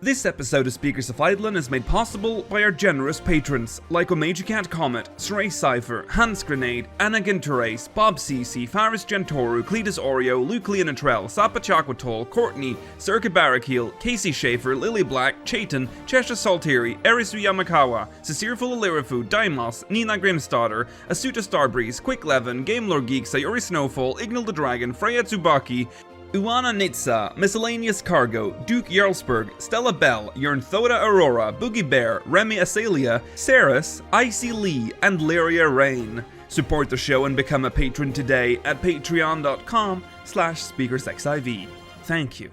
This episode of Speakers of Eidolon is made possible by our generous patrons, like Omejicat Comet, Sray Cypher, Hans Grenade, Anna Ginteres, Bob Cece, Faris Gentoru, Cletus Oreo, Luke Leonatrell, Sapa Chakwatol, Courtney, Circa Barrakiel, Casey Schaefer, Lily Black, Chaitan, Chesha Saltiri, Erisu Yamakawa, Sisirful Alirafu, Daimos, Nina Grimstadter, Asuta Starbreeze, Quick Levin, Game Lord Geek, Sayori Snowfall, Ignal the Dragon, Freya Tsubaki, Uana Nitsa, Miscellaneous Cargo, Duke Jarlsberg, Stella Bell, Yernthoda Aurora, Boogie Bear, Remy Asalia, Saris, Icy Lee, and Lyria Rain. Support the show and become a patron today at patreon.com/SpeakersXIV. Thank you.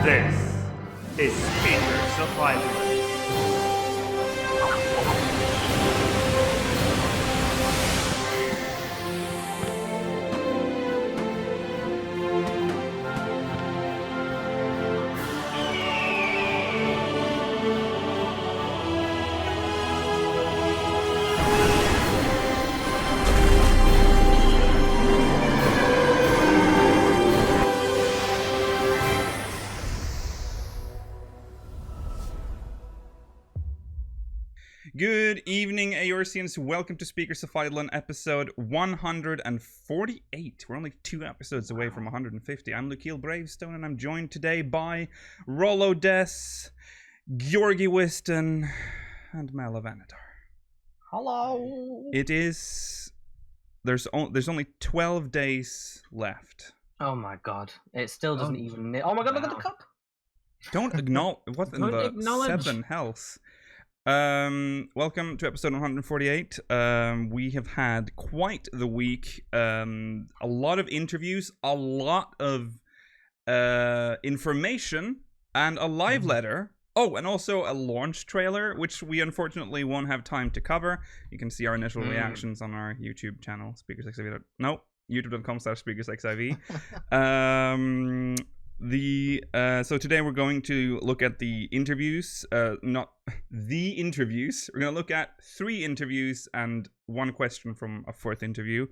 This is Speakers of Eidolon. Good evening, Aorcians. Welcome to Speakers of Eidolon, episode 148. We're only 2 episodes away from 150. I'm Lukiel Bravestone, and I'm joined today by Rollo Des, Georgi Wiston, and Mel Avanatar. Hello. It is... There's only 12 days left. Oh my god. It still doesn't even... Oh my god, look at the cup. Don't acknowledge... What in Don't the acknowledge. seven hells? Welcome to episode 148. We have had quite the week. A lot of interviews, a lot of information, and a live letter. Oh, and also a launch trailer, which we unfortunately won't have time to cover. You can see our initial reactions on our YouTube channel, SpeakersXIV. No, youtube.com/SpeakersXIV. So today we're going to look at the interviews, not the interviews. We're going to look at 3 interviews and 1 question from a 4th interview.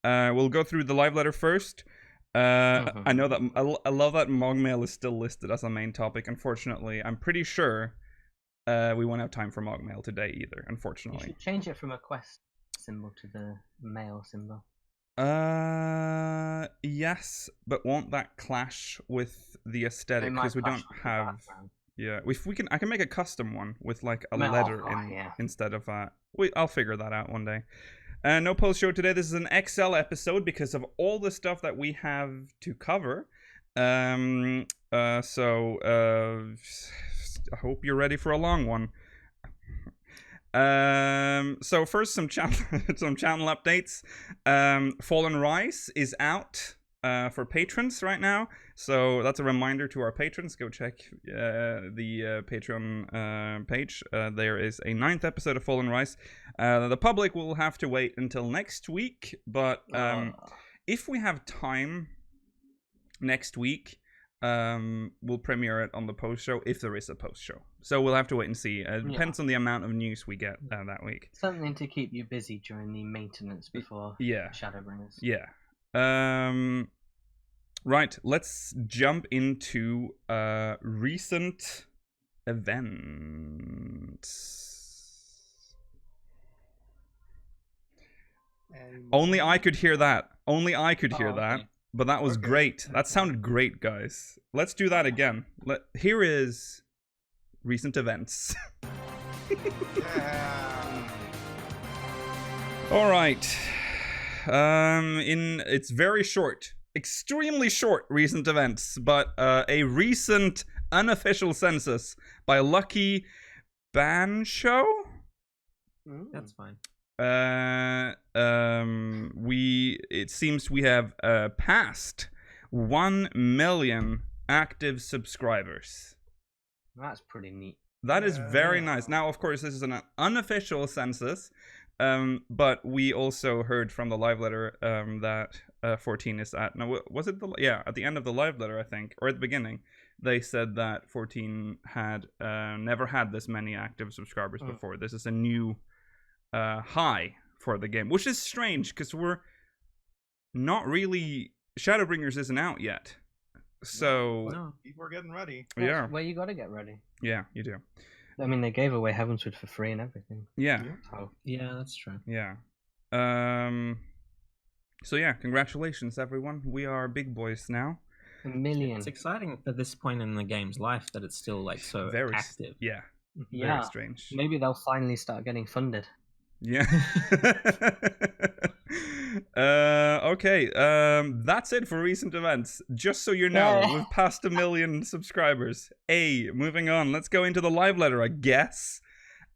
We'll go through the live letter first. I know that I love that Mogmail is still listed as a main topic. Unfortunately, I'm pretty sure we won't have time for Mogmail today either. Unfortunately, You should change it from a quest symbol to the mail symbol. Yes, but won't that clash with the aesthetic? Because we don't have... Yeah, if we can, I can make a custom one with like a letter instead of that. I'll figure that out one day. No post show today. This is an XL episode because of all the stuff that we have to cover. I hope you're ready for a long one. So first some channel updates. Fallen Rise is out for patrons right now, so that's a reminder to our patrons. Go check the Patreon page. There is a 9th episode of Fallen Rise. The public will have to wait until next week, but if we have time next week, we'll premiere it on the post show if there is a post show. So we'll have to wait and see. It depends on the amount of news we get that week. Something to keep you busy during the maintenance before Shadowbringers. Yeah. Right, let's jump into recent events. Only I could hear that. Only I could hear that. Okay. But that was great. That sounded great, guys. Let's do that again. Here is recent events. All right. It's very short, extremely short recent events, but a recent unofficial census by Lucky Bancho. That's fine. It seems we have passed 1 million active subscribers. That's pretty neat. That is very nice. Now, of course, this is an unofficial census, but we also heard from the live letter that 14 is at. Now, was it at the end of the live letter, I think, or at the beginning? they said that 14 had never had this many active subscribers before. This is a new high for the game, which is strange because we're not really... Shadowbringers isn't out yet. So... No, people are getting ready. Yeah. Well, you gotta get ready. Yeah, you do. I mean, they gave away Heavensward for free and everything. Yeah. Oh. Yeah, that's true. Yeah. So yeah, congratulations everyone. We are big boys now. 1 million. It's exciting at this point in the game's life that it's still like so Very active. Yeah. Yeah. Very strange. Maybe they'll finally start getting funded. Yeah. Okay. That's it for recent events. Just so you know, we've passed 1 million subscribers. Moving on. Let's go into the live letter, I guess.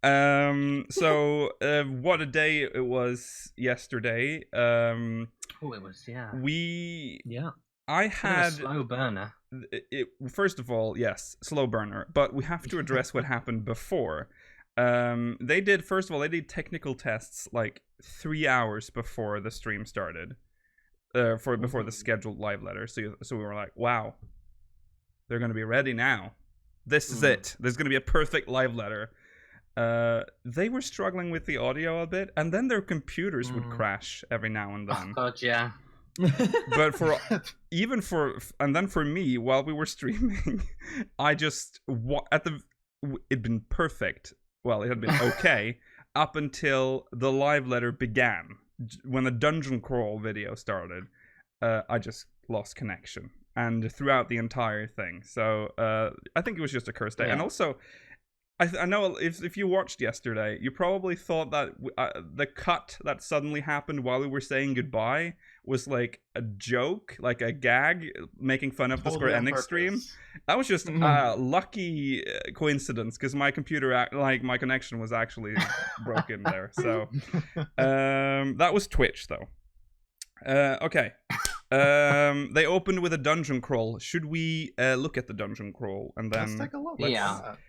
So what a day it was yesterday. Oh, it was, yeah. I had a slow burner. First of all, yes, slow burner, but we have to address what happened before. They did technical tests like 3 hours before the stream started, before the scheduled live letter. So we were like, wow, they're gonna be ready now. This is it. There's gonna be a perfect live letter. They were struggling with the audio a bit, and then their computers would crash every now and then. Oh god, yeah. But and then for me, while we were streaming, I just it'd been perfect. Well, it had been okay up until the live letter began. When the dungeon crawl video started, I just lost connection, and throughout the entire thing. So I think it was just a cursed day, and also. I know if you watched yesterday, you probably thought that the cut that suddenly happened while we were saying goodbye was like a joke, like a gag, making fun of the Square Enix stream. That was just a lucky coincidence because my computer, my connection was actually broken there. So that was Twitch, though. Okay. They opened with a dungeon crawl. Should we look at the dungeon crawl and then let's take a look?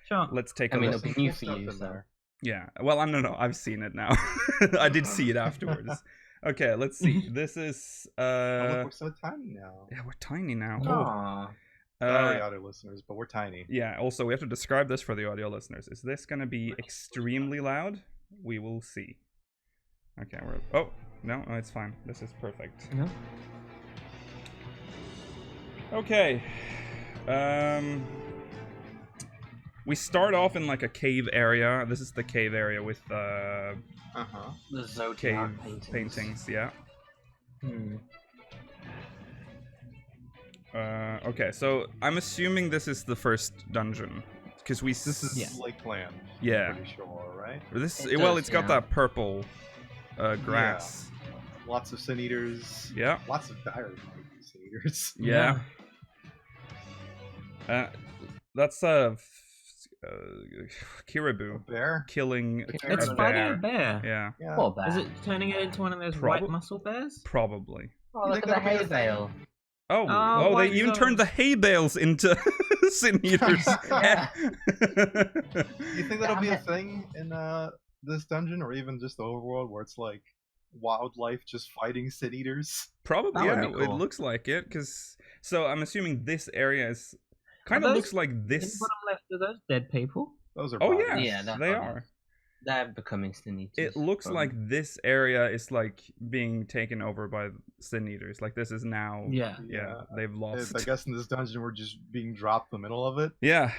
Sure. Let's take a look. look. It'll be new for you, so. Yeah. Well, no. I've seen it now. I did see it afterwards. Okay, let's see. This is look, we're so tiny now. Yeah, we're tiny now. Aww. Sorry, audio listeners, but we're tiny. Yeah. Also, we have to describe this for the audio listeners. Is this going to be extremely loud? We will see. Okay. No, it's fine. This is perfect. Yeah. Okay. We start off in like a cave area. This is the cave area with the cave Zodiac paintings. Yeah. Okay, so I'm assuming this is the first dungeon because this is Lakeland. Yeah. I'm pretty sure, right? It's got that purple grass. Yeah. Lots of sin eaters. Yeah. Lots of dire sin eaters. Yeah. That's Kiribou. A bear? Killing It's a fighting a bear. bear. Yeah. Poor bear. Is it turning it into one of those white muscle bears? Probably. Oh, look at the hay bale. Oh, they even turned the hay bales into sin eaters. Do you think that'll be a thing in this dungeon, or even just the overworld, where it's like wildlife just fighting sin eaters? Probably, yeah. Cool. It looks like it, so I'm assuming this area is kind of looks like this. In the bottom left, are those dead people? Those are. Oh bodies. yeah, they are. They're becoming sin eaters. It looks like this area is like being taken over by sin eaters. Like this is now. Yeah. They've lost. I guess in this dungeon we're just being dropped in the middle of it. Yeah.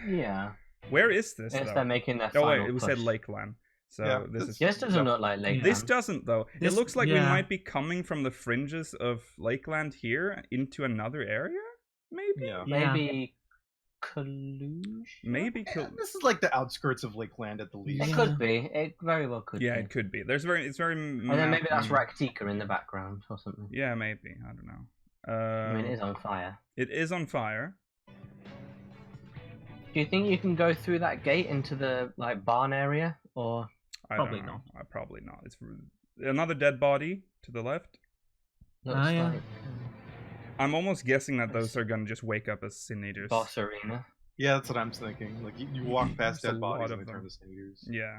Yeah. Where is this? They're making their Oh final wait, it push. said Lakeland. So this doesn't look like Lakeland. This doesn't though. It looks like we might be coming from the fringes of Lakeland here into another area. Maybe. Yeah. Maybe. Kalush? Maybe. This is like the outskirts of Lakeland at the least. It could be. It very well could be. Yeah, it could be. It's very. And then maybe that's Raktika in the background or something. Yeah, maybe. I don't know. I mean, it is on fire. It is on fire. Do you think you can go through that gate into the barn area, or probably not? Probably not. It's another dead body to the left. Looks like I'm almost guessing that those are gonna just wake up as sin eaters. boss arena. Yeah, that's what I'm thinking. Like you walk past dead bodies and they turn to sin eaters. Yeah.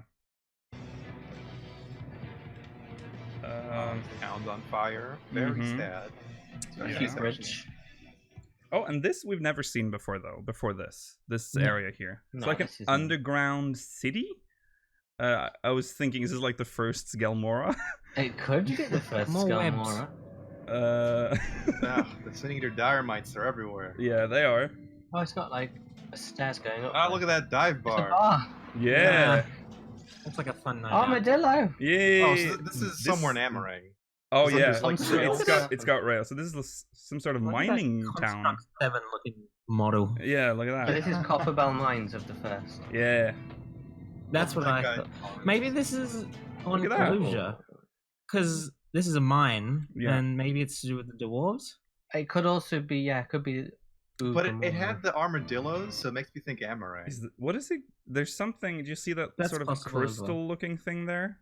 Town's on fire. Very sad. Cute bridge. Oh, and this we've never seen before though. Before this area here, it's No, like an this is new. underground city. I was thinking, is this like the first Skelmora? It could be the first More webs. Skelmora. The Sin Eater Dyremites are everywhere. Yeah, they are. Oh, it's got like stairs going up. Ah, look at that dive bar. Ah, Yeah. It's like a fun night out. armadillo. Yeah. Oh, so this is somewhere in Amarang. Oh So yeah, there's, like, rails. it's got rails. So this is some sort of Look at that mining town. Construct 7 looking model. Yeah, look at But that. this is Copperbell Mines of the first. Yeah. That's what I That thought. guy- Maybe this is on Look at that. Kalusia. Because this is a mine, Yeah. and maybe it's to do with the dwarves? It could also be, yeah, it could be. But it Ubermore. had the armadillos, so it makes me think Amarang. What is it? There's something. Do you see that That's sort of possible as well. crystal-looking thing there?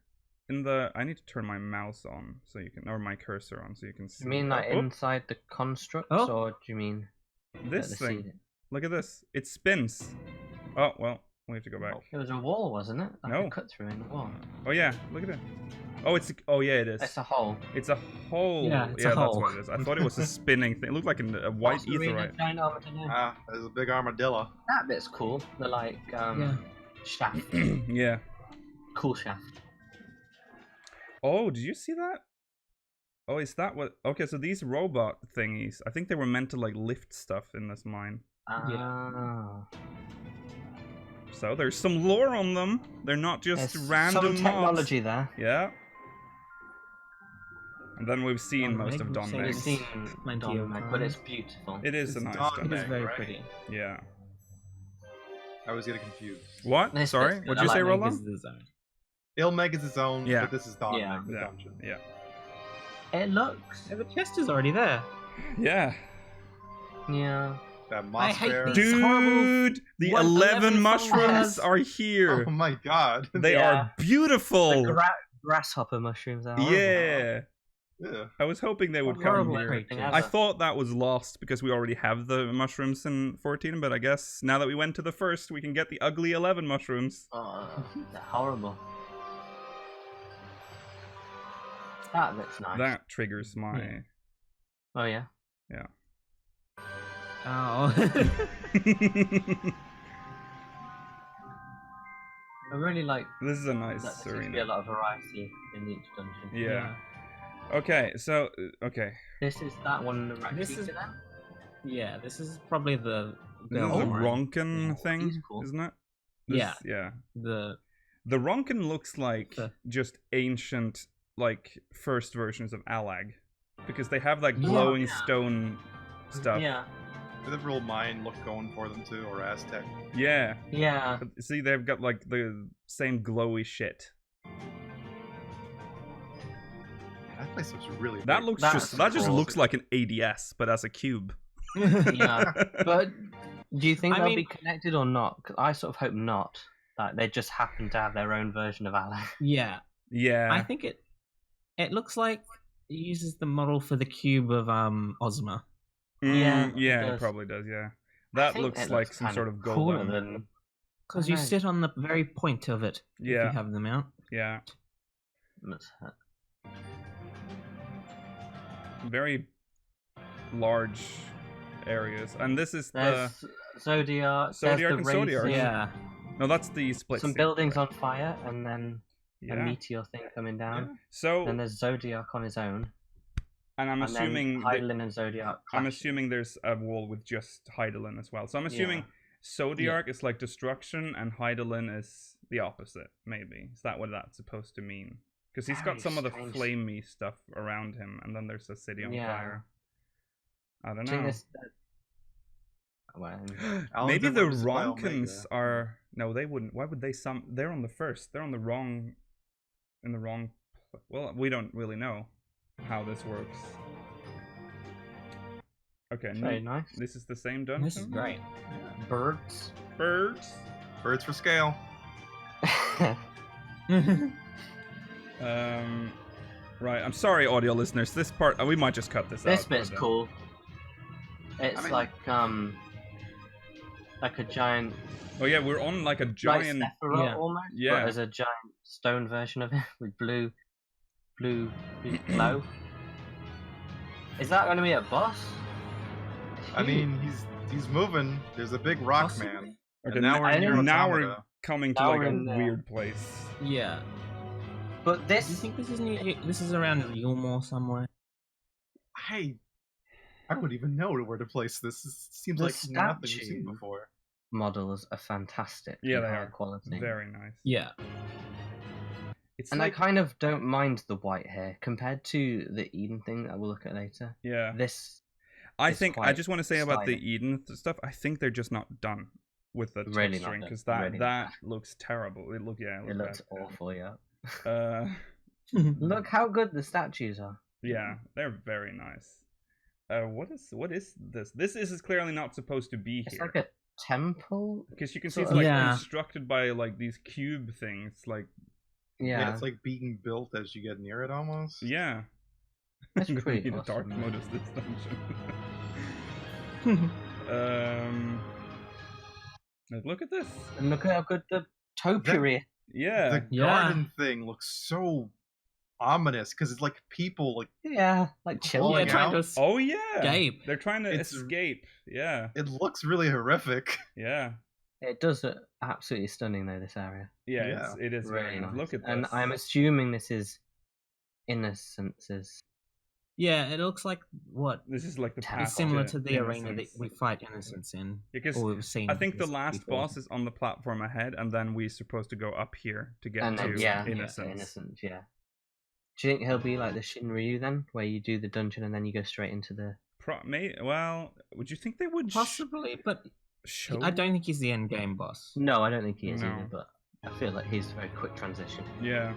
In the, I need to turn my mouse on so you can, or my cursor on so you can see. You mean like Oh, inside the constructs, Oh. or do you mean this the thing? ceiling? Look at this. It spins. Oh well, we have to go back. It was a wall, wasn't it? Like No. a cut through in the wall. Oh yeah, look at it. Oh, yeah, it is. It's a hole. It's a hole. Yeah, it's a that's hole. what it is. I thought it was a spinning thing. It looked like a white Also really etherite. giant armadillo. Ah, there's a big armadillo. That bit's cool. The like Yeah. shaft. Yeah. Cool shaft. Oh, did you see that? Oh, is that what? Okay, so these robot thingies, I think they were meant to like lift stuff in this mine. Ah. So there's some lore on them. They're not just There's random some technology there. mobs. Yeah. And then we've seen Well, most of maybe Don say We've it's- Meg's. seen Plenty Don of Meg, time. but it's beautiful. It is a It's nice Don Don It is Meg. very right? pretty. Yeah. I was getting confused. What? Nice Sorry? bit. What'd I you like say, Meg Roland? Is the zone. Ilmeg is its own, Yeah. but this is Don Yeah. Meg, the Yeah. dungeon. Yeah. It looks. Yeah, the chest is already there. Yeah. Yeah. That I moss hate bear. these horrible- Dude, the What, 11 11 mushrooms flowers? are here. Oh my god. They Yeah. are beautiful. The grasshopper mushrooms are. horrible. Yeah. Yeah. I was hoping they would What come horrible here. creatures. I thought that was lost because we already have the mushrooms in 14, but I guess now that we went to the first, we can get the ugly 11 mushrooms. Oh, they're horrible. That looks nice. That triggers my... Yeah. Oh yeah. Oh. I really like This is a nice that. There seems to be a arena. lot of variety in each dungeon. Yeah. Okay, so... Okay. This is that one. Right This is- then? Yeah, this is probably the This is the girl mine. Ronken Yeah, thing, he's cool. isn't it? Yeah. Yeah. The The Ronken looks like The- just ancient, like, first versions of Alag. Because they have, like, Yeah. glowing Yeah. stone stuff. Yeah. Did the real mine look going for them too, or Aztec? Yeah. Yeah. But see, they've got, like, the same glowy shit. That place looks really That big. looks That's that just cool. looks like an ADS, but as a cube. Yeah. But do you think I they'll mean- be connected or not? 'Cause I sort of hope not. That they just happen to have their own version of Allah. yeah. Yeah. I think it looks like it uses the model for the cube of Ozma. Yeah, it yeah, it does. probably does, yeah. I That think looks it like looks some kind sort of cooler golem. than. Because you Nice. sit on the very point of it if Yeah. you have them out. Yeah. Let's- Very large areas. And this is the There's Zodiac. Zodiac there's and the Zodiac. racing, Yeah. No, that's the split Some scene. buildings on fire, and then a Yeah. meteor thing coming down. So Then there's Zodiac on his own. and I'm and assuming then Hydaelyn and Zodiac. I'm clash. assuming there's a wall with just Hydaelyn as well. So I'm assuming Yeah. Zodiac is like destruction and Hydaelyn is the opposite, maybe. Is that what that's supposed to mean? Because he's got Very some of the strange. flamey stuff around him, and then there's a city on Yeah. fire. I don't I think know. this. Well, Maybe Alan's the ever display Omega. Ronkins are... No, they wouldn't. Why would they They're on the first. They're on the wrong... In the wrong... Well, we don't really know how this works. Okay, very nice. this is the same dungeon? This is great. Birds. Birds. Birds for scale. Right, I'm sorry, audio listeners. This part... we might just cut this out. This bit's but, cool. It's I mean- like a giant, Oh yeah, we're on like a giant... like Sephiroth Yeah. almost. Yeah. But there's a giant stone version of it with blue glow. Is that going to be a boss? I mean, he's moving. There's a big rock Possibly. man. Okay, And now we're in now we're Automata. coming to Now like we're a in, weird place. Yeah. But Do you this, think this is around Yulmore somewhere? I wouldn't even know where to place this. This seems The like nothing we've seen statue. before. models are fantastic. Yeah, and they high are quality. very nice. Yeah. It's And like, I kind of don't mind the white hair compared to the Eden thing that we'll look at later. yeah. This, I it's think I quite just want to say about the stylish. Eden stuff. I think they're just not done with the Really not texturing done. because that Really that looks terrible. It looks it looks bad. awful, yeah. Uh, Look how good the statues are. yeah, they're very nice. What is this? This is clearly not supposed to be It's here. like a temple. Because you can see sort it's like Yeah. constructed by like these cube things. Like Yeah, It's like being built as you get near it almost. yeah. That's I'm gonna pretty need a dark awesome. mode as this dungeon. Look at this. and look at how good the topiary is. Yeah. The Yeah. garden thing looks so ominous because it's like people like Yeah, like Yeah, children. Yeah, trying to out. Oh yeah. escape. They're trying to It's- escape. Yeah. it looks really horrific. Yeah. It does look absolutely stunning though. This area, Yeah. Yeah. It is really very nice. nice. Look at this. And I'm assuming this is Innocence's. Yeah, it looks like what? This is like the It's path It's similar to the Innocence. arena that we fight Innocence in. Because or we've seen I think the this last before. boss is on the platform ahead, and then we're supposed to go up here to get And to then, yeah, Innocence. Innocence, yeah. Do you think he'll be like the Shinryu then, where you do the dungeon and then you go straight into the? Well, would you think they would Possibly, but show? I don't think he's the end game boss. No, I don't think he is No. either. But I feel like he's a very quick transition, Yeah.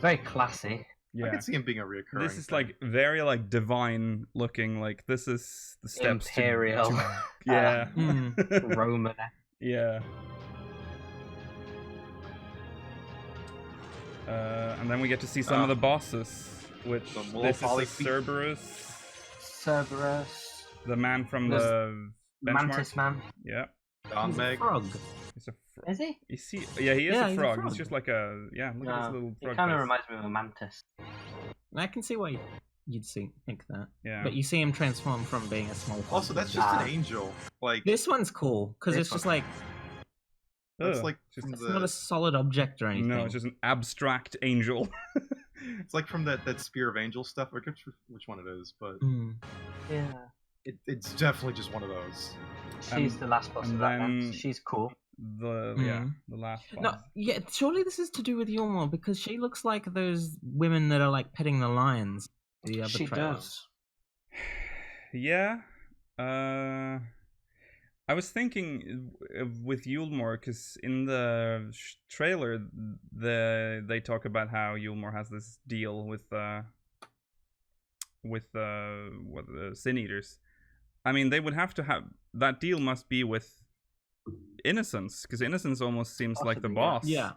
very classy. I Yeah. could see him being a reoccurring. This is thing. like very like divine looking. Like this is the steps to- Imperial. yeah. Hmm. Roman. Yeah. And then we get to see some of the bosses, which The little this is poly a feet. Cerberus, Cerberus. the man from There's the benchmark. Mantis Man. Yeah, Don He's a Meg. frog. he's a frog. Is he? Is he? Yeah, he is Yeah, a he's a frog. frog. He's just like a look at No, this little he frog. kind of face. reminds me of a mantis. And I can see why you'd think that. Yeah. But you see him transform from being a small frog. Also, that's just Ah. an angel. Like This one's cool because This it's just one. like that's Ugh, like just- from it's not a the solid object or anything. no, it's just an abstract angel. it's like from that Spear of Angel stuff. I forget which one it is, but Mm. Yeah. it's definitely just one of those. She's the last boss and of that then- man. She's cool. Mm. The last boss. No, yeah, surely this is to do with Yulmore because she looks like those women that are like petting the lions. The other She trailer. does. Yeah. I was thinking with Yulmore because in the trailer, they talk about how Yulmore has this deal with the Sin Eaters. I mean, they would have to have that deal. Must be with Innocence because Innocence almost seems like the Possibly, boss. Yeah.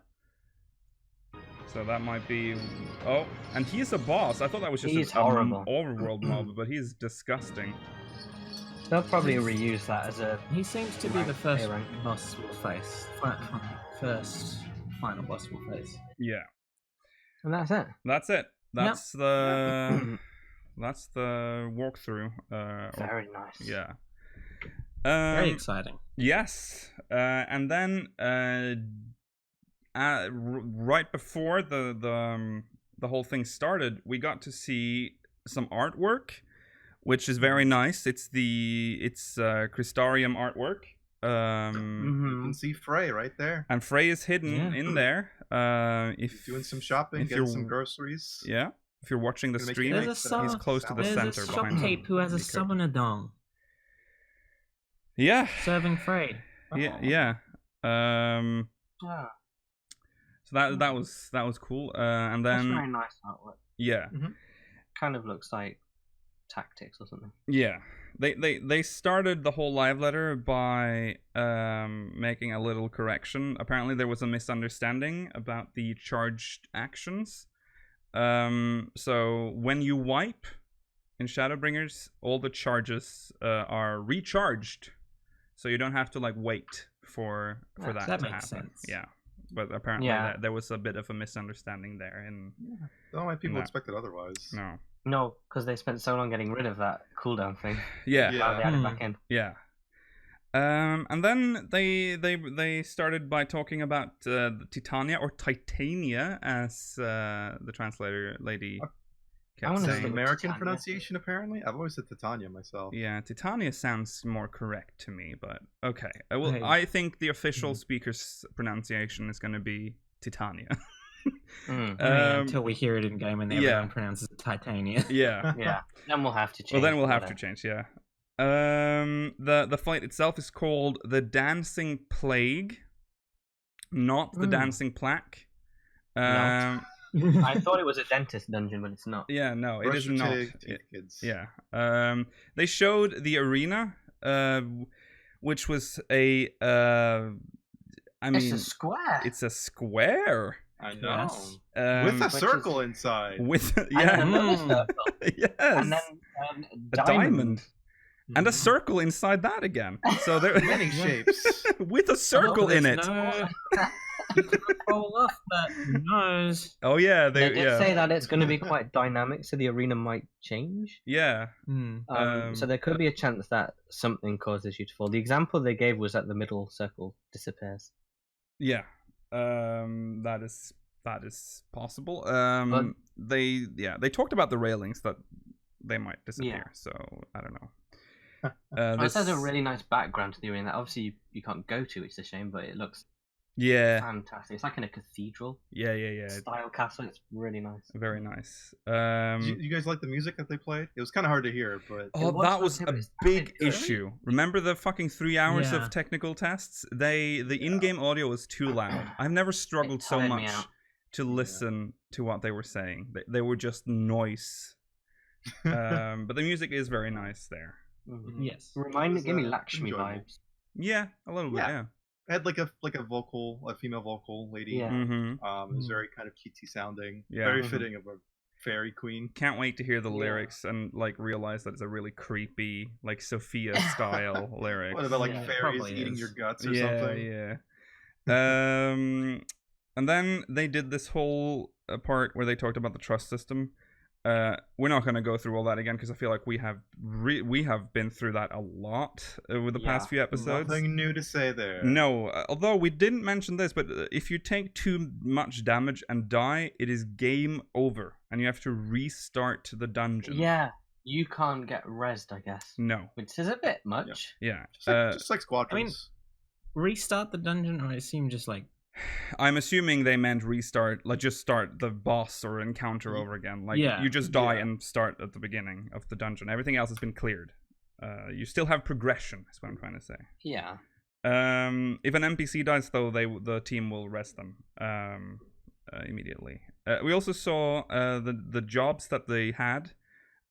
So that might be. Oh, and he's a boss. I thought that was just He's a horrible. overworld mob, but he's disgusting. They'll probably reuse that as a. He seems to be the Rank, first A rank. boss we'll face. First final boss we'll face. Yeah, And that's it. that's it. That's that's the walkthrough. Very nice. Yeah. Very exciting. Yes, and then right before the whole thing started, we got to see some artwork, which is very nice. It's Crystarium artwork. You Mm-hmm. can see Frey right there. And Frey is hidden Yeah. in there. If Doing some shopping, if getting you're- some groceries. yeah, if you're watching the Gonna make stream, you There's like a he's sub- close to the There's center a behind him. shopkeep who has a Be careful. summoner dong Yeah, serving Frey. yeah, Oh. yeah. Yeah, So that was cool. And that's then very nice artwork. yeah, Kind of looks like Tactics or something. yeah. They started the whole live letter by making a little correction. Apparently there was a misunderstanding about the charged actions. So when you wipe in Shadowbringers, all the charges are recharged, so you don't have to like wait for Yeah, that that to makes happen. sense. Yeah, but apparently Yeah. there was a bit of a misunderstanding there. And I don't know why people No. expected otherwise. no, No, because they spent so long getting rid of that cooldown thing. Yeah. Now they added it back in. Yeah. And then they started by talking about Titania or Titania, as the translator lady I kept wanna It's say saying. an American Titania. pronunciation, apparently. I've always said Titania myself. Yeah, Titania sounds more correct to me, but okay. Well, Hey. I think the official speaker's pronunciation is going to be Titania. Until we hear it in game and yeah. everyone pronounces it Titania. Yeah. Yeah, then we'll have to change. Well, then we'll have whatever. to change. Yeah. The fight itself is called the Dancing Plague, not the Dancing Plaque. I thought it was a dentist dungeon, but it's not. Yeah, no, it Brush is your not. teeth, kids. Yeah. They showed the arena, which was a. I mean, It's a square. It's a square. I know. Yes. With a Which circle inside. With And yeah, another circle. yes, And then a diamond. And a circle inside that again. So there Many shapes. with a circle in it. No, you can roll off that nose. Oh yeah, They they did yeah. say that it's going to be quite dynamic, so the arena might change. Yeah. So there could be a chance that something causes you to fall. The example they gave was that the middle circle disappears. Yeah. That is possible. But- They talked about the railings that they might disappear. Yeah. So I don't know. This has a really nice background to the arena that obviously you can't go to, which is a shame, but it looks fantastic. It's like in a cathedral Yeah. style castle. It's really nice. Very nice. You guys like the music that they played? It was kind of hard to hear, but Oh, that was a big issue. Remember the fucking 3 hours Yeah. of technical tests? The in-game audio was too loud. I've never struggled so tired me much out. to listen to what they were saying. They were just noise. But the music is very nice there. Yes. Give me was, Lakshmi enjoyable. vibes. Yeah, a little bit. Yeah. it had like a female vocal lady. Yeah. Mm-hmm. It was very kind of cutesy sounding. Yeah. Very Mhm. fitting of a fairy queen. Can't wait to hear the Yeah. lyrics and like realize that it's a really creepy, like Sophia style lyrics. What about like Yeah, it fairies probably eating is. your guts or Yeah, something? yeah. And then they did this whole part where they talked about the trust system. We're not going to go through all that again because I feel like we have been through that a lot with the past few episodes. Nothing new to say there. No, although we didn't mention this, but if you take too much damage and die, it is game over, and you have to restart the dungeon. Yeah, you can't get rezzed, I guess. No. Which is a bit much. Yeah. Just like squadrons. Restart the dungeon, or it seemed just like I'm assuming they meant restart, like just start the boss or encounter over again. Like Yeah. you just die Yeah. and start at the beginning of the dungeon. Everything else has been cleared. You still have progression, is what I'm trying to say. Yeah. If an NPC dies, though, the team will rest them immediately. We also saw the jobs that they had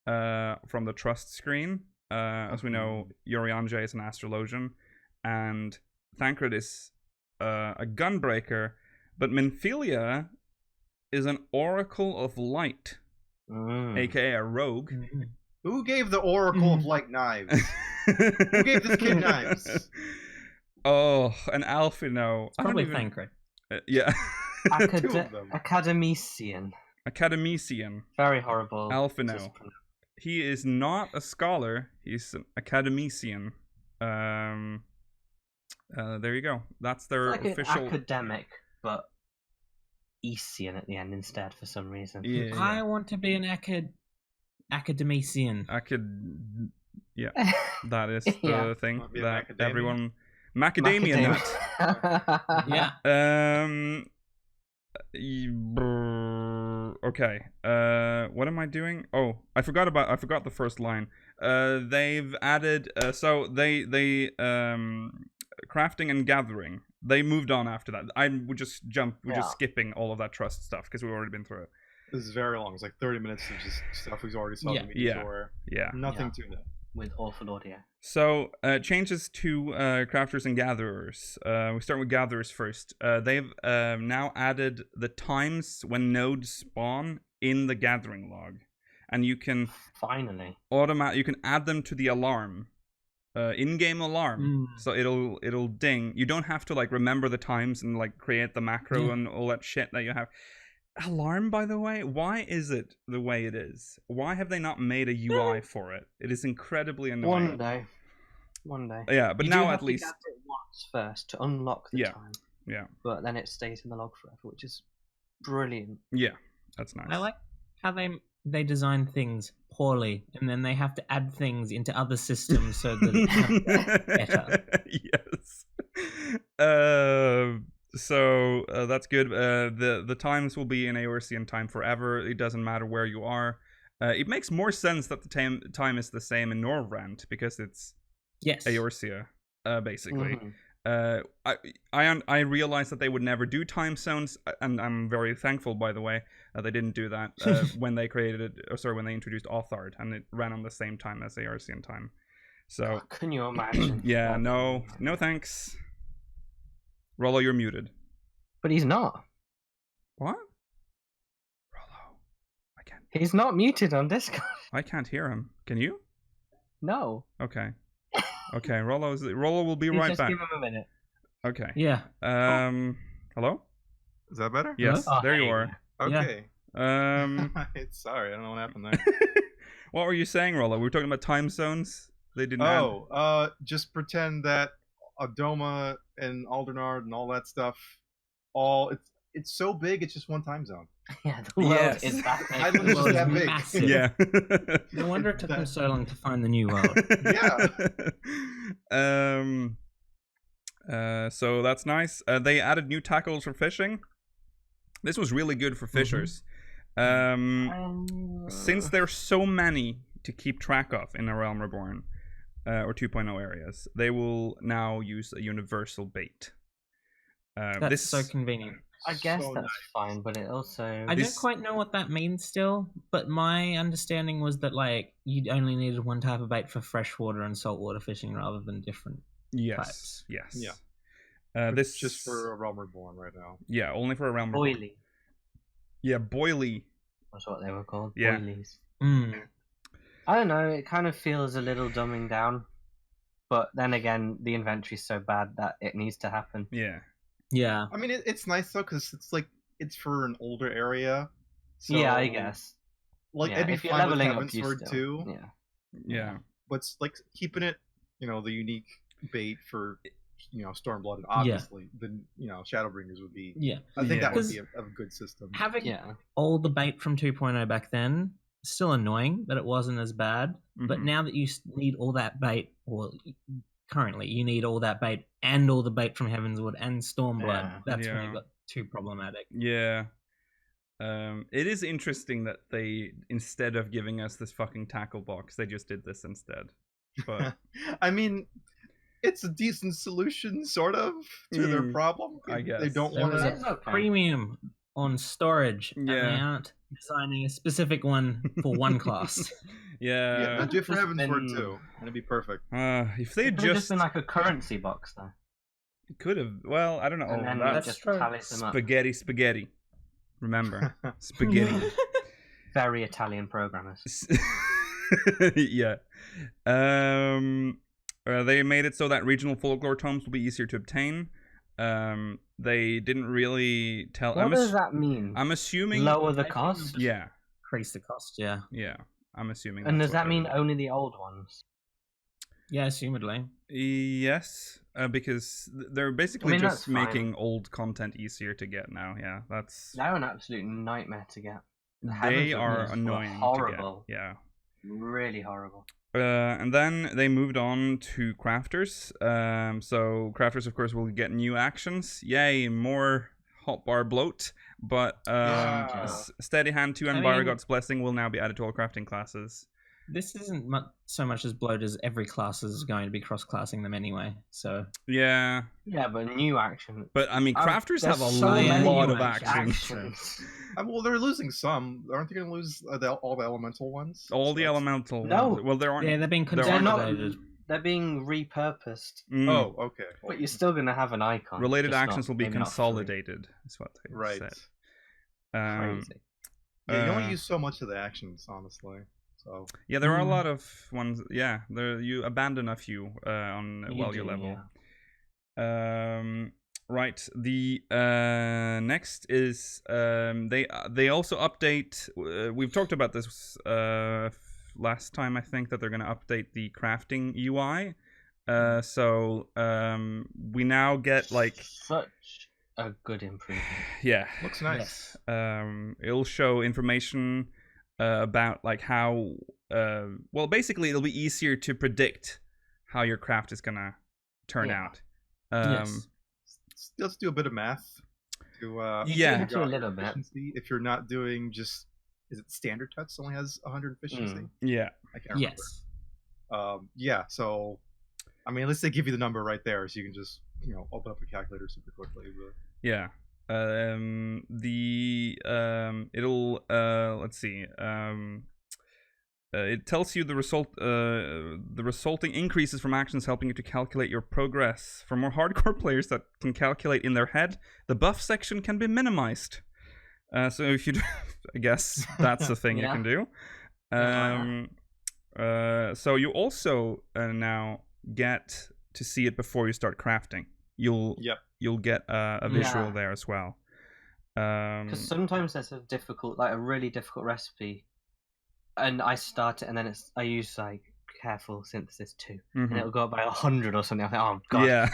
from the trust screen. As we know, Yorianje is an astrologian, and Thancred is a gunbreaker, but Minfilia is an oracle of light, aka a rogue. Who gave the Oracle of Light knives? Who gave this kid knives? Oh, an Alphino. it's probably Thancred. Yeah. Two of them. Academician. Academician. Very horrible. Alphino. to pronounce. He is not a scholar. He's an academician. There you go. That's their Like official. an academic, but Isian at the end instead for some reason. Yeah. I want to be an academician. Yeah, that is the Yeah. thing Wanna be an that macadamia? everyone. Macadamia nut. Yeah. Okay. What am I doing? Oh, I forgot the first line. They've added. So they crafting and gathering. They moved on after that. We're just skipping all of that trust stuff because we've already been through it. This is very long. It's like 30 minutes of just stuff we've already saw Yeah. in the media Yeah. tour. Yeah. Nothing Yeah. to that. With awful audio. So changes to crafters and gatherers. We start with gatherers first. They've now added the times when nodes spawn in the gathering log, and you can Finally. you can add them to the alarm, in-game alarm. So it'll ding. You don't have to like remember the times and like create the macro Yeah. and all that shit that you have. Alarm, by the way, why is it the way it is? Why have they not made a UI for it? It is incredibly annoying. One day. Yeah, but you now do have at least. To gather it once first to unlock the time. Yeah. But then it stays in the log forever, which is brilliant. Yeah, that's nice. I like how they design things poorly, and then they have to add things into other systems so that it's better. Yes. So that's good. The times will be in Eorzean time forever. It doesn't matter where you are. It makes more sense that the time is the same in Norvrand because it's Eorzea, basically. I realized that they would never do time zones, and I'm very thankful, by the way, they didn't do that when they when they introduced Authard, and it ran on the same time as Eorzean time. So can you imagine? Yeah, no thanks. Rollo, you're muted. But he's not. What? Rollo, I can't. He's not muted on Discord. I can't hear him. Can you? No. Okay. Okay, Rollo will be right back. Just give him a minute. Okay. Yeah. Hello? Is that better? Yes, there you are. Okay. Yeah. Sorry, I don't know what happened there. What were you saying, Rollo? We were talking about time zones. They didn't. Just pretend that Adoma and Aldernard and all that stuff, it's so big, it's just one time zone. Yeah, the world is that big. Island is just that big. Massive. Yeah. No wonder it took them so long to find the new world. Yeah. So that's nice. They added new tackles for fishing. This was really good for fishers. Since there's so many to keep track of in A Realm Reborn, or 2.0 areas, they will now use a universal bait. That's so convenient. I guess that's fine, but it also... I don't quite know what that means still, but my understanding was that you only needed one type of bait for freshwater and saltwater fishing rather than different types. Yes. Yeah. This just for A Realm Reborn right now. Yeah, only for A Realm Reborn. Boily. Yeah, boily. That's what they were called. Yeah. Boilies. I don't know, it kind of feels a little dumbing down. But then again, the inventory's so bad that it needs to happen. Yeah. I mean, it's nice though, because it's for an older area. So, yeah, I guess. It'd be fine with Heavensward too. Yeah. But it's keeping it, the unique bait for, Stormblood, and obviously the Shadowbringers would be. Yeah. I think that would be a good system. Having all the bait from 2.0 back then, still annoying that it wasn't as bad. But now that you need all that bait, or currently you need all that bait and all the bait from Heavensward and Stormblood, that's when it got too problematic. Yeah. It is interesting that they, instead of giving us this fucking tackle box, they just did this instead. But I mean, it's a decent solution, sort of, to their problem. I guess. They don't want to... There's a premium on storage, and they aren't designing a specific one for one class. Yeah, do it for Heavensward too. It'd be perfect. If they just been like a currency box, though. It could have. Well, I don't know. And then that's just tallies them up. Spaghetti. Remember, spaghetti. Very Italian programmers. Yeah. They made it so that regional folklore tomes will be easier to obtain. They didn't really tell. What does that mean? I'm assuming lower the cost. Yeah. Increase the cost. Yeah. Yeah. I'm assuming. And does that mean only the old ones? Yeah, assumedly. Yes, because they're basically just making old content easier to get now. Yeah, they're an absolute nightmare to get. They are annoying. Horrible. To get. Yeah. Really horrible. And then they moved on to crafters. So crafters, of course, will get new actions. Yay, more hotbar bloat. But Steady Hand 2 and Baragod's Blessing will now be added to all crafting classes. This isn't so much as bloat as every class is going to be cross-classing them anyway. So yeah, but new action. But I mean, crafters have a lot of actions. Well, they're losing some. Aren't they going to lose all the elemental ones? All the elemental ones. No. Well, there aren't. Yeah, they're being consolidated. They're being repurposed. Oh, okay. But you're still going to have an icon. Related actions will be consolidated, is what they said. Crazy. Yeah, you only use so much of the actions, honestly. So yeah, there are a lot of ones. Yeah, you abandon a few on while you level. Right. The next is they also update. We've talked about this last time. I think that they're going to update the crafting UI. So we now get like such a good improvement. Yeah, Looks nice. It'll show information about like how. Well, basically, it'll be easier to predict how your craft is gonna turn out. Yes. Let's do a bit of math to Yeah. Do a little bit. efficiency. If you're not doing just, is it standard tuts only has 100 efficiency? Yeah. I can't remember. Yes. Yeah. So, I mean, let's say give you the number right there, so you can just open up a calculator super quickly. But... Yeah. It'll let's see. It tells you the resulting increases from actions, helping you to calculate your progress. For more hardcore players that can calculate in their head, the buff section can be minimized. So if you, I guess that's the thing you can do. So you also now get to see it before you start crafting. You'll get a visual there as well. Because sometimes there's a really difficult recipe, and I start it, and then I use like careful synthesis 2, and it'll go up by 100 or something. I think, oh god, yeah.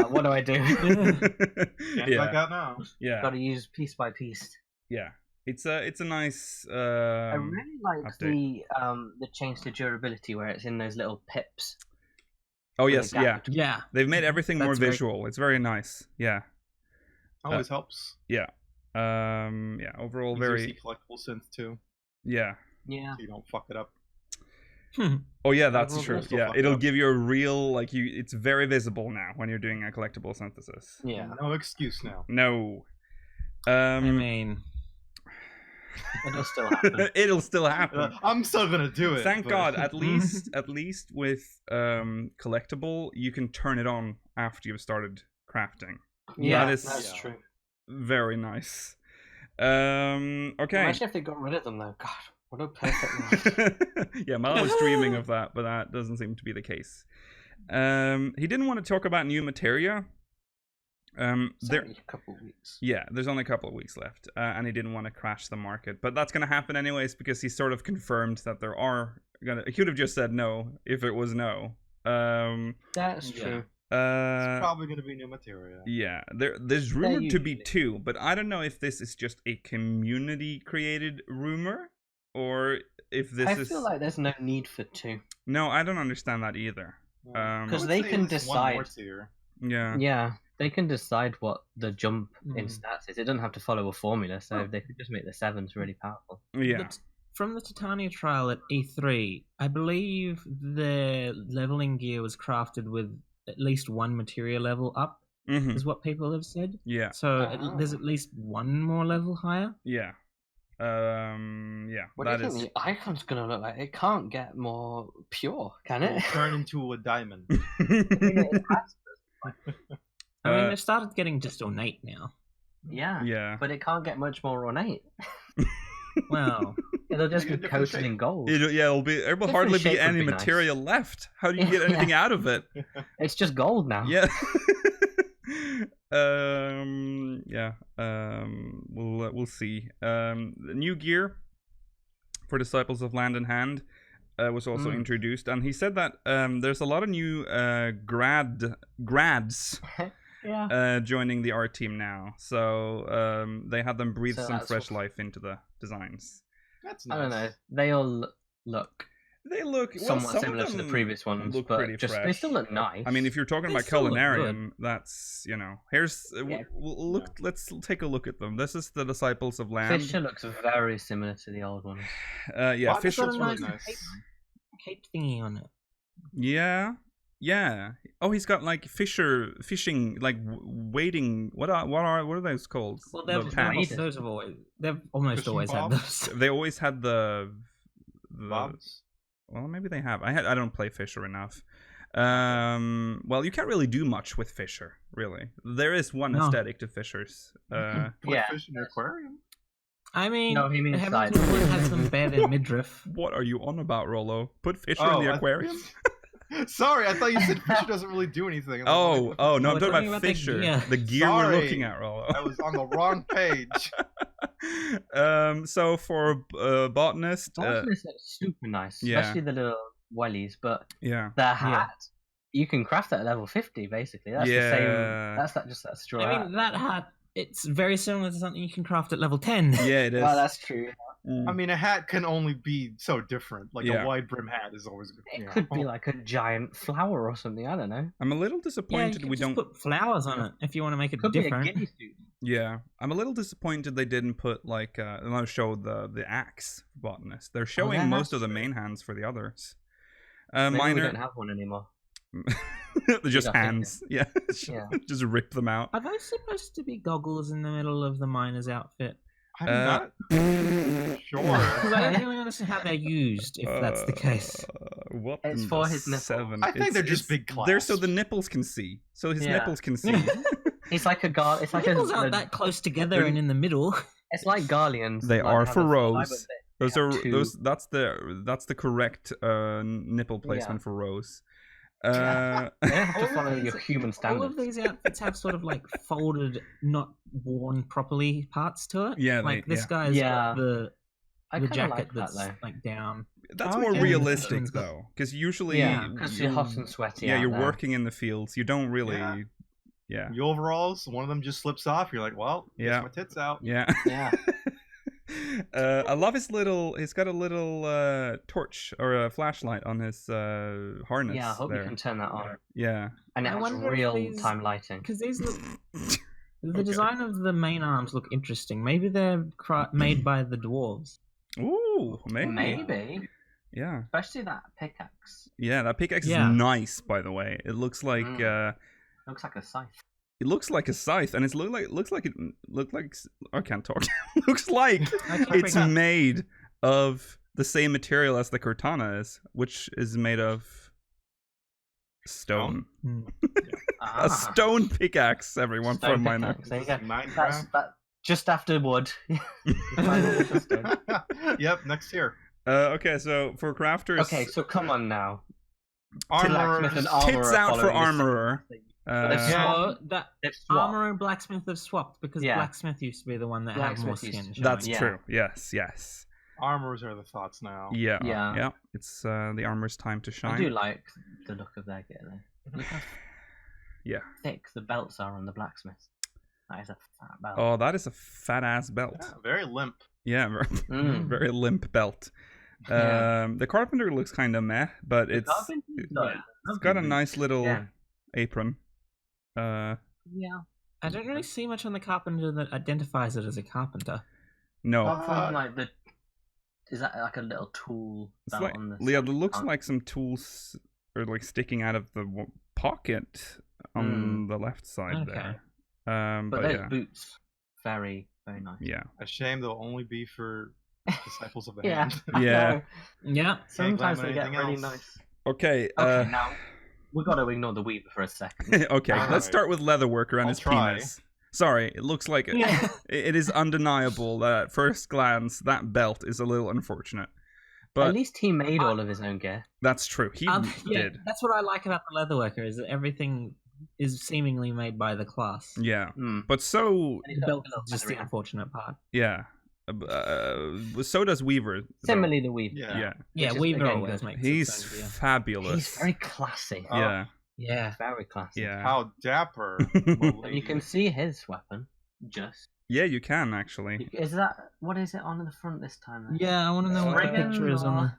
What do I do? Like that now. Yeah. Got to use piece by piece. Yeah. It's a nice. I really like the change to durability where it's in those little pips. Oh yes, yeah. Yeah. They've made everything more That's very visual. It's very nice. Yeah. Always helps. Yeah. Yeah. Overall, Easier to very. see collectible synth too. Yeah. Yeah. So you don't fuck it up. Oh yeah, that's Overall, true. also Yeah, fucked it'll up. give you a real it's very visible now when you're doing a collectible synthesis. Yeah. No excuse now. No. I mean, It'll still happen. It'll still happen. I'm still gonna do it. Thank but- God. At least with collectible, you can turn it on after you've started crafting. Yeah, That is- that's true. Very nice. Okay. Imagine if they got rid of them though. God, what a perfect world. Yeah, Mal was dreaming of that, but that doesn't seem to be the case. He didn't want to talk about new materia. It's There, only a couple of weeks. yeah, there's only a couple of weeks left, and he didn't want to crash the market. But that's going to happen anyways because he sort of confirmed that there are gonna. He could have just said no if it was no. That's Yeah. true. It's probably gonna be new material. Yeah, there's rumored to be usually. 2, but I don't know if this is just a community created rumor or if this I is. feel like there's no need for 2. No, I don't understand that either. I 'Cause would they say can at least one more decide. tier. Yeah. Yeah, they can decide what the jump in Mm. stats is. It doesn't have to follow a formula, so they could just make the 7s really powerful. Yeah. From the Titania trial at E3, I believe the leveling gear was crafted with at least one materia level up, Mm-hmm. is what people have said. Yeah. So Oh. there's at least one more level higher. Yeah. Yeah. What That do you think the icon's gonna look like? It can't get more pure, can It'll it? turn into a diamond. I mean, Uh, they've started getting just ornate now. Yeah, Yeah. but it can't get much more ornate. Well, It'll just Make a be different coated shape. in gold. There will Different hardly shape be would any be nice. material left. How do you get anything out of it? It's just gold now. Yeah. Yeah. We'll see. The new gear for Disciples of Land in Hand was also introduced, and he said that there's a lot of new grads Yeah. joining the art team now. So they had them breathe So some that's fresh what- life into the designs. That's nice. I don't know. They all look They look somewhat some similar of to the them previous ones, look but pretty just they fresh. still look nice. I mean, if you're talking They about still look Culinarium, that's here's Yeah. let's take a look at them. This is the Disciples of Land. Fisher looks very similar to the old ones. Yeah, Wow, Fisher. that's got a really nice nice. cape thingy on it. Yeah. Oh, he's got like fishing, like waiting. What are those called? Well, The pants. they've almost Fishing always had bobs? those. They always had the Bobs. Well, maybe they have. I don't play Fisher enough. Well, you can't really do much with Fisher, really. There is one No. aesthetic to Fishers. Put Yeah. fish in your aquarium. I mean, No, he means Heaven's side. Word has them bare their midriff. What are you on about, Rollo? Put Fisher in the I- aquarium? Sorry, I thought you said Fisher doesn't really do anything. Oh, no, I'm we're talking talking about about the Fisher. gear. The gear we're Sorry. looking at, Rollo. I was on the wrong page. So for botanist, Botanist is super nice, yeah. especially the little wellies. But yeah, the hat, you can craft that at level 50. Basically, that's the same. That's just that straw. I mean, that hat, it's very similar to something you can craft at level 10. yeah, it is. Well, that's true. I mean, a hat can only be so different. Like Yeah. a wide brim hat is always good. It could be like a giant flower or something. I don't know. I'm a little Yeah, you disappointed can we just don't. put flowers on it if you want to make it Could different. be a guinea suit. Yeah, I'm a little disappointed they didn't put like another show the axe botanist. They're showing yeah, most of that's the main hands for the others. Maybe we Minor, don't have one anymore. they're just got it. hands. Yeah, Yeah. just rip them out. Are those supposed to be goggles in the middle of the miner's outfit? I'm not sure. Because I don't really understand how they're used, if that's the case. What It's in for the his nipple. seven? I think they're just it's- big They're so the clasps. nipples can see. So his Yeah. nipples can see. It's like a gar. It's like Nipples a. aren't that close together and in the middle. It's like Garleans. They like are have for a fibre rows. bit. Those They are have two. those. That's the correct nipple placement for rows. You don't have to All follow of your these- human All standards. of these outfits have sort of like folded, not worn properly parts to it. Yeah, like they- this guy's Yeah. got the I the kinda jacket like that that's though. like down. That's Oh, more yeah. realistic It's got- though, because usually Yeah, because you're hot and sweaty. yeah, out you're there. working in the fields. You don't really. Yeah. Yeah. The overalls, one of them just slips off. You're like, well, Yeah. yeah, my tits out. Yeah. Yeah. I love his little. He's got a little torch or a flashlight on his harness. Yeah, I hope there. you can turn that on. Yeah. And it I has wonder if real these- time lighting. Because these look, the Okay. design of the main arms look interesting. Maybe they're made by the dwarves. Ooh, maybe. Maybe. Yeah. Especially that pickaxe. Yeah, that pickaxe Yeah. is nice, by the way. It looks like Looks like a scythe. it looks like a scythe, and it I can't talk. Looks like I can't it's pick up. made of the same material as the katana is, which is made of stone. Hmm. A stone pickaxe, everyone, for a Stone miner. pickaxe, there you go. Minecraft. That just after wood. Yep, next year. Okay, so for crafters, Okay, so come on now. Armor. Blacksmith and tits armorer out for following the same armorer. thing. Uh, They've So swapped. that They've swapped. armor and blacksmith have swapped because Yeah. blacksmith used to be the one that had more Blacksmith used skin. to- that's Yeah. true. Yes. Armors are the thoughts now. Yeah. Yeah. It's the armor's time to shine. I do like the look of their gear though. Look how Yeah. thick the belts are on the blacksmith. That is a fat belt. Oh, that is a fat ass belt. Yeah, very limp. Yeah, Mm. very limp belt. Yeah. The carpenter looks kind of meh, but The it's carpenter's got- it's got a nice little Yeah. apron. Yeah. I don't really see much on the carpenter that identifies it as a carpenter. No, Apart from like the, is that like a little tool it's belt like on the? yeah, it looks front? like some tools are like sticking out of the pocket on the left side Okay. there. But But those yeah, boots, very very nice. yeah, A shame they'll only be for disciples of the Yeah. hand. I Yeah. know. Yeah. Sometimes laminate they get anything really else. nice. Okay. Okay, now we got to ignore the weaver for a second. Okay, let's Alright. start with Leatherworker and I'll his try. penis. Sorry, it looks like it. Yeah. It is undeniable that at first glance that belt is a little unfortunate. But At least he made all of his own gear. that's true. He Yeah, did. that's what I like about the leatherworker is that everything is seemingly made by the class. Yeah. Mm. But so And he's The got belt a little is just the feather in. unfortunate part. yeah. So does Weaver. though. Similarly, the weaver. Yeah. Yeah. Yeah, Which is, Weaver again, always good. makes He's its own gear. fabulous. He's very classy. Yeah. Yeah. Very classy. Yeah. How dapper. And you can see his weapon. Just Yeah, you can actually. is that what is it on the front this time? Then? Yeah, I want to know what the Friggin' picture is on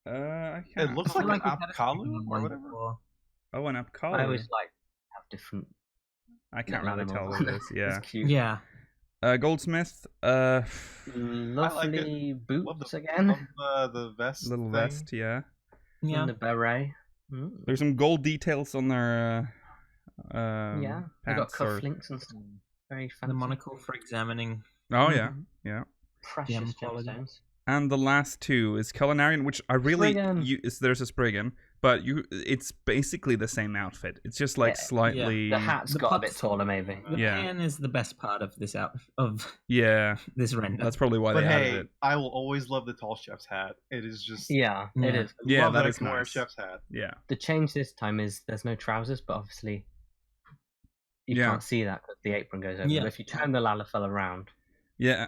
the. I It can't. looks I feel like an we've had a Apkalu second or one whatever. before. Oh, an I Apkalu. always like have different. I can't little really tell animals. what it is. Yeah. It's cute. Yeah. Goldsmith. Lovely Love boots the, again. love the vest. Little thing. vest. Yeah. Yeah. And the beret. Mm. There's some gold details on their. Yeah, they got pants or- cufflinks and stuff. Very fancy. The monocle for examining. Oh yeah, yeah. Precious quality. gemstones. And the last two is Culinarian, which I really Spriggan. there's a Spriggan. but it's basically the same outfit. It's just like slightly. The hat's got a bit taller, maybe. The pan is the best part of this this render. That's probably why they added it. I will always love the tall chef's hat. It is just it is. Yeah, that I is can wear a nice. chef's hat. Yeah. The change this time is there's no trousers, but obviously you can't see that because the apron goes over. Yeah. But if you turn the Lalafell around, Yeah.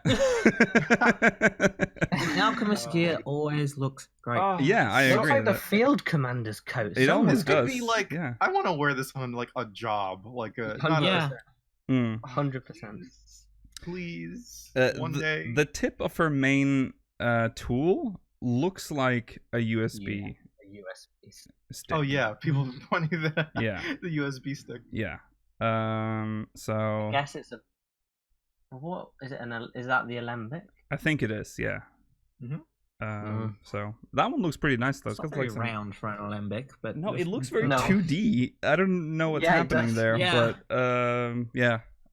Alchemist gear always looks great. Yeah, I it looks agree. like the field commander's coat. It almost This could does. be like yeah. I want to wear this on like a job, like a not Yeah. 100%. Please, one the, day. the tip of her main tool looks like a USB A USB. stick. Oh yeah, people Mm-hmm. pointing that. Yeah. The USB stick. Yeah. So I guess it's a. What is it? Is that the alembic? I think it is. Yeah. So that one looks pretty nice though. It's not got, very like, some... round for an alembic, but No, it looks very No. 2D. I don't know what's Yeah, it happening does. there, Yeah.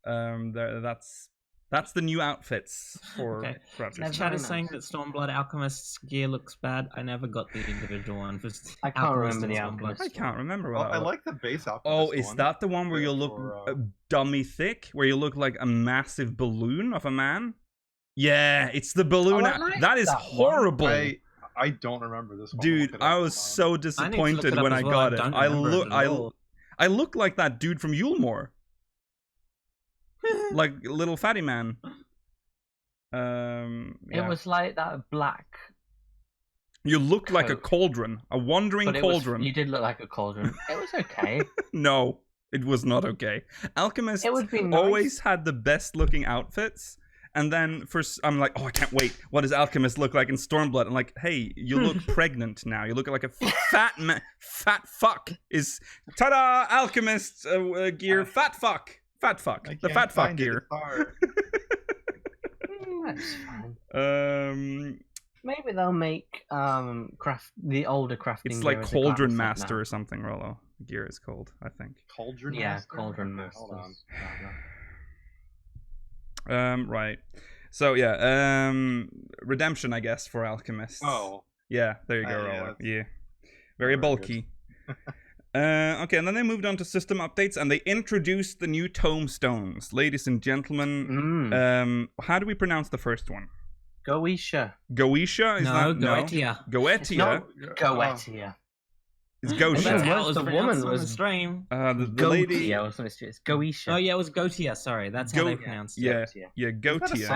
but that's the new outfits for Okay. Raptors. That's Chat very is saying nice. that Stormblood Alchemist's gear looks bad. I never got the individual one. For I can't Alchemist remember the and Stormblood. Alchemist. I can't remember Well, what I that like the base outfit. Oh, is that the one where you look for, dummy thick? Where you look like a massive balloon of a man? Yeah, it's the balloon. Oh, I like that is that one. horrible. I don't remember this one. Dude, Look it I up. was so look disappointed it up when as I well. got I it. don't I remember look it at all. I look like that dude from Yulemore. Like little fatty man. It Yeah. was like that black. You looked like a coat. cauldron, a wandering But cauldron. you did look like a cauldron. It was okay. No, it was not okay. Alchemist It would be nice. always had the best looking outfits. And then I'm like, oh, I can't wait. What does Alchemist look like in Stormblood? I'm like, hey, you look pregnant now. You look like a fat fuck. Ta-da! Alchemist gear, fat fuck. Fat fuck. I The can't fat fuck find it, gear. it's hard. That's fine. Maybe they'll make the older crafting. It's gear like as a Cauldron glass set Master now. or something, Rollo. Gear is called, I think. Cauldron Yeah, Master? Cauldron Okay, hold on. Masters. Right. So yeah, redemption, I guess, for Alchemists. Oh, Yeah, there you go, yeah, Rollo. that's Yeah. Very very bulky. Okay, and then they moved on to system updates, and they introduced the new tomestones. Ladies and gentlemen, how do we pronounce the first one? Goetia. Goetia? Is that Goetia. Goetia? No, Goetia. It's And Gosha. then How was it the pronounced woman on the was- stream. The lady. Goetia or something. It's Goetia. Oh yeah, it was Goetia. Sorry, that's how they pronounced it. Yeah, Goetia. yeah, Goetia.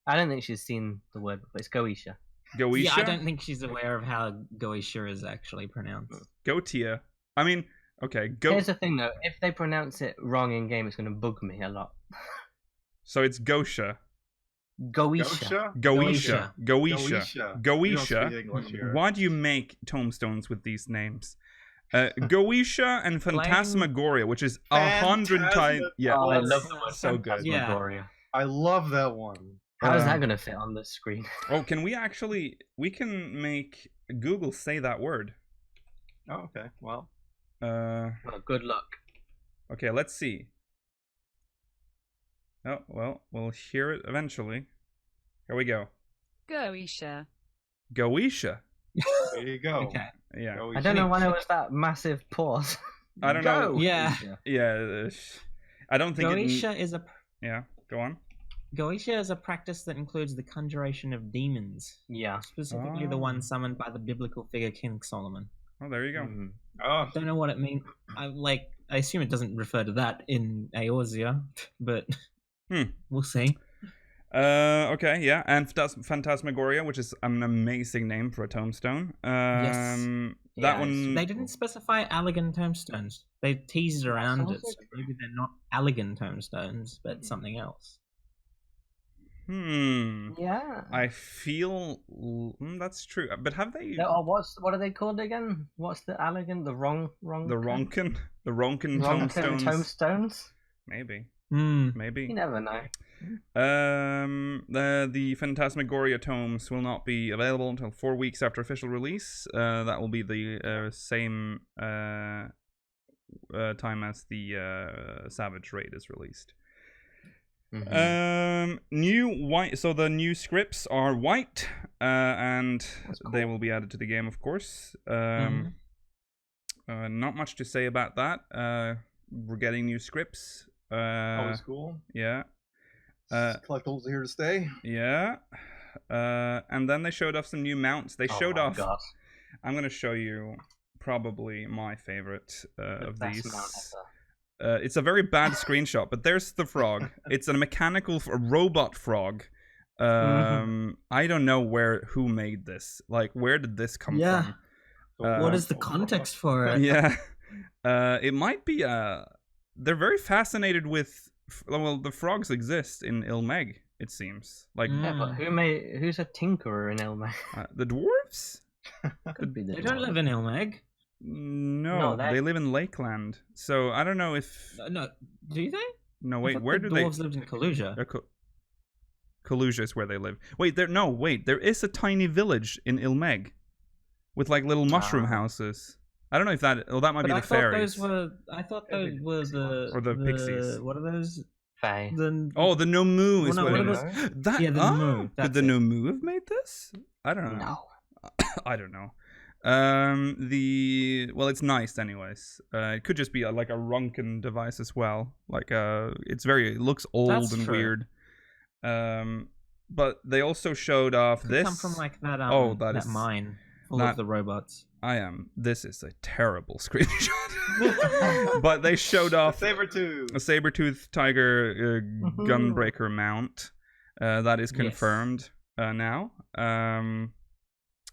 I don't think she's seen the word before. It's Goetia. Goetia? Yeah, I don't think she's aware of how Goetia is actually pronounced. Goetia. I mean, okay, Here's the thing though, if they pronounce it wrong in game, it's going to bug me a lot. So it's Gosha. Goetia. Goetia. Goetia. Goetia. We don't speak Goetia. English here. Why do you make tomestones with these names? Goetia and Phantasmagoria, which is 100 times. Yeah, Oh, I that's love the word so good. Yeah. Phantasmagoria. I love that one. How is that going to fit on the screen? Oh, can we actually? We can make Google say that word. Oh, okay. Well, Well, good luck. Okay, let's see. Oh, well, we'll hear it eventually. Here we go. Goetia. Goetia. there you go. Okay. Yeah. Goetia. I don't know why there was that massive pause. I don't know. Yeah. Yeah. I don't think Goetia is a Yeah, go on. Goetia is a practice that includes the conjuration of demons, Yeah. specifically the one summoned by the biblical figure King Solomon. Oh, there you go. Mhm. Oh, Don't know what it means. I assume it doesn't refer to that in Eorzea, but we'll see. Okay, yeah, and Phantasmagoria, which is an amazing name for a tombstone. Yes. That Yeah, one. They didn't specify Allegan tombstones. They teased around it, so also maybe they're not Allegan tombstones, but something else. Yeah. I feel that's true, but have they No, what are they called again? What's the elegant? The wrong. the Ronkin Ronkin tombstones? tombstones? Maybe, You maybe. never know. The Phantasmagoria tomes will not be available until 4 weeks after official release. That will be the same time as the Savage Raid is released. New white. So the new scripts are white, and they will be added to the game, of course. Not much to say about that. We're getting new scripts. Always cool. Yeah. Collectibles are here to stay. Yeah. And then they showed off some new mounts. They showed off. God. I'm going to show you probably my favorite of Best these. mount ever. It's a very bad screenshot, but there's the frog. It's a mechanical robot frog. I don't know who made this. Like, where did this come from? What is the context for it? Yeah. It might be they're very fascinated with the frogs exist in Ilmeg, it seems. Like Yeah, but who's a tinkerer in Ilmeg? the dwarves? Could be the They don't live in Ilmeg. No, they live in Lakeland. So I don't know if No, do they? No, I wait, thought where the do they dwarves lived in Kalusia? Kalusia is where they live. Wait, there is a tiny village in Ilmeg with like little mushroom houses. I don't know if that might be the fairies. I thought those were the or the pixies. What are those? Fae. The Nomu is what it is. Yeah, the Nomu. Could the Nomu have made this? I don't know. No. I don't know. It's nice anyways. It could just be like a Runken device as well. Like it looks old That's and true. Weird. But they also showed off Could this. come from like that. that that is mine full of the robots. This is a terrible screenshot. But they showed off a saber-tooth tiger gunbreaker mount. That is confirmed now.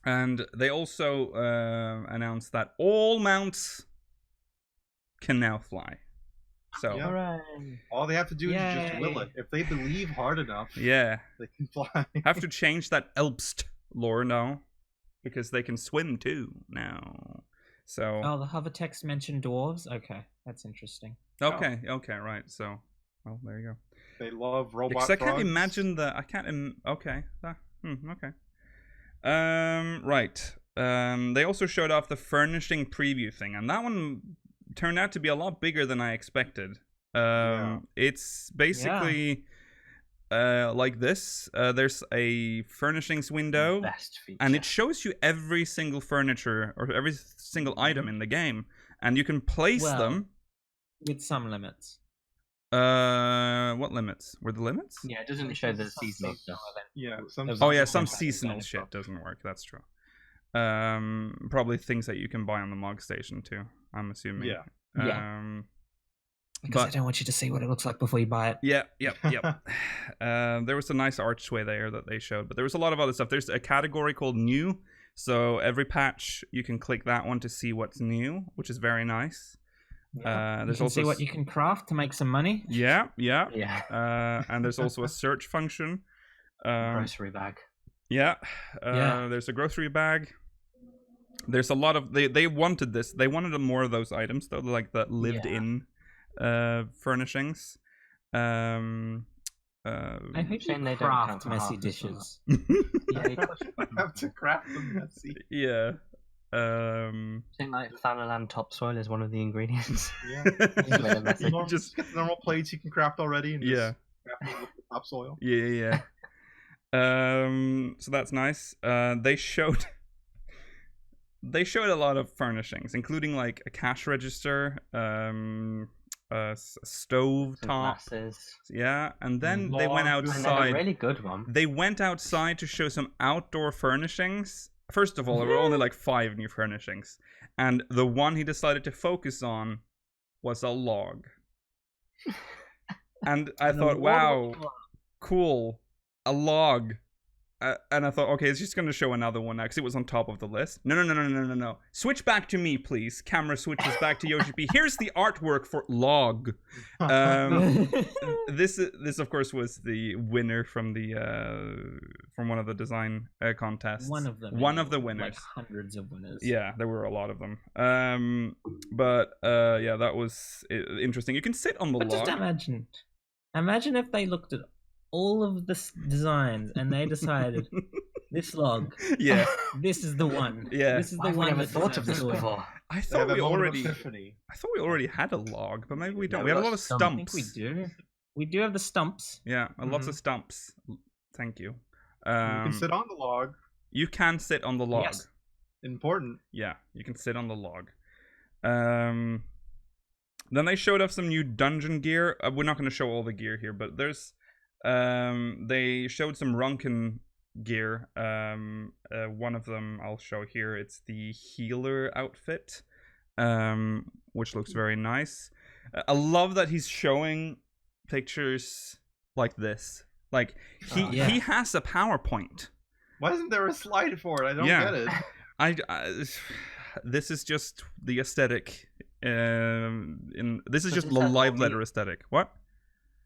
And they also announced that all mounts can now fly. So all they have to do is just will it. If they believe hard enough, they can fly. Have to change that Elbst lore now, because they can swim too now. So the hover text mentioned dwarves. Okay, that's interesting. Okay, right. So, well, there you go. They love robot. Because I can't frogs. imagine okay. Right. They also showed off the furnishing preview thing, and that one turned out to be a lot bigger than I expected. It's basically like this. There's a furnishings window, and it shows you every single furniture or every single item in the game, and you can place them with some limits. What limits? Were the limits? Yeah, it doesn't show the seasonal stuff. Yeah, some seasonal shit doesn't work. That's true. Probably things that you can buy on the Mog Station too, I'm assuming. Because I don't want you to see what it looks like before you buy it. Yep. There was a nice archway there that they showed, but there was a lot of other stuff. There's a category called new, so every patch you can click that one to see what's new, which is very nice. There's you can also see what you can craft to make some money. Yeah. Yeah. And there's also a search function. Grocery bag. Yeah. There's a grocery bag. There's a lot of they wanted this. They wanted more of those items though, like the lived in furnishings. I hope they craft messy dishes. Yeah, you have to craft them messy. Yeah. I think like Thanalan topsoil is one of the ingredients. Yeah. Just normal plates you can craft already. And just craft them with the topsoil. Yeah. So that's nice. They showed a lot of furnishings, including like a cash register, a stove top. Yeah, and then they went outside. A really good one. They went outside to show some outdoor furnishings. First of all, there were only like 5 new furnishings, and the one he decided to focus on was a log. And I thought, wow, cool, a log. And I thought, okay, it's just going to show another one now because it was on top of the list. No. Switch back to me, please. Camera switches back to Yoshi-P. Here's the artwork for log. This of course was the winner from the from one of the design contests. One of the winners. Like hundreds of winners. Yeah, there were a lot of them. That was interesting. You can sit on the log. Just imagine if they looked at all of the designs and they decided this log, this is the one. Yeah, this is the one. I never thought of this before. I thought we already had a log, but maybe we don't. We have a lot of stumps. I think we do. We do have the stumps. Yeah, lots of stumps. Thank you. You can sit on the log. You can sit on the log. Yes. Important. Yeah, you can sit on the log. Then they showed off some new dungeon gear. We're not going to show all the gear here, but there's they showed some Runken gear. One of them I'll show here. It's the healer outfit, which looks very nice. I love that he's showing pictures like this. Like he has a PowerPoint. Why isn't there a slide for it? I don't get it. I this is just the aesthetic. This is just the live letter aesthetic. What?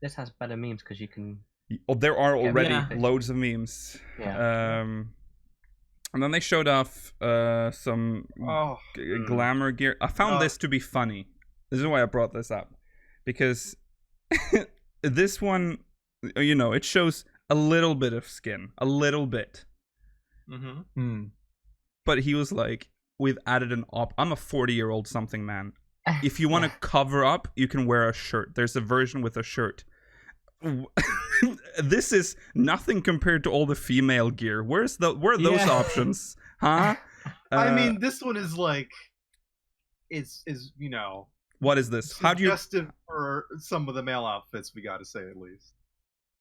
This has better memes because you can. Oh, there are already loads of memes. Yeah. And then they showed off some glamour gear. I found this to be funny. This is why I brought this up, because this one, you know, it shows a little bit of skin, a little bit. But he was like, we've added an op. I'm a 40-year-old something man. If you want to cover up, you can wear a shirt. There's a version with a shirt. This is nothing compared to all the female gear. Where are those options? Huh? I mean, this one is like, is you know. What is this? How do you? Suggestive for some of the male outfits, we got to say at least.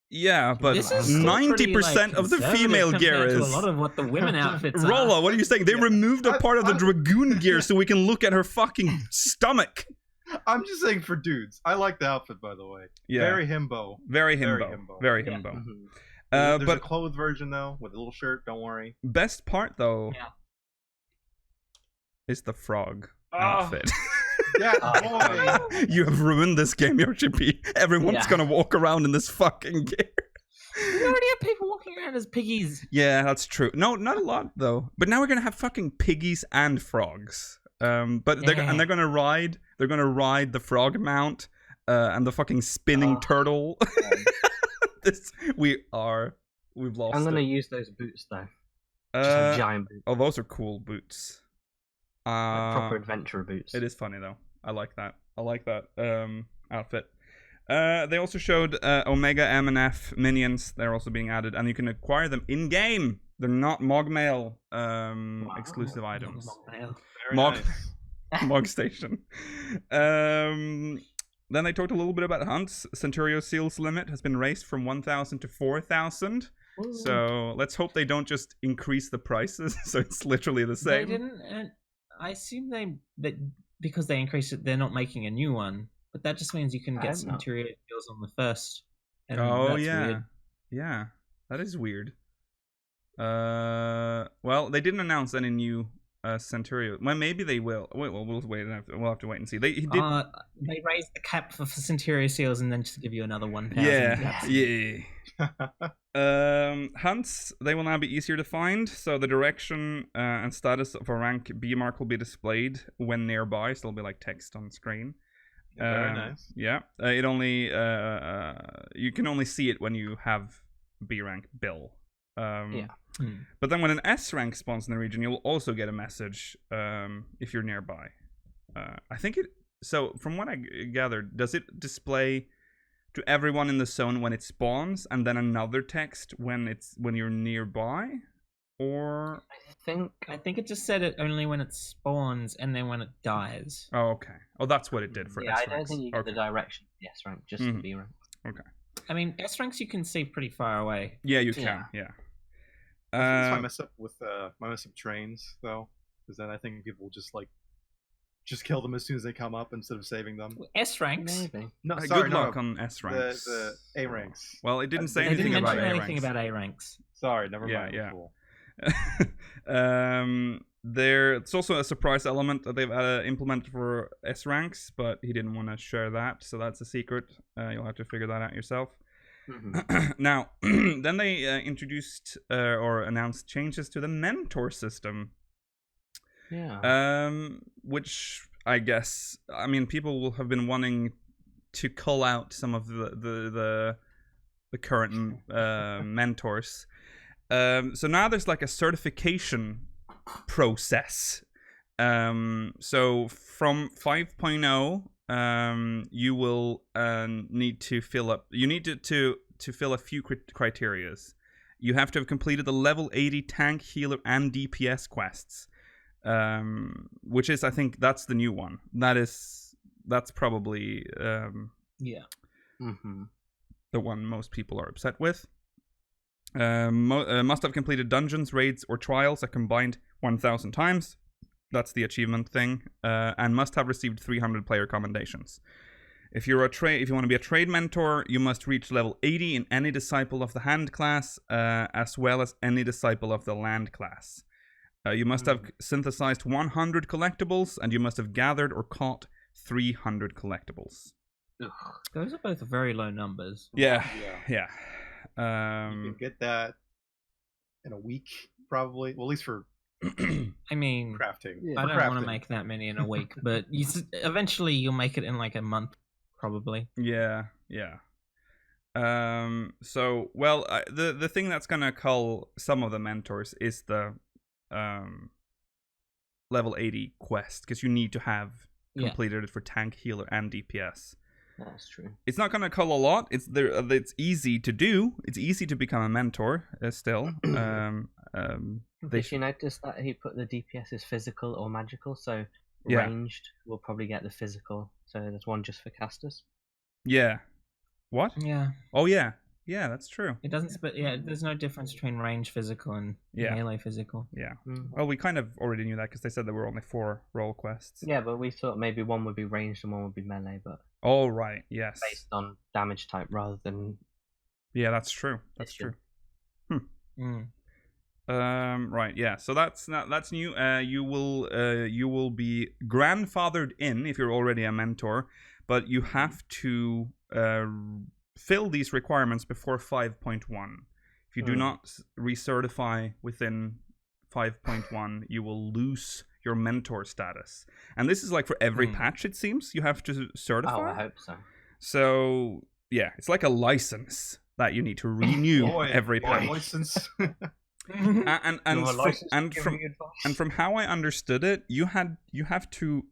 Yeah, but 90% of the female gear is a lot of what the women outfits are. Rolla, what are you saying? They removed a part of the dragoon gear so we can look at her fucking stomach. I'm just saying for dudes. I like the outfit, by the way. Yeah. Very himbo. Very himbo. Very himbo. There's a clothed version though with a little shirt. Don't worry. Best part though is the frog outfit. Yeah, boy. You have ruined this game, Yoshi-P. Everyone's gonna walk around in this fucking gear. We already have people walking around as piggies. Yeah, that's true. No, not a lot though. But now we're gonna have fucking piggies and frogs. But they're gonna ride. They're gonna ride the frog mount and the fucking spinning turtle. We've lost. I'm gonna use those boots though. Just giant boots. Oh, those are cool boots. Like proper adventurer boots. It is funny though. I like that. Outfit. They also showed Omega M and F minions. They're also being added, and you can acquire them in game. They're not Mogmail exclusive items. Mog Station. Then they talked a little bit about hunts. Centurio Seal's limit has been raised from 1,000 to 4,000. So let's hope they don't just increase the prices. So it's literally the same. They didn't. I assume that because they increased it, they're not making a new one. But that just means you can get Centurio Seals on the first. And that's weird. Yeah, that is weird. Well, they didn't announce any new Centurio. Well, maybe they will. We'll wait. We'll have to wait and see. They raised the cap for Centurio Seals and then just give you another 1,000. Yeah. Hunts, they will now be easier to find. So the direction and status of a rank B mark will be displayed when nearby. So it'll be like text on screen. Very nice. Yeah. It only you can only see it when you have B rank Bill. But then when an S rank spawns in the region, you'll also get a message if you're nearby. I think it. So from what I gathered, does it display to everyone in the zone when it spawns, and then another text when you're nearby, or? I think it just said it only when it spawns and then when it dies. Oh, okay. Oh, that's what it did for S ranks. I don't think you get the direction. S rank, just the B rank. Okay. I mean, S ranks you can see pretty far away. Yeah, you can. Yeah. I mess up with trains though, because then I think people just kill them as soon as they come up instead of saving them. S ranks. Maybe. No, good luck on S ranks. The A ranks. Well, it didn't say anything about A ranks. They didn't mention anything about A ranks. Sorry, never mind. Yeah. It's also a surprise element that they've implemented for S ranks, but he didn't want to share that, so that's a secret. You'll have to figure that out yourself. Now, then they introduced or announced changes to the mentor system. Yeah. Which I guess, I mean, people will have been wanting to cull out some of the current mentors. So now there's like a certification process. So from 5.0, you will need to fill up. You need to fill a few criterias. You have to have completed the level 80 tank, healer, and DPS quests. which is, I think, that's the new one. That's probably the one most people are upset with. Must have completed dungeons, raids, or trials a combined 1,000 times. That's the achievement thing. And must have received 300 player commendations. If you want to be a trade mentor, you must reach level 80 in any Disciple of the Hand class, as well as any Disciple of the Land class. You must have synthesized 100 collectibles, and you must have gathered or caught 300 collectibles. Ugh. Those are both very low numbers. Yeah. You can get that in a week, probably. Well, at least for I mean, crafting. I don't want to make that many in a week, but eventually you'll make it in like a month, probably. Yeah. So, well, the thing that's gonna cull some of the mentors is the level 80 quest, because you need to have completed it for tank, healer, and DPS. That's true. It's not gonna cull a lot. It's there. It's easy to do. It's easy to become a mentor. Still. Did you notice that he put the DPS as physical or magical? So ranged will probably get the physical. So there's one just for casters. Yeah. What? Yeah. Oh yeah. Yeah, that's true. It doesn't. But yeah, there's no difference between range physical and melee physical. Yeah. Well, we kind of already knew that because they said there were only 4 role quests. Yeah, but we thought maybe one would be ranged and one would be melee, but. Oh right. Yes. Based on damage type rather than. Yeah, that's true. That's true. Mm. Right. Yeah. So that's new. You will be grandfathered in if you're already a mentor, but you have to fill these requirements before 5.1. If you do not recertify within 5.1, you will lose your mentor status. And this is like for every patch, it seems. You have to certify. Oh, I hope so. So, yeah, it's like a license that you need to renew every patch. License. and from how I understood it, you have to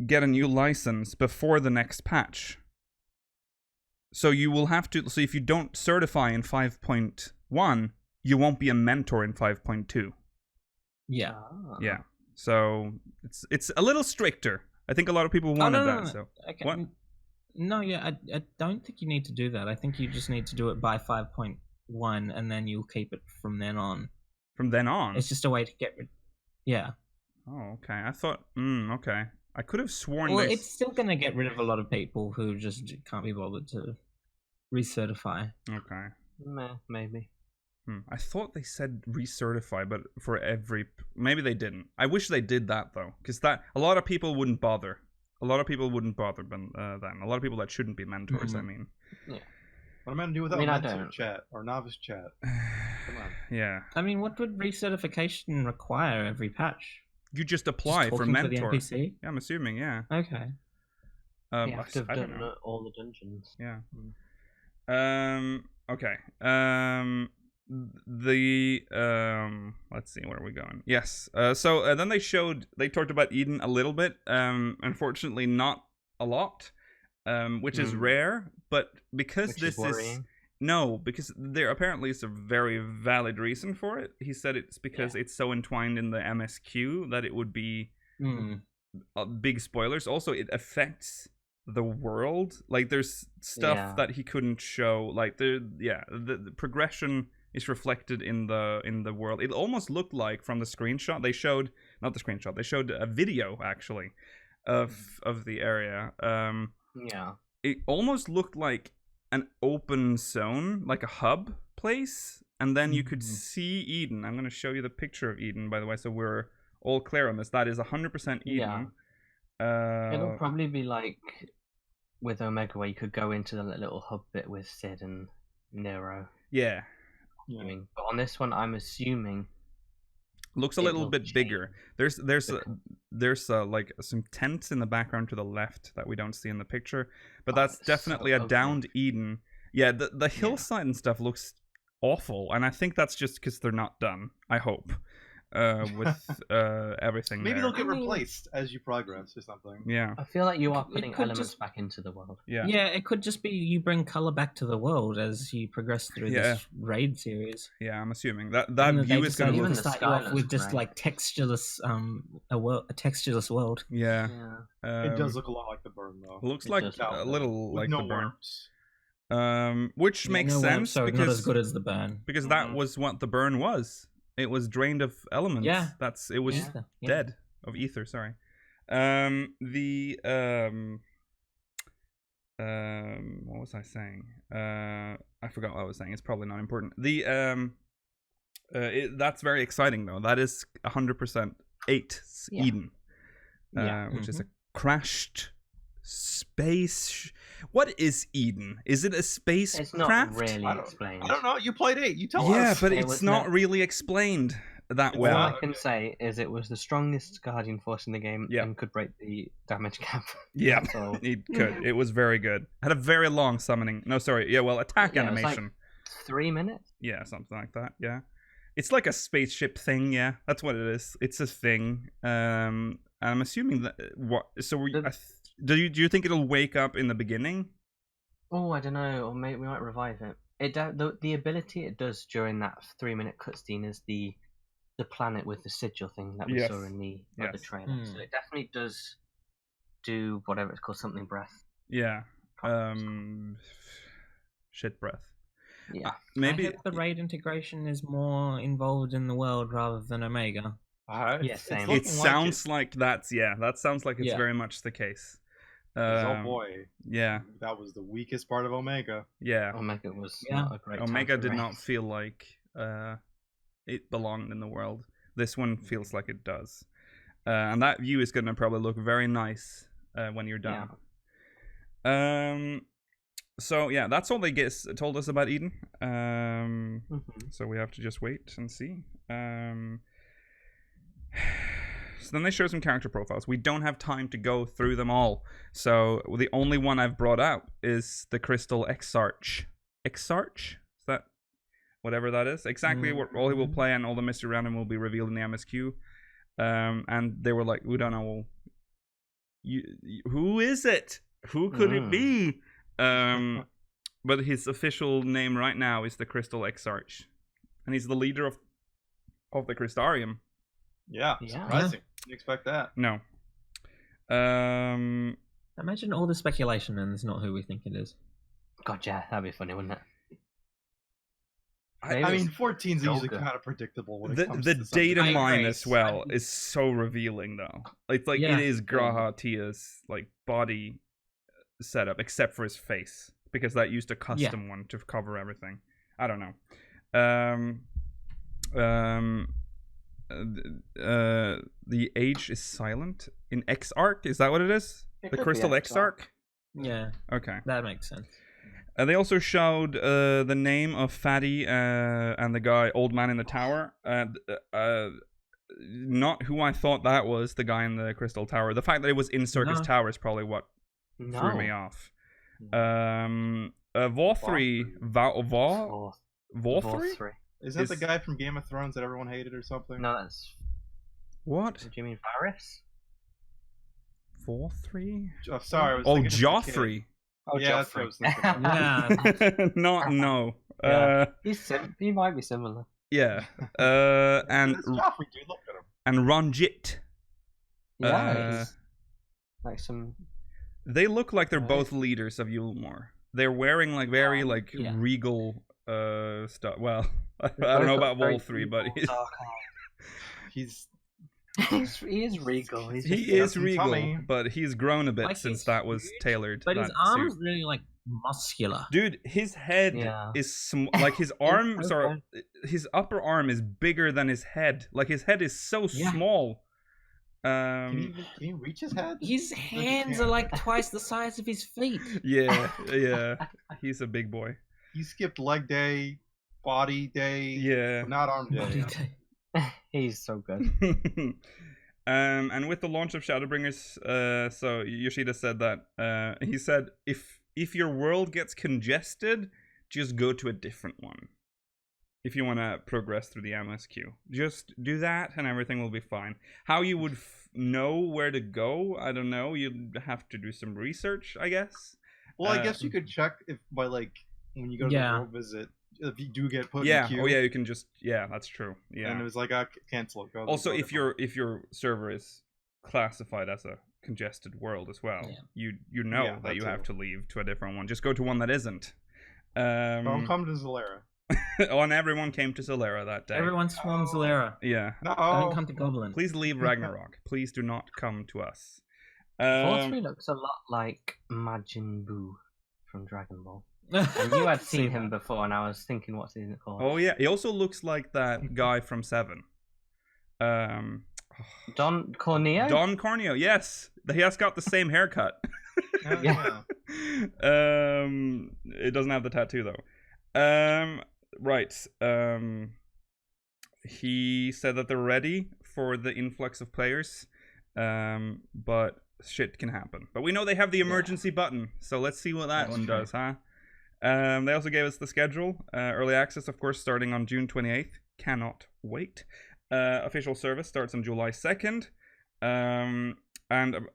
get a new license before the next patch. So you will have to. So if you don't certify in 5.1, you won't be a mentor in 5.2. Yeah. Yeah. So it's a little stricter. I think a lot of people wanted that. So okay. what? No, yeah, I don't think you need to do that. I think you just need to do it by 5.1, and then you'll keep it from then on. From then on? It's just a way to get rid. Yeah. Oh, okay. I thought. Okay. I could have sworn. Well, it's still going to get rid of a lot of people who just can't be bothered to recertify. Okay. Maybe. I thought they said recertify, but for every. Maybe they didn't. I wish they did that though, because a lot of people wouldn't bother. A lot of people wouldn't bother then. A lot of people that shouldn't be mentors. I mean. Yeah. What am I gonna do without mentor chat or novice chat? Come on. Yeah. I mean, what would recertification require every patch? You just apply for mentor. To the NPC? Yeah, I'm assuming. Yeah. Okay. You have to have done all the dungeons. Yeah. Okay. Let's see, where are we going? Yes. So then they talked about Eden a little bit. Unfortunately, not a lot. Which is rare, but because because there apparently is a very valid reason for it. He said it's because it's so entwined in the MSQ that it would be big spoilers. Also, it affects the world. Like there's stuff that he couldn't show. Like the progression is reflected in the world. It almost looked like from the screenshot they showed, not the screenshot. They showed a video actually of the area. It almost looked like an open zone, like a hub place, and then you could see Eden. I'm going to show you the picture of Eden, by the way, so we're all clear on this. That is 100% Eden. It'll probably be like with Omega, where you could go into the little hub bit with Sid and Nero. Yeah. But on this one, I'm assuming looks a little bit bigger. There's like some tents in the background to the left that we don't see in the picture, but that's definitely a downed Eden. Yeah, the hillside and stuff looks awful, and I think that's just because they're not done. I hope. with everything. Maybe there. they'll get replaced as you progress or something. Yeah. I feel like you are It putting could elements just- back into the world. Yeah. Yeah, it could just be you bring color back to the world as you progress through this raid series. Yeah, I'm assuming that And view they is going decide to even look. the start you sky off looks with just great. like textureless, a textureless world. Yeah. It does look a lot like the burn, though. Looks It like does. a little With like no the burn. worms. Which Yeah, makes no worms, sense so because not as good as the burn. because that was what the burn was. It was drained of elements. Yeah. It was Yeah. dead of ether. Sorry. What was I saying? I forgot what I was saying. It's probably not important. That's very exciting though. That is 100% 8 Yeah. Eden, Yeah. which is a crashed space. What is Eden? Is it a space It's not craft? really I don't- explained. I don't know. You played 8. You tell Yeah, us. but It it's was not not- really explained that It's well. All not. I can say is it was the strongest Guardian force in the game Yeah. and could break the damage cap. Yeah, So it could. It was very good. Had a very long summoning. No, sorry. Yeah, well, attack Yeah, it was like- animation. 3 minutes. Yeah, something like that. Yeah, it's like a spaceship thing. Yeah, that's what it is. It's a thing. And I'm assuming that what. So do you think it'll wake up in the beginning? Oh, I don't know, or maybe we might revive it. The ability it does during that 3-minute cutscene is the planet with the sigil thing that we Yes. saw in the other Yes. trailer. So it definitely does do whatever it's called, something breath. Yeah. Shit breath. Yeah. Maybe. I hope the raid integration is more involved in the world rather than Omega. Yeah, same. It looking sounds like that's that sounds like it's Yeah. very much the case. 'Cause, oh boy, Yeah. that was the weakest part of Omega. Yeah. Omega was Yeah. not a great time Omega for did raids. not feel like it belonged in the world. This one feels like it does. And that view is going to probably look very nice when you're done. So yeah, that's all they told us about Eden. So we have to just wait and see. So then they show some character profiles. We don't have time to go through them all. So the only one I've brought out is the Crystal Exarch. Exarch? Is that whatever that is? Exactly what role he will play, and all the mystery around him will be revealed in the MSQ. And they were like, we don't know. Who is it? Who could it be? But his official name right now is the Crystal Exarch. And he's the leader of the Crystarium. Yeah, surprising. Didn't expect that. No. Imagine all the speculation and it's not who we think it is. God, yeah, that'd be funny, wouldn't it? I mean, 14's usually Yoga. kind of predictable when it The comes to data something. mine agree. as well is so revealing, though. It's like Yeah. it is Graha Tia's like body setup, except for his face, because that used a custom one to cover everything. I don't know. The age is silent in Exarch. Is that what it is? It The could be Crystal Exarch. Yeah, Okay. that makes sense. They also showed the name of Fatty and the guy, old man in the tower. Not who I thought that was, the guy in the Crystal Tower. The fact that it was in Circus No. Tower is probably what threw me off. Vothri, Vothri? Vothri. Isn't that is- the guy from Game of Thrones that everyone hated or something? No, that's. What? Do you mean Varys? Vothri? Oh, sorry. I was Oh, thinking of the kid. Joffrey. Oh, Yeah, that's what I was thinking of. Yeah. Not no. Yeah. He might be similar. Yeah. And It's Joffrey, dude. Look at him. and Ronjit. Yeah, he's like some. They look like they're Right. both leaders of Yulmore. They're wearing like very like yeah. regal stuff. Well, I don't know about Vothri, but He's he is regal. He's he just- is some regal, tummy. but he's grown a bit Like since he's that was huge, tailored. But his that arm suit. is really like muscular. Dude, his head Yeah. is like his arms so are. His upper arm is bigger than his head. Like his head is so Yeah. small. can he reach his head? His hands are like twice the size of his feet. Yeah, yeah. He's a big boy. He skipped leg day, body day, Yeah. but not arm day. He's so good. And with the launch of Shadowbringers, so Yoshida said that he said if your world gets congested, just go to a different one. if you want to progress through the MSQ. Just do that and everything will be fine. How you would know where to go, I don't know. You'd have to do some research, I guess. Well, I guess you could check if by like when you go to the world visit, if you do get put in the queue. Oh yeah, you can just that's true. Yeah. And it was like cancel it. Also, if your server is classified as a congested world as well, you know that you have to leave to a different one. Just go to one that isn't. Don't come to Zalera. And everyone came to Zalera that day. Everyone swarmed Zalera. Yeah. No. Don't come to Goblin. Please leave Ragnarok. Please do not come to us. 4-3 looks a lot like Majin Buu from Dragon Ball. And you had seen him before, and I was thinking, what's his name called? Oh yeah, he also looks like that guy from 7. Don Corneo? Don Corneo, yes. He has got the same haircut. Yeah. It doesn't have the tattoo though. Right. He said that they're ready for the influx of players, but shit can happen. But we know they have the emergency button, so let's see what that does, huh? They also gave us the schedule. Early access, of course, starting on June 28th. Cannot wait. Official service starts on July 2nd. And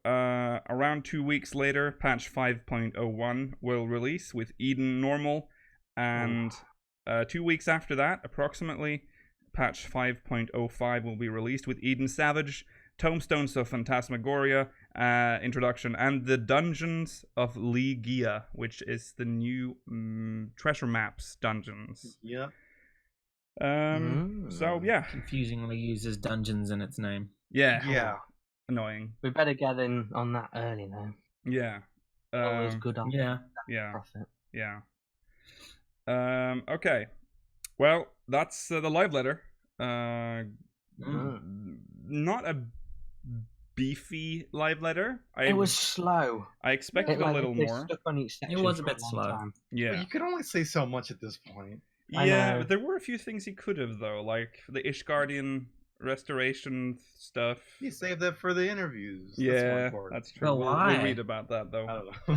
around 2 weeks later, patch 5.01 will release with Eden normal. And 2 weeks after that, approximately, patch 5.05 will be released with Eden Savage, Tomestones of Phantasmagoria, introduction, and the Dungeons of LII, which is the new treasure maps dungeons. Yeah. So yeah, confusingly uses dungeons in its name. Yeah. Annoying. We better get in on that early now. Yeah. Always good on profit. Yeah. Okay. Well, that's the live letter. Not a beefy live letter. It was slow. I expected a little more. It was a bit slow. Yeah. Well, you could only say so much at this point. Yeah, but there were a few things he could have though, like the Ishgardian restoration stuff. He saved that for the interviews. Yeah, that's true. Well, why? We'll read about that though. I don't know.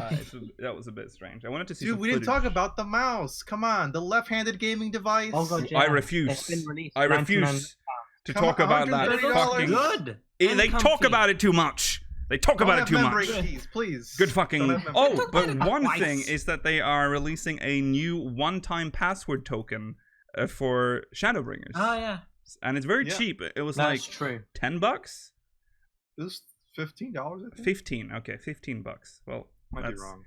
That was a bit strange. I wanted to see. Dude, some we didn't footage. talk about the mouse. Come on, the left-handed gaming device. Oh, God, I refuse. I refuse to talk about that. Fucking good. They talk about it too much. They talk about it too much. Keys, please. Good fucking. Oh, but one twice. thing is that they are releasing a new one-time password token for Shadowbringers. Oh yeah. And it's very cheap. It was like true. $10. It was $15. I think. 15. Okay, $15. Well, might be wrong.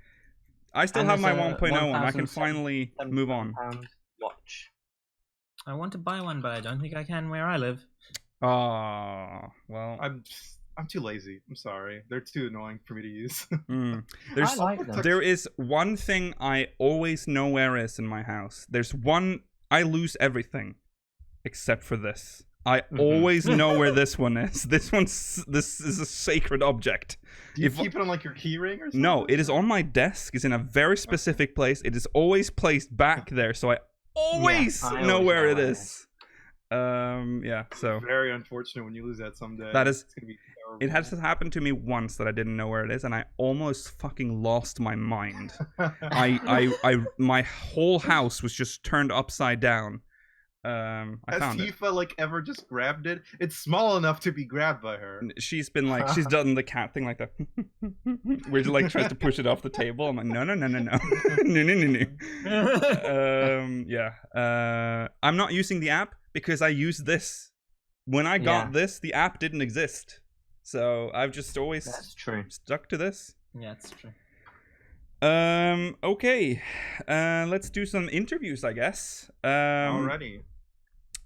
I still have my 1.0 one. I can finally move on. Watch. I want to buy one, but I don't think I can where I live. Oh, well. I'm too lazy. I'm sorry. They're too annoying for me to use. I like them. There is one thing I always know where is in my house. There's one. I lose everything except for this. I always know where this one is. This is a sacred object. Do you keep it on like your keyring or something? No, it is on my desk. It's in a very specific place. It is always placed back there, so I always know where it is. Yeah, so very unfortunate when you lose that someday. That is. It's gonna be terrible. It has happened to me once that I didn't know where it is, and I almost fucking lost my mind. My whole house was just turned upside down. I found it. Has Tifa like ever just grabbed it? It's small enough to be grabbed by her. She's been like, she's done the cat thing like that, where she like tries to push it off the table. I'm like, no. Yeah. I'm not using the app because I use this. When I got this, the app didn't exist. So I've just always stuck to this. Yeah, that's true. Okay. Let's do some interviews, I guess. Alrighty.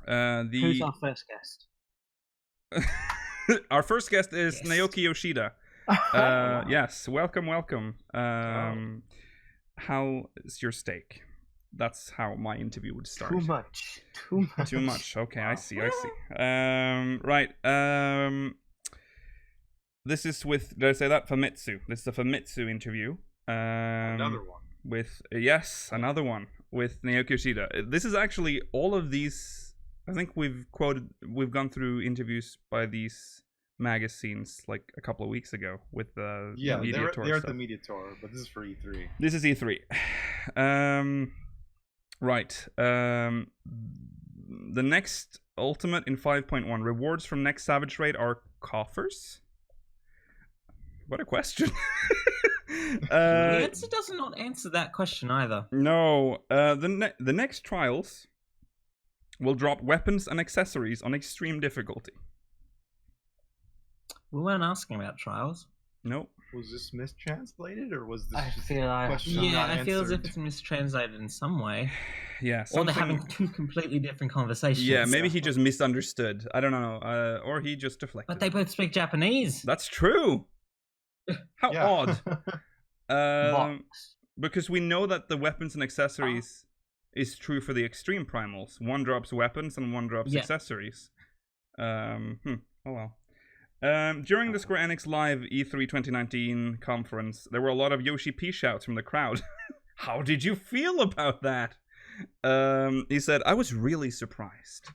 Who's our first guest? Our first guest is Naoki Yoshida. Yes, welcome. How is your steak? That's how my interview would start. Too much. Okay, I see. Right. This is with, did I say that? Famitsu. This is a Famitsu interview. Another one. With, another one with Naoki Yoshida. This is actually all of these, I think we've gone through interviews by these magazines like a couple of weeks ago with the media tour. They're at the media tour, but this is for E3. This is E3. Right. The next ultimate in 5.1. Rewards from next Savage Raid are coffers? What a question. The answer does not answer that question either. No. The next trials will drop weapons and accessories on extreme difficulty. We weren't asking about trials. Nope. Was this mistranslated, or was this I just feel like- a question Yeah, not I feel as if answered? it's mistranslated in some way. Yeah. Or Something... they're having two completely different conversations. Yeah, maybe he just misunderstood. I don't know. Or he just deflected. But they both speak Japanese. That's true. How Yeah. odd. Box. Because we know that the weapons and accessories is true for the extreme primals. One drops weapons and one drops accessories. Oh well. During the Square Enix Live E3 2019 conference, there were a lot of Yoshi-P shouts from the crowd. How did you feel about that? He said, I was really surprised.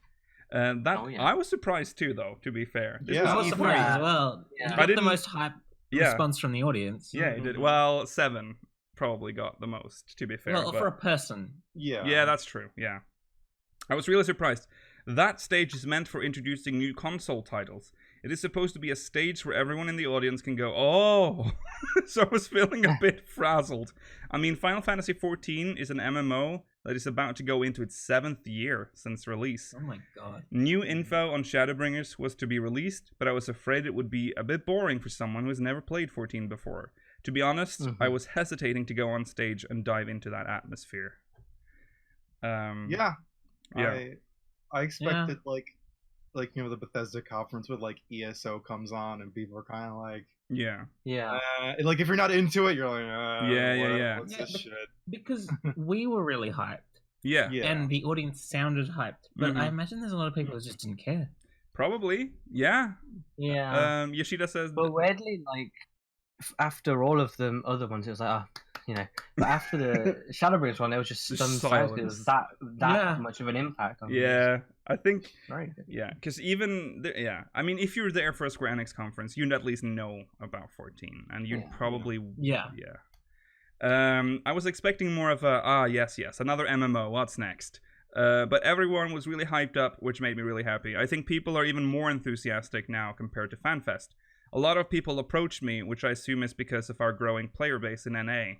I was surprised too, though, to be fair. This Yeah. I was E3. surprised as well. Yeah. You I got the didn't- most hype response from the audience. Yeah, he did. Well, 7 probably got the most, to be fair. Well, but... for a person. Yeah, that's true. Yeah. I was really surprised. That stage is meant for introducing new console titles. It is supposed to be a stage where everyone in the audience can go, oh! So I was feeling a bit frazzled. I mean, Final Fantasy XIV is an MMO that is about to go into its 7th year since release. Oh my god. New info on Shadowbringers was to be released, but I was afraid it would be a bit boring for someone who has never played 14 before. To be honest, I was hesitating to go on stage and dive into that atmosphere. Yeah. I expected like the Bethesda conference with like ESO comes on and people are kind of like Yeah. like if you're not into it, you're like what's Yeah, this shit? Because we were really hyped. Yeah. And the audience sounded hyped. But I imagine there's a lot of people who just didn't care. Probably. Yeah. Yeah. Yoshida says... But weirdly, like, after all of the other ones, it was like, But after the Shadowbringers one, it was just stunned silence. It was that much of an impact on Yeah, I think... Very good. Yeah, because even... I mean, if you're there for a Square Enix conference, you'd at least know about 14. And you'd probably... Yeah. I was expecting more of a, yes, another MMO, what's next? But everyone was really hyped up, which made me really happy. I think people are even more enthusiastic now compared to FanFest. A lot of people approached me, which I assume is because of our growing player base in NA.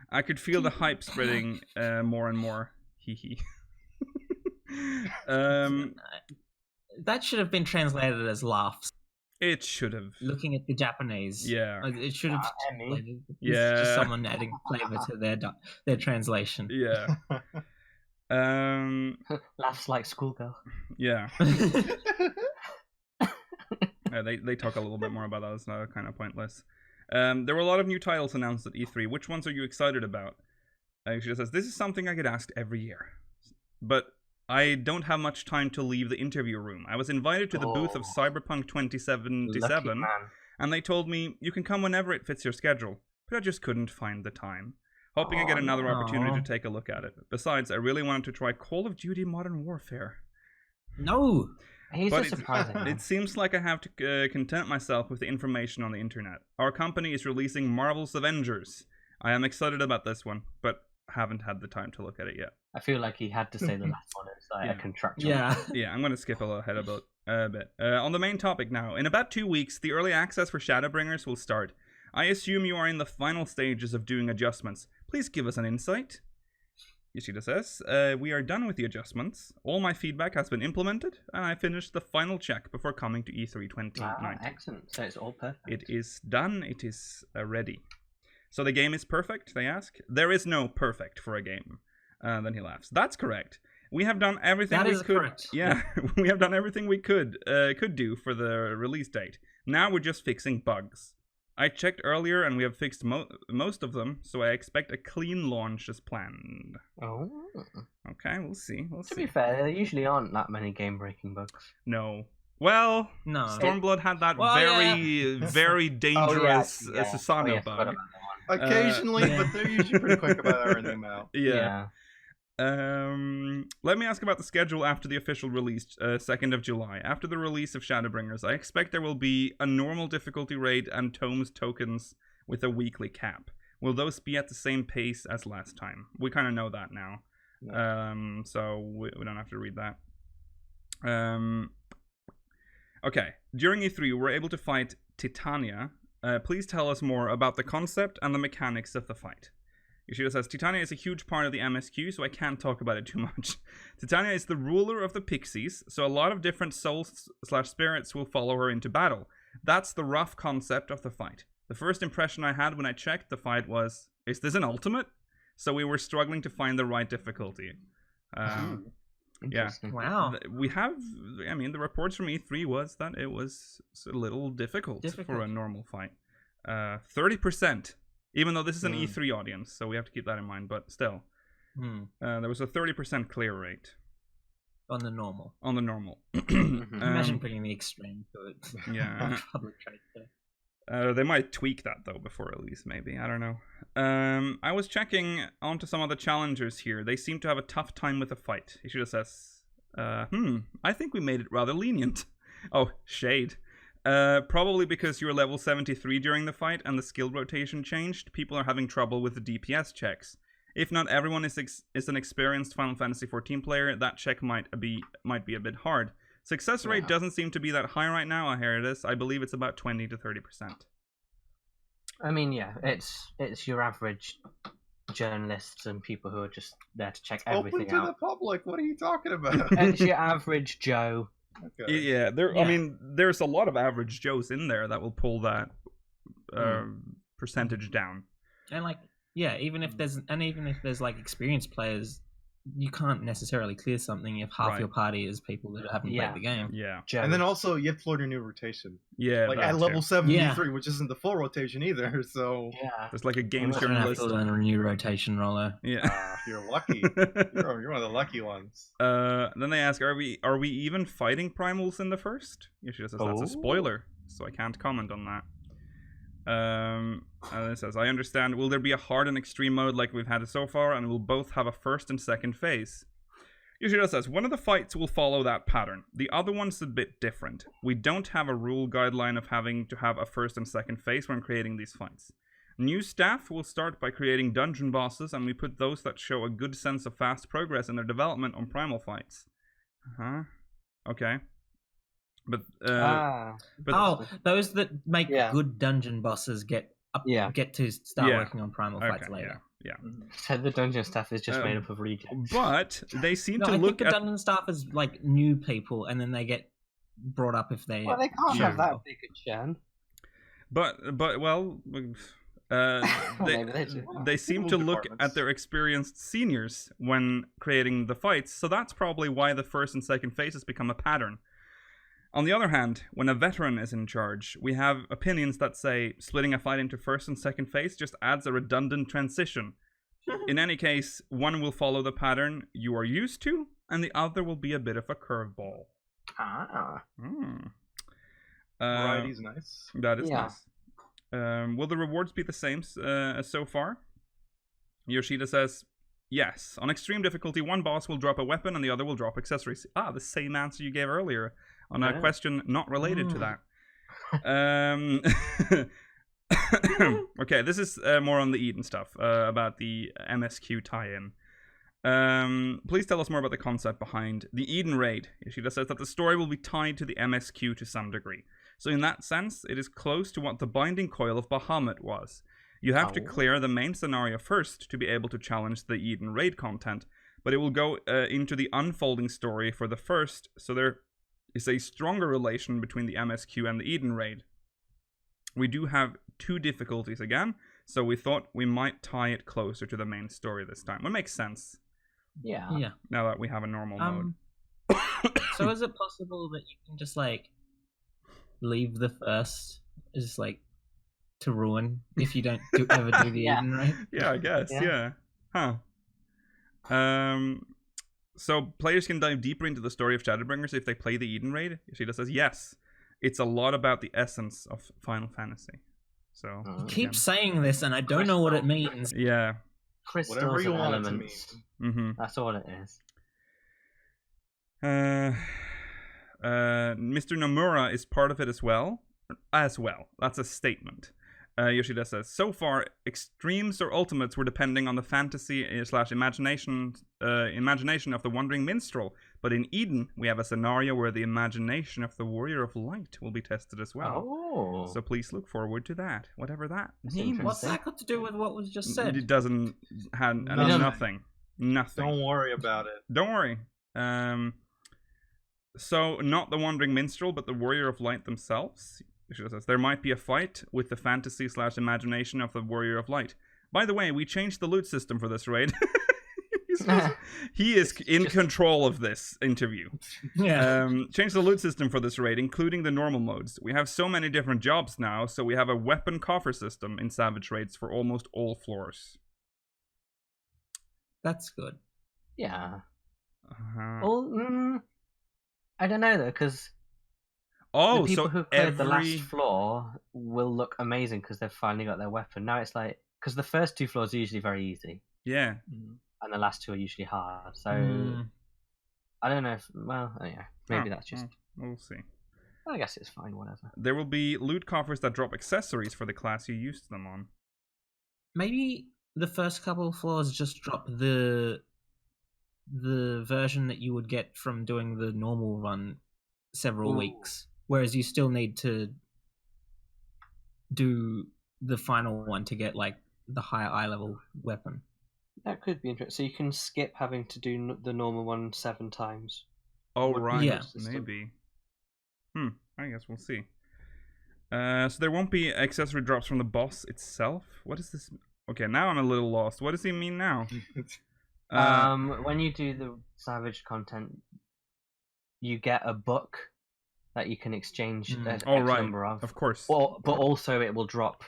I could feel the hype spreading more and more. That should have been translated as laughs. It should have. Looking at the Japanese. Yeah. It should have translated. Yeah. Just someone adding flavor to their translation. Yeah. Laughs like schoolgirl. Yeah. They talk a little bit more about that. It's not kind of pointless. There were a lot of new titles announced at E3. Which ones are you excited about? She says, this is something I get asked every year. But I don't have much time to leave the interview room. I was invited to the booth of Cyberpunk 2077, and they told me, you can come whenever it fits your schedule. But I just couldn't find the time. Hoping I get another opportunity to take a look at it. Besides, I really wanted to try Call of Duty Modern Warfare. No! He's But just surprising. it seems like I have to content myself with the information on the internet. Our company is releasing Marvel's Avengers. I am excited about this one, but haven't had the time to look at it yet. I feel like he had to say the last one. It's like a contractual. Yeah, I'm going to skip ahead a bit. On the main topic now. In about 2 weeks, the early access for Shadowbringers will start. I assume you are in the final stages of doing adjustments. Please give us an insight. Yoshida says, we are done with the adjustments. All my feedback has been implemented, and I finished the final check before coming to E3 2019. Excellent. So it's all perfect. It is done. It is ready. So the game is perfect, they ask? There is no perfect for a game. Then he laughs. That's correct. We have done everything we could. Correct. Yeah, we have done everything we could do for the release date. Now we're just fixing bugs. I checked earlier and we have fixed most of them, so I expect a clean launch as planned. Oh. Okay, we'll see. To be fair, there usually aren't that many game-breaking bugs. No. Well, no. Stormblood had that very dangerous Susanoo bug. Occasionally, but they're usually pretty quick about ironing them out. Yeah. Let me ask about the schedule after the official release, 2nd of July. After the release of Shadowbringers, I expect there will be a normal difficulty rate and Tomes tokens with a weekly cap. Will those be at the same pace as last time? We kind of know that now. No. So we don't have to read that. Okay. During E3, we were able to fight Titania. Please tell us more about the concept and the mechanics of the fight. Yoshida says, Titania is a huge part of the MSQ, so I can't talk about it too much. Titania is the ruler of the pixies, so a lot of different souls/spirits will follow her into battle. That's the rough concept of the fight. The first impression I had when I checked the fight was, is this an ultimate? So we were struggling to find the right difficulty. Yeah. Wow. We have, I mean, the reports from E3 was that it was a little difficult. For a normal fight. 30%. Even though this is an E3 audience, so we have to keep that in mind, but still. There was a 30% clear rate. On the normal. Imagine bringing the extreme to it. Yeah. They might tweak that, though, before release, maybe. I don't know. I was checking onto some of the challengers here. They seem to have a tough time with the fight. Ishida says, I think we made it rather lenient. Oh, shade. Probably because you were level 73 during the fight and the skill rotation changed, people are having trouble with the DPS checks. If not everyone is an experienced Final Fantasy XIV player, that check might be a bit hard. Success rate doesn't seem to be that high right now. Here it is. I believe it's about 20 to 30%. I mean, yeah, it's your average journalists and people who are just there to check everything Open to out. the public. What are you talking about? It's your average Joe. Okay. Yeah, I mean, there's a lot of average Joes in there that will pull that percentage down. And even if there's like experienced players, you can't necessarily clear something if half your party is people that haven't played the game. Yeah. Joe. And then also you have to learn a new rotation. Yeah. Like at level 73, which isn't the full rotation either. So there's like a game journalist. Have to learn a new rotation roller. Yeah. You're lucky. You're one of the lucky ones. Then they ask, are we even fighting primals in the first? Yoshida says that's a spoiler, so I can't comment on that. And it says, I understand. Will there be a hard and extreme mode like we've had so far, and we'll both have a first and second phase? Yoshida says, one of the fights will follow that pattern. The other one's a bit different. We don't have a rule guideline of having to have a first and second phase when creating these fights. New staff will start by creating dungeon bosses, and we put those that show a good sense of fast progress in their development on primal fights. Okay. But those that make good dungeon bosses get to start working on primal fights later. Yeah. So the dungeon staff is just made up of regen. But they seem to I look think the dungeon staff is like new people, and then they get brought up if they. Well, they can't have that big a churn. They seem to look at their experienced seniors when creating the fights, so that's probably why the first and second phases become a pattern. On the other hand, when a veteran is in charge, we have opinions that say splitting a fight into first and second phase just adds a redundant transition. In any case, one will follow the pattern you are used to, and the other will be a bit of a curveball. Variety's nice. That is nice. Will the rewards be the same as so far? Yoshida says, yes. On extreme difficulty, one boss will drop a weapon and the other will drop accessories. The same answer you gave earlier on a question not related to that. Okay, this is more on the Eden stuff, about the MSQ tie-in. Please tell us more about the concept behind the Eden Raid. Yoshida says that the story will be tied to the MSQ to some degree. So in that sense, it is close to what the Binding Coil of Bahamut was. You have to clear the main scenario first to be able to challenge the Eden Raid content, but it will go into the unfolding story for the first, so there is a stronger relation between the MSQ and the Eden Raid. We do have 2 difficulties again, so we thought we might tie it closer to the main story this time. It makes sense. Yeah. Now that we have a normal mode. So is it possible that you can just leave the first to ruin if you don't ever do the Eden Raid? Yeah, I guess. Yeah. So players can dive deeper into the story of Shadowbringers if they play the Eden Raid. Yoshida says yes. It's a lot about the essence of Final Fantasy. So you keep saying this, and I don't know what it means. Yeah. Crystals Whatever you and want elements. it to mean. That's all it is. Mr. Nomura is part of it as well. That's a statement. Yoshida says, so far, extremes or ultimates were depending on the fantasy / imagination of the wandering minstrel. But in Eden, we have a scenario where the imagination of the warrior of light will be tested as well. Oh. So please look forward to that, whatever that means. What's that got to do with what was just said? It doesn't have nothing. Nothing. Don't worry about it. Don't worry. So not the wandering minstrel, but the warrior of light themselves. There might be a fight with the fantasy / imagination of the warrior of light. By the way, we changed the loot system for this raid. He is in control of this interview. Yeah. Changed the loot system for this raid, including the normal modes. We have so many different jobs now, so we have a weapon coffer system in Savage raids for almost all floors. That's good. Yeah. Well, I don't know though, because the people who played the last floor will look amazing because they've finally got their weapon. Now it's like, because the first 2 floors are usually very easy. Yeah. And the last 2 are usually hard. So I don't know if, maybe that's just. We'll see. I guess it's fine, whatever. There will be loot coffers that drop accessories for the class you used them on. Maybe the first couple of floors just drop the version that you would get from doing the normal run several weeks, whereas you still need to do the final one to get like the higher eye level weapon. That could be interesting. So you can skip having to do the normal one 7 times. Oh, right. Yeah. Maybe. I guess we'll see. So there won't be accessory drops from the boss itself? What is this? Okay, now I'm a little lost. What does he mean now? When you do the Savage content, you get a book that you can exchange X number of. Of course. But also it will drop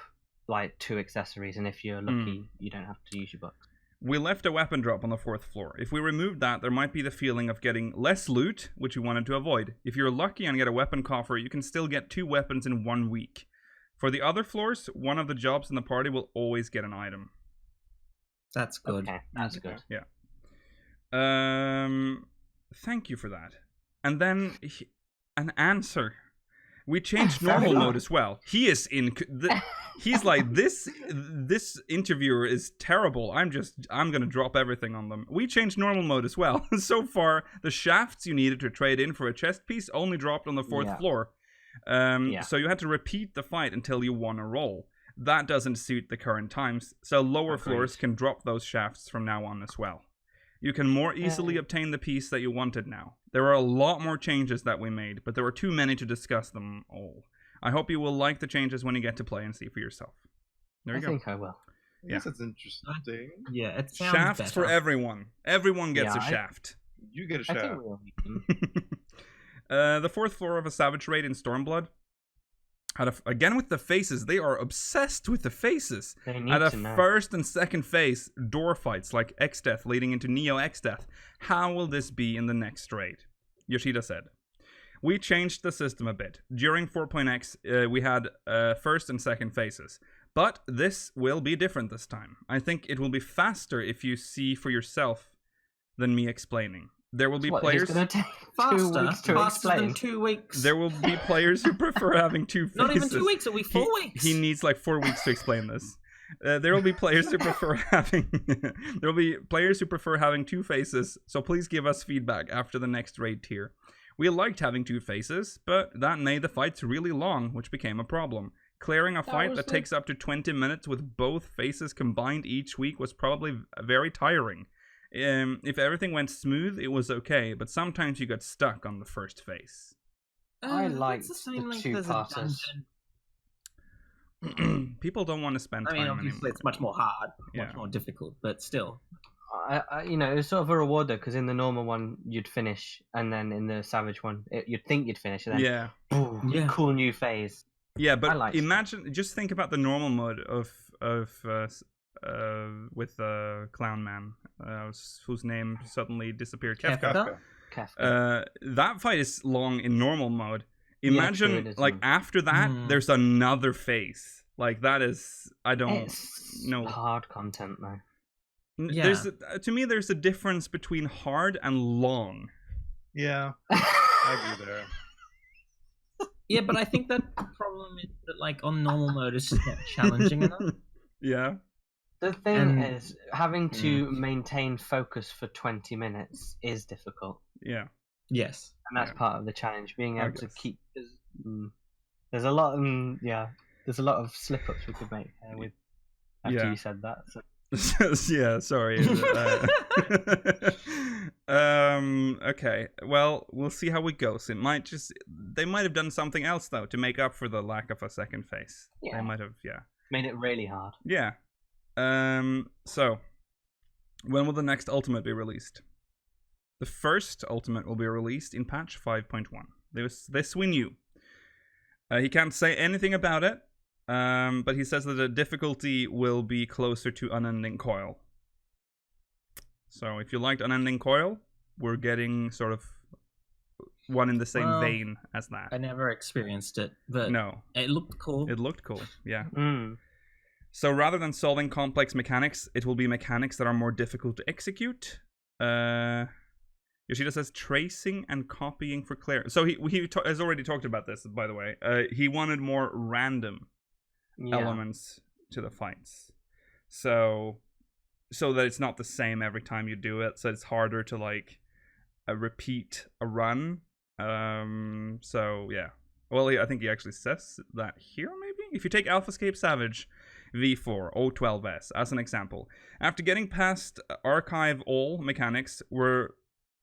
like 2 accessories, and if you're lucky, you don't have to use your book. We left a weapon drop on the 4th floor. If we removed that, there might be the feeling of getting less loot, which we wanted to avoid. If you're lucky and get a weapon coffer, you can still get 2 weapons in 1 week. For the other floors, one of the jobs in the party will always get an item. That's good. Okay, that's good. Yeah. Thank you for that. And then an answer. We changed normal mode as well. He is he's like, this interviewer is terrible. I'm gonna drop everything on them. We changed normal mode as well. So far, the shafts you needed to trade in for a chest piece only dropped on the 4th floor. So you had to repeat the fight until you won a roll. That doesn't suit the current times, so lower floors can drop those shafts from now on as well. You can more easily obtain the piece that you wanted now. There are a lot more changes that we made, but there were too many to discuss them all. I hope you will like the changes when you get to play and see for yourself. There you go. I think I will. I guess it's interesting. Yeah, it sounds Shafts better. for everyone. Everyone gets a shaft. You get a I think shaft. we will. The 4th floor of a Savage raid in Stormblood. Again with the faces, they are obsessed with the faces. At a first and second phase, door fights like X-Death leading into Neo X-Death. How will this be in the next raid? Yoshida said, we changed the system a bit. During 4.x, we had first and second phases. But this will be different this time. I think it will be faster if you see for yourself than me explaining. There will be players. It's going to take 2 weeks to explain. Than 2 weeks. There will be players who prefer having 2 faces. Not even 2 weeks. It'll be 4 weeks. He needs like 4 weeks to explain this. There will be players who prefer having. There will be players who prefer having 2 faces. So please give us feedback after the next raid tier. We liked having 2 faces, but that made the fights really long, which became a problem. Clearing a fight that takes up to 20 minutes with both faces combined each week was probably very tiring. If everything went smooth, it was okay, but sometimes you got stuck on the first face. I like the 2 passes. People don't want to spend time obviously anymore. it's much more hard, much more difficult, but still. It's sort of a reward though, because in the normal one you'd finish, and then in the Savage one you'd think you'd finish, and then boom, cool new phase. Yeah, but just think about the normal mode of with Clown Man, whose name suddenly disappeared. Kefka. That fight is long in normal mode. Imagine after that, there's another phase. Like that is, I don't know. Hard content though. Yeah. To me, there's a difference between hard and long. Yeah, I agree there. Yeah, but I think that the problem is that, like, on normal mode, it's just not challenging enough. Yeah. The thing is, having to maintain focus for 20 minutes is difficult. Yeah. Yes. And that's part of the challenge, being able to guess. keep... There's a lot there's a lot of slip-ups we could make with after you said that. So. Yeah, sorry. Okay. Well, we'll see how it goes. They might have done something else though to make up for the lack of a second phase. Yeah. They might have, Made it really hard. Yeah. So when will the next ultimate be released? The first ultimate will be released in patch 5.1. This we knew. He can't say anything about it. But he says that the difficulty will be closer to Unending Coil. So if you liked Unending Coil, we're getting sort of one in the same vein as that. I never experienced it, but no, it looked cool. It looked cool, yeah. So rather than solving complex mechanics, it will be mechanics that are more difficult to execute. Yoshida says tracing and copying for clear. So he has already talked about this, by the way. He wanted more random elements to the fights, so that it's not the same every time you do it, so it's harder to like repeat a run. So yeah, well, I think he actually says that here. Maybe if you take Alphascape Savage V4 O12S as an example, after getting past Archive All, mechanics were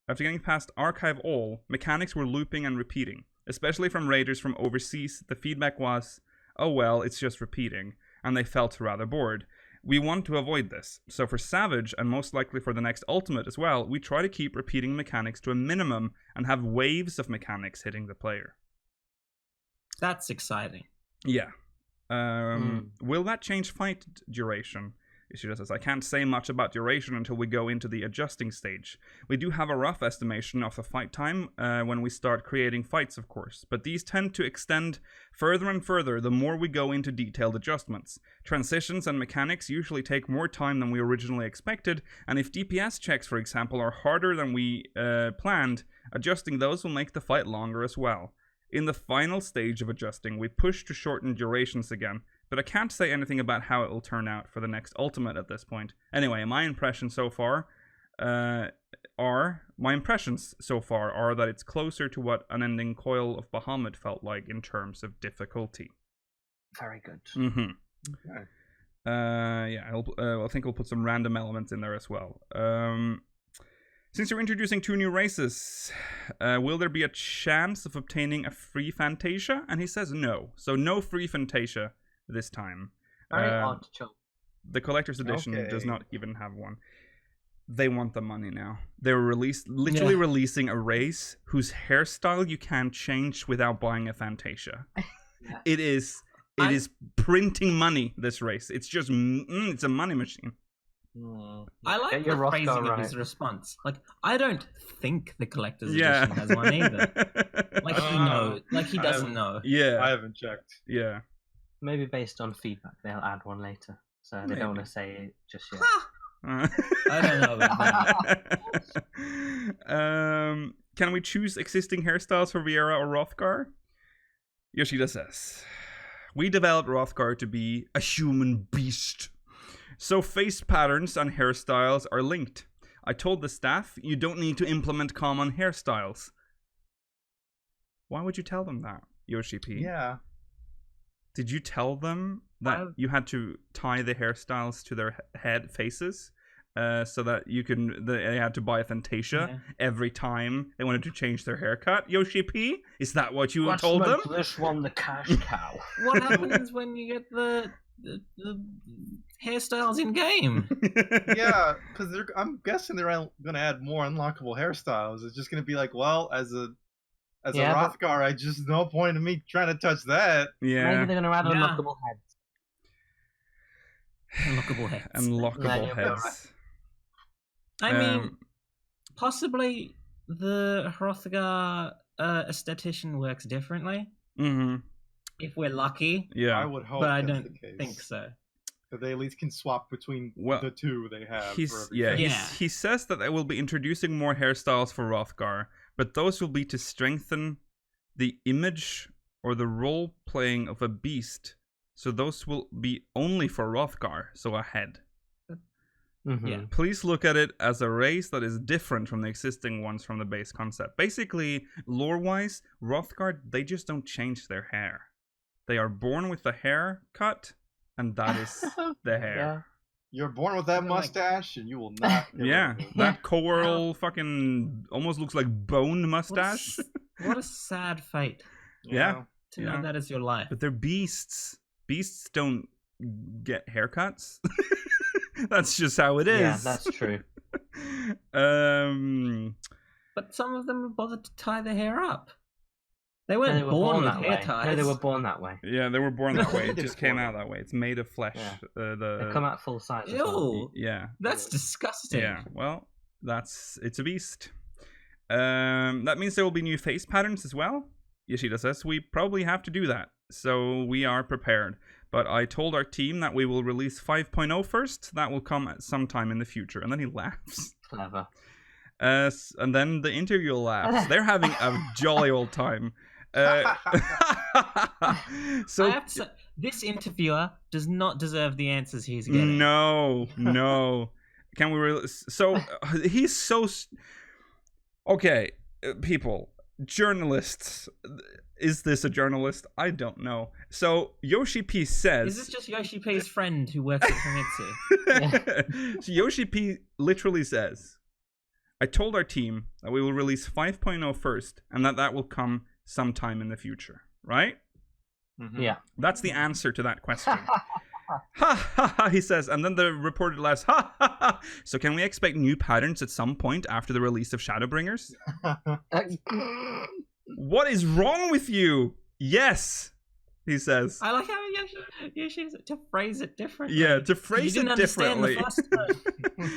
looping and repeating, especially from raiders from overseas. The feedback was, oh well, it's just repeating, and they felt rather bored. We want to avoid this, so for Savage, and most likely for the next Ultimate as well, we try to keep repeating mechanics to a minimum and have waves of mechanics hitting the player. That's exciting. Yeah. Will that change fight duration? Ishida says, I can't say much about duration until we go into the adjusting stage. We do have a rough estimation of the fight time when we start creating fights, of course, but these tend to extend further and further the more we go into detailed adjustments. Transitions and mechanics usually take more time than we originally expected, and if DPS checks, for example, are harder than we planned, adjusting those will make the fight longer as well. In the final stage of adjusting, we push to shorten durations again, but I can't say anything about how it will turn out for the next Ultimate at this point. Anyway, my impressions so far are that it's closer to what Unending Coil of Bahamut felt like in terms of difficulty. Very good. Mm-hmm. Okay. I think we'll put some random elements in there as well. Since you're introducing 2 new races, will there be a chance of obtaining a free Fantasia? And he says no. So no free Fantasia this time. Very odd choice. The collector's edition does not even have one. They want the money now. They're literally releasing a race whose hairstyle you can't change without buying a Fantasia. It is printing money, this race. It's just it's a money machine. I like the phrasing of his response. Like, I don't think the collector's edition has one either. Like he knows. Like he doesn't know. Yeah, I haven't checked. Yeah. Maybe based on feedback, they'll add one later. So they don't want to say it just yet. I don't know about that. Can we choose existing hairstyles for Viera or Hrothgar? Yoshida says, we developed Hrothgar to be a human beast. So face patterns and hairstyles are linked. I told the staff, you don't need to implement common hairstyles. Why would you tell them that, Yoshi-P? Yeah. Did you tell them that you had to tie the hairstyles to their head faces so that they had to buy a Fantasia every time they wanted to change their haircut? Yoshi-P? Is that what you told them? This one, the cash cow. What happens when you get the hairstyles in game? Yeah, because I'm guessing they're going to add more unlockable hairstyles. It's just going to be like, well, as a Hrothgar, I just no point in me trying to touch that. Yeah. Maybe they're going to add unlockable heads. Unlockable heads. Unlockable heads. I mean, possibly the Hrothgar esthetician works differently. Mm-hmm. If we're lucky. Yeah. I would hope but I that's don't the case. think so. That they at least can swap between the 2 they have. He says that they will be introducing more hairstyles for Hrothgar, but those will be to strengthen the image or the role-playing of a beast. So those will be only for Hrothgar, so a head. Yeah. Please look at it as a race that is different from the existing ones from the base concept. Basically, lore-wise, Hrothgar, they just don't change their hair. They are born with the hair cut, and that is the hair. Yeah. You're born with that mustache, and you will not. get rid Yeah, of it. that coral fucking almost looks like bone mustache. What a sad fate Yeah. to know that is your life. But they're beasts. Beasts don't get haircuts. That's just how it is. Yeah, that's true. But some of them bothered to tie their hair up. They No, weren't they were born with that hair way. ties. No, they were born that way. Yeah, they were born that way. It They just were came born out that way. It's made of flesh. Yeah. They come out full size. As well. Ew, Yeah. that's disgusting. Yeah. Well, it's a beast. That means there will be new face patterns as well. Yoshida says we probably have to do that, so we are prepared. But I told our team that we will release 5.0 first. That will come at some time in the future. And then he laughs. Clever. And then the interviewer laughs. They're having a jolly old time. So I have to say, this interviewer does not deserve the answers he's getting. no. Can we? So he's so. Okay, people, journalists. Is this a journalist? I don't know. So Yoshi-P says... Is this just Yoshi-P's friend who works at Famitsu? So Yoshi-P literally says, I told our team that we will release 5.0 first, and that will come sometime in the future, right? Yeah. That's the answer to that question. Ha ha ha, he says, and then the reporter laughs. Ha ha ha. So can we expect new patterns at some point after the release of Shadowbringers? What is wrong with you? Yes, he says. I like how Yoshi to phrase it differently. Yeah, to phrase you it didn't understand differently. the first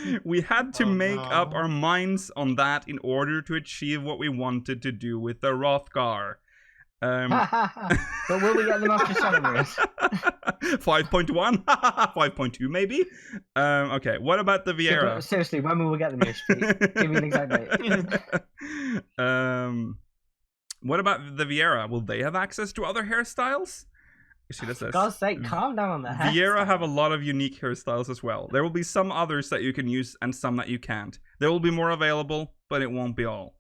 time. We had to Oh, make no. up our minds on that in order to achieve what we wanted to do with the Hrothgar. But will we get them after Shadowbringers? 5.1? 5.2 maybe? Okay, what about the Yeah, Viera? but seriously, when will we get them, Yoshi? Give me an exact date. What about the Viera? Will they have access to other hairstyles? She does For this. God's sake, calm down on the hair. Viera have a lot of unique hairstyles as well. There will be some others that you can use and some that you can't. There will be more available, but it won't be all.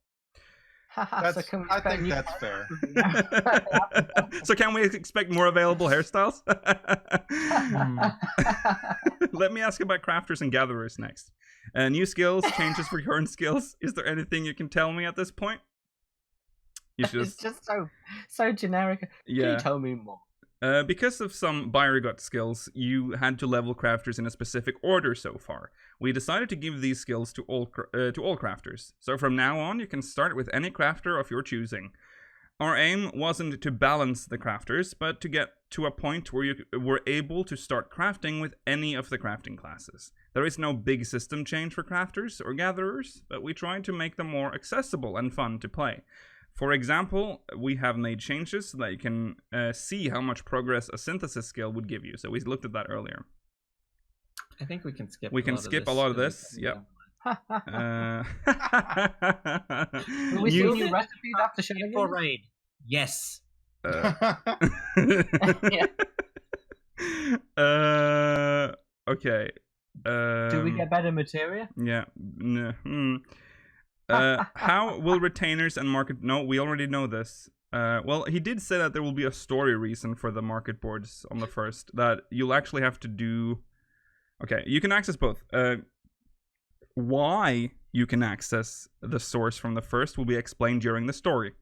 That's, So can we I expect think new that's fair. So can we expect more available hairstyles? Let me ask about crafters and gatherers next. New skills, changes for current skills. Is there anything you can tell me at this point? You should It's just so generic. Can Yeah. you tell me more? Because of some Bioregut skills, you had to level crafters in a specific order so far. We decided to give these skills to all crafters. So from now on, you can start with any crafter of your choosing. Our aim wasn't to balance the crafters, but to get to a point where you were able to start crafting with any of the crafting classes. There is no big system change for crafters or gatherers, but we tried to make them more accessible and fun to play. For example, we have made changes so that you can see how much progress a synthesis skill would give you. So we looked at that earlier. I think we can skip. We can skip a lot of this. Yep. Will we see You- new recipes after Shadowbringers? for raid. Yes. Yeah. Okay. Do we get better materia? Yeah. How will retainers and market... No, we already know this. Well, he did say that there will be a story reason for the market boards on the first. That you'll actually have to do... Okay, you can access both. Why you can access the source from the first will be explained during the story.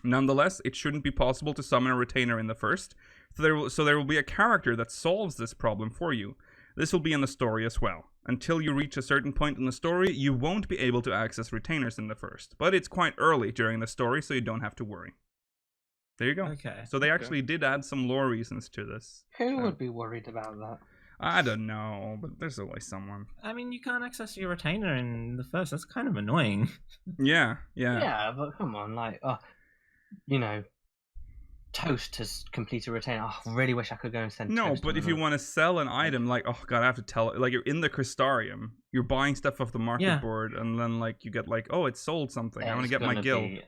Nonetheless, it shouldn't be possible to summon a retainer in the first. So there will be a character that solves this problem for you. This will be in the story as well. Until you reach a certain point in the story, you won't be able to access retainers in the first. But it's quite early during the story, so you don't have to worry. There you go. Okay. So they actually did add some lore reasons to this. Who would be worried about that? I don't know, but there's always someone. I mean, you can't access your retainer in the first. That's kind of annoying. Yeah. Yeah, but come on, like, Toast has completed a retainer. Oh, I really wish I could go and send No, Toast but on if you another- want to sell an item, like, oh god, I have to tell it. Like, you're in the Crystarium, you're buying stuff off the market Yeah. board, and then, like, you get, like, oh, it sold something. I want to It's get my gonna guild. be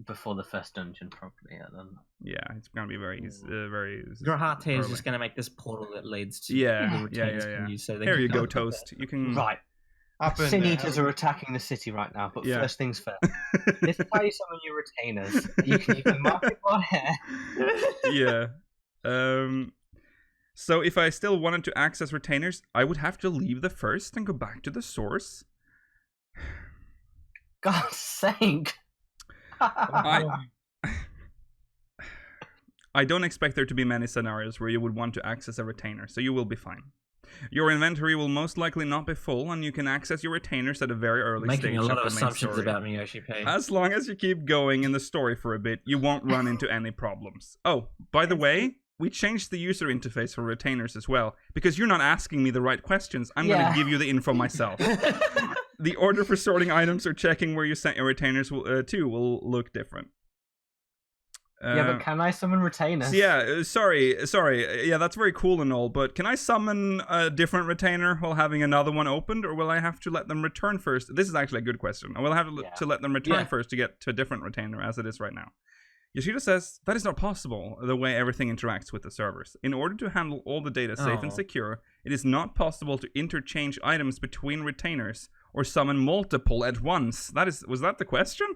before the first dungeon, probably. Yeah, it's gonna be very very. Grahate is early. just gonna make this portal that leads to Yeah, the retainers can use. So they Here can you go, come to Toast. You can Right. Sin Eaters are attacking the city right now, but first things first. This is how you summon your retainers. You can even mark it by hair. Yeah. So if I still wanted to access retainers, I would have to leave the first and go back to the source. God's sake. I don't expect there to be many scenarios where you would want to access a retainer, so you will be fine. Your inventory will most likely not be full, and you can access your retainers at a very early stage. Making a lot of the main assumptions story. about me, Yoshi-P. As long as you keep going in the story for a bit, you won't run into any problems. Oh, by the way, we changed the user interface for retainers as well, because you're not asking me the right questions. I'm going to give you the info myself. The order for sorting items or checking where you sent your retainers will look different. Yeah, but can I summon retainers? Yeah, sorry. Yeah, that's very cool and all, but can I summon a different retainer while having another one opened, or will I have to let them return first? This is actually a good question. I will have to let them return first to get to a different retainer as it is right now. Yoshida says that is not possible the way everything interacts with the servers. In order to handle all the data safe and secure, it is not possible to interchange items between retainers or summon multiple at once. Was that the question?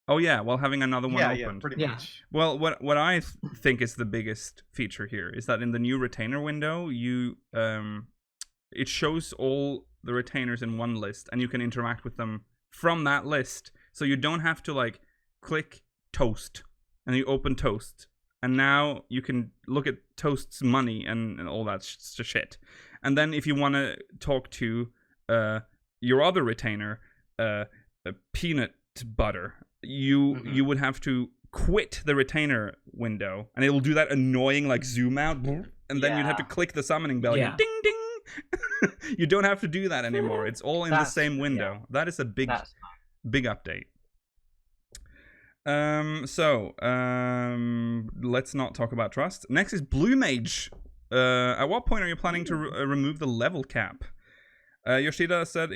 Oh yeah, while having another one opened. Yeah, pretty much. Well, what I think is the biggest feature here is that in the new retainer window, it shows all the retainers in one list, and you can interact with them from that list. So you don't have to like click Toast, and you open Toast, and now you can look at Toast's money and all that shit. And then if you want to talk to your other retainer, peanut butter, you would have to quit the retainer window, and it will do that annoying like zoom out, and then you'd have to click the summoning bell. Ding ding. You don't have to do that anymore. It's all in the same window. That is a big update. Let's not talk about trust. Next is Blue Mage. At what point are you planning to remove the level cap? Yoshida said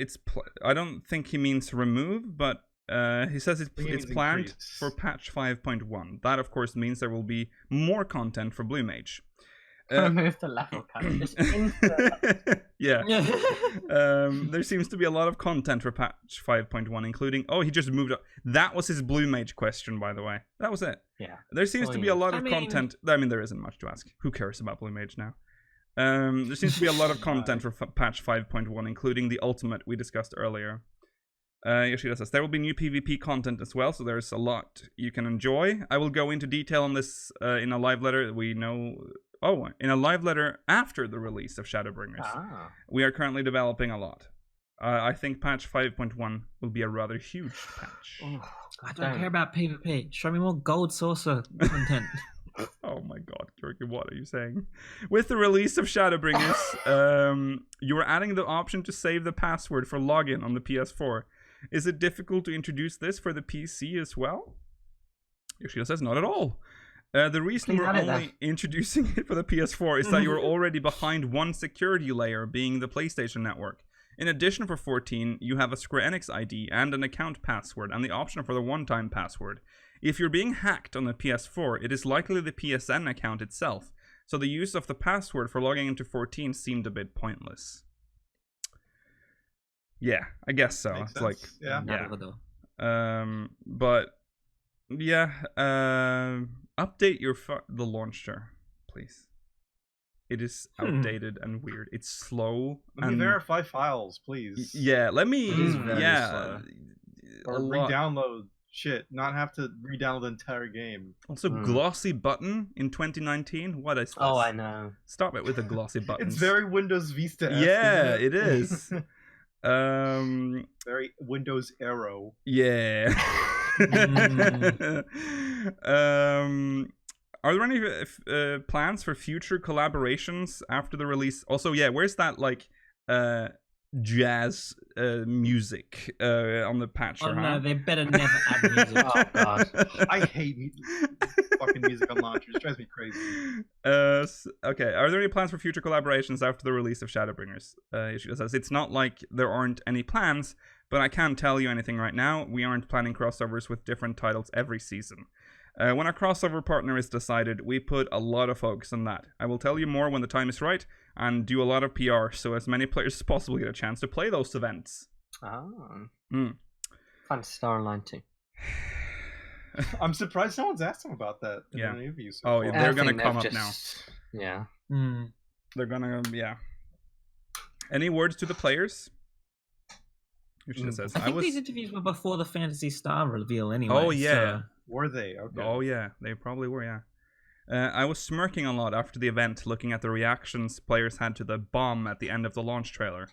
I don't think he means remove, but he says it's planned for patch 5.1. That, of course, means there will be more content for Blue Mage. Remove the level cap. Yeah. There seems to be a lot of content for patch 5.1, including... Oh, he just moved up. That was his Blue Mage question, by the way. That was it. Yeah. There seems to be a lot of content... I mean, there isn't much to ask. Who cares about Blue Mage now? There seems to be a lot of content for patch 5.1, including the ultimate we discussed earlier. Yoshida says there will be new PvP content as well, so there's a lot you can enjoy. I will go into detail on this in a live letter. In a live letter after the release of Shadowbringers. We are currently developing a lot. I think patch 5.1 will be a rather huge patch. I don't care about PvP. Show me more gold saucer content. Oh my god, Kirky, what are you saying? With the release of Shadowbringers, you are adding the option to save the password for login on the PS4. Is it difficult to introduce this for the PC as well? Yoshida says not at all. The reason we're only introducing it for the PS4 is that you're already behind one security layer, being the PlayStation Network. In addition, for 14, you have a Square Enix ID and an account password, and the option for the one-time password. If you're being hacked on the PS4, it is likely the PSN account itself, so the use of the password for logging into 14 seemed a bit pointless. Yeah, I guess so. Makes it's sense. like, but yeah, update the launcher, please. It is outdated and weird. It's slow. Let me verify files, please. Yeah, let me. Slow. Or re-download shit. Not have to re-download the entire game. Also, glossy button in 2019. What is this? Oh, I know. Stop it with the glossy buttons. It's very Windows Vista-esque. Yeah, isn't it is. Very Windows Arrow. Yeah. Are there any plans for future collaborations after the release? Also, yeah, where's that like jazz music on the patch? No, they better never add music. Oh god, I hate fucking music on launchers. It drives me crazy. Okay, are there any plans for future collaborations after the release of Shadowbringers? Ishida says it's not like there aren't any plans, but I can't tell you anything right now. We aren't planning crossovers with different titles every season. When our crossover partner is decided, we put a lot of focus on that. I will tell you more when the time is right, and do a lot of PR so as many players as possible get a chance to play those events. Oh. Fantasy Star Online too. I'm surprised no one's asked him about that in Yeah. an interview. So Oh, far. they're I gonna think come they've up now. Yeah. They're gonna, yeah. Any words to the players? Yoshida says, I think these interviews were before the Phantasy Star reveal anyway. Oh, yeah. So... Were they? Okay. Oh, yeah. They probably were, yeah. I was smirking a lot after the event, looking at the reactions players had to the bomb at the end of the launch trailer.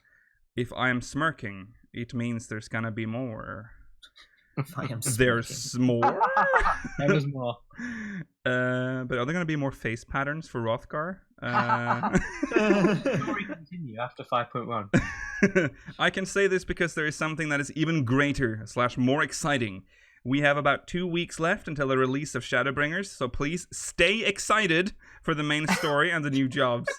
If I am smirking, it means there's gonna be more. I am There's more? There was more. But are there gonna be more face patterns for Hrothgar? Story continue after 5.1. I can say this because there is something that is even greater / more exciting. We have about 2 weeks left until the release of Shadowbringers, so please stay excited for the main story and the new jobs.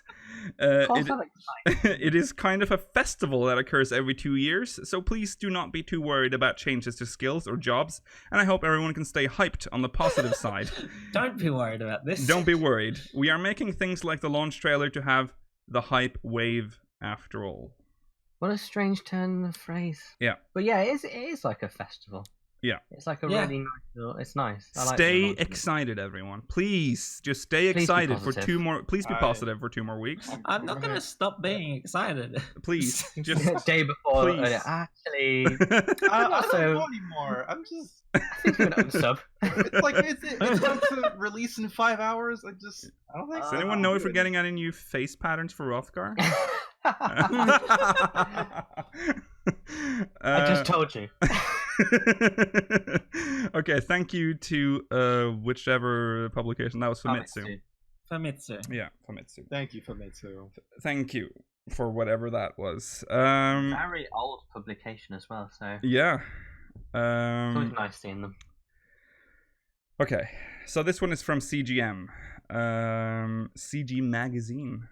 It is kind of a festival that occurs every 2 years, so please do not be too worried about changes to skills or jobs, and I hope everyone can stay hyped on the positive side. Don't be worried about this. Don't be worried. We are making things like the launch trailer to have the hype wave after all. What a strange turn in the phrase. Yeah. But yeah, it is like a festival. Yeah. It's like a really nice, it's nice. I like stay the excited, everyone. Please, just stay Please excited be for positive. 2 more. Please be positive for 2 more weeks. I'm not going to stop being excited. Please, just day before. please. Actually, I So- don't know anymore. I'm just. I think you're an sub. It's like it's going to release in 5 hours. I don't think. Does so. anyone know if we're getting any new face patterns for Hrothgar? I just told you. Okay, thank you to whichever publication that was, Famitsu. Famitsu. Yeah, Famitsu. Thank you, Famitsu. Thank you for whatever that was. Very old publication as well, so Yeah. it's always nice seeing them. Okay, so this one is from CGM. CG Magazine.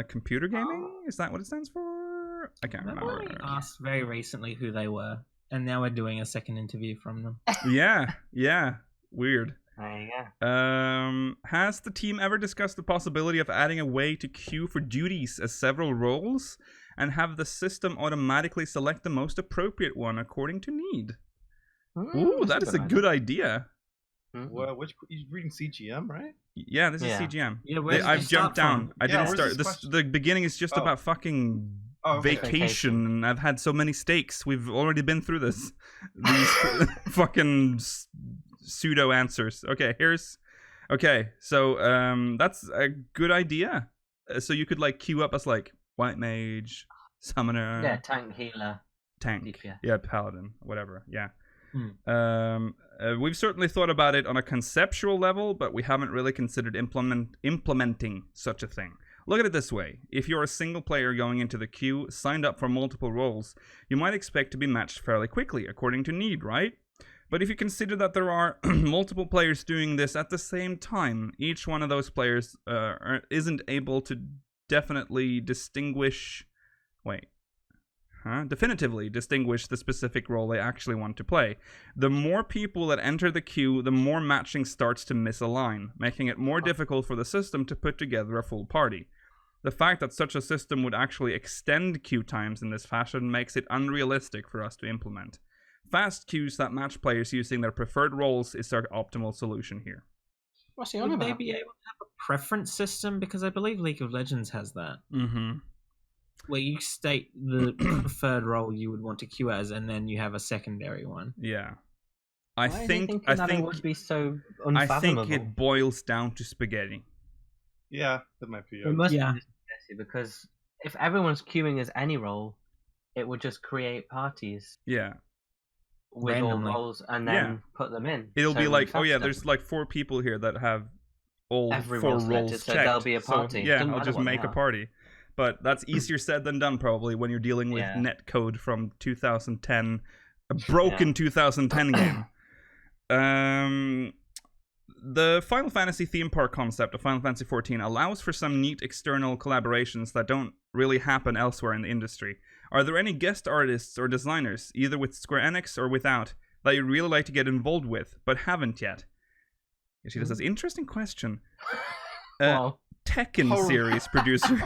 Computer gaming? Is that what it stands for? I can't remember. I asked very recently who they were, and now we're doing a second interview from them. Yeah. Weird. There you go. Has the team ever discussed the possibility of adding a way to queue for duties as several roles and have the system automatically select the most appropriate one according to need? Ooh, that is a good idea. Well, you're reading CGM, right? Yeah, this is CGM. Yeah, I've jumped down. I didn't start. The beginning is just Oh. about fucking okay. vacation, and I've had so many steaks. We've already been through this. These fucking pseudo answers. Okay, so that's a good idea. So you could like queue up as like white mage, summoner, Yeah, tank, healer, tank, DPS. yeah, paladin, whatever. Yeah. We've certainly thought about it on a conceptual level, but we haven't really considered implementing such a thing. Look at it this way. If you're a single player going into the queue, signed up for multiple roles, you might expect to be matched fairly quickly, according to need, right? But if you consider that there are multiple players doing this at the same time, each one of those players isn't able to definitively distinguish the specific role they actually want to play. The more people that enter the queue, the more matching starts to misalign, making it more difficult for the system to put together a full party. The fact that such a system would actually extend queue times in this fashion makes it unrealistic for us to implement. Fast queues that match players using their preferred roles is our optimal solution here. What's he on Would they about? be able to have a preference system? Because I believe League of Legends has that. Mm-hmm. Where you state the preferred role you would want to queue as, and then you have a secondary one. Yeah. Why is he thinking that it would be so unfathomable? I think it boils down to spaghetti. Yeah, that might be It it. must Yeah. be spaghetti, because if everyone's queuing as any role, it would just create parties Yeah. with Randomly. all roles and then put them in. It'll So be it'll like, oh yeah, faster. there's like 4 people here that have all Every 4 role's selected, roles so checked. there'll be a So, party. yeah, Doesn't I'll matter just what make they a are. party. But that's easier said than done, probably, when you're dealing with netcode from 2010, a broken 2010 game. The Final Fantasy theme park concept of Final Fantasy XIV allows for some neat external collaborations that don't really happen elsewhere in the industry. Are there any guest artists or designers, either with Square Enix or without, that you'd really like to get involved with, but haven't yet? Yoshida says, interesting question. Tekken series producer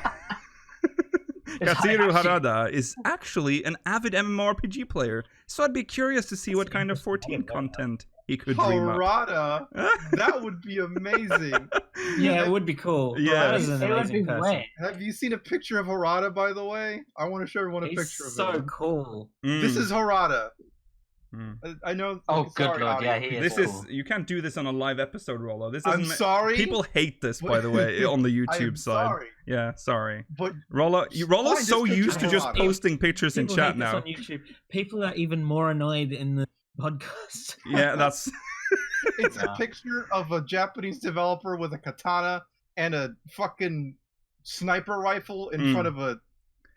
Katsuru Harada is actually an avid MMORPG player, so I'd be curious to see what kind of 14 content he could dream up. Harada? That would be amazing. Yeah, it would be cool. Yeah. Harada's an amazing person. Have you seen a picture of Harada, by the way? I want to show everyone a picture of so him. cool. This is Harada. I know. Oh, good lord, yeah, he is. This cool. is, you can't do this on a live episode, Rollo. This isn't. I'm sorry. People hate this, by the way, on the YouTube side. Sorry. Yeah, sorry. But Rollo's so used to just posting pictures in chat now. On YouTube. People are even more annoyed in the podcast. Yeah, that's. It's a picture of a Japanese developer with a katana and a fucking sniper rifle in front of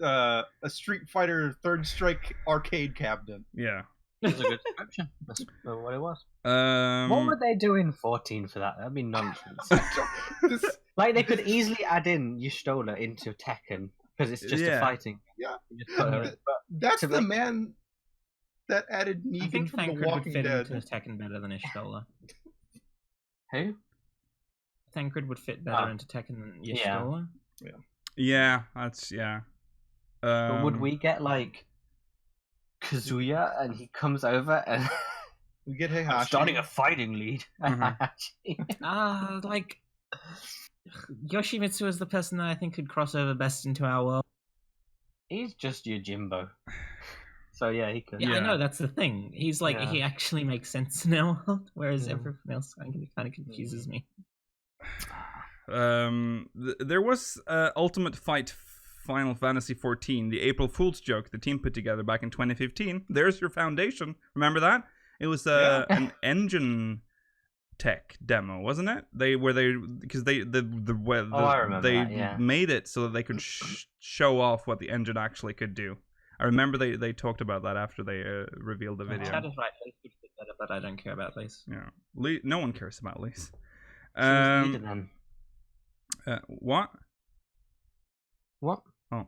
a Street Fighter Third Strike arcade cabinet. Yeah. That's a good description. That's what it was. What What would they do in 14 for that? That'd be nonsense. Like, they could easily add in Y'shtola into Tekken, because it's just a fighting. Yeah. That's the man that added I Negan think from The Thancred would Walking fit Dead. into Tekken better than Y'shtola. Who? Thancred would fit better into Tekken than Y'shtola. Yeah, that's But would we get, like, Kazuya and he comes over and We get Heihachi. I'm starting a fighting league? Like Yoshimitsu is the person that I think could cross over best into our world. He's just your Jimbo. So yeah, he could. Yeah, I know, that's the thing. He's like, he actually makes sense in our world, whereas everything else kind of confuses me. There was Ultimate Fight Final Fantasy XIV, the April Fool's joke the team put together back in 2015. There's your foundation. Remember that? It was an engine tech demo, wasn't it? They made it so that they could show off what the engine actually could do. I remember they talked about that after they revealed the video. That is right. Lease would fit better, but I don't care about Lease. Yeah, no one cares about Lease. What? What? Oh,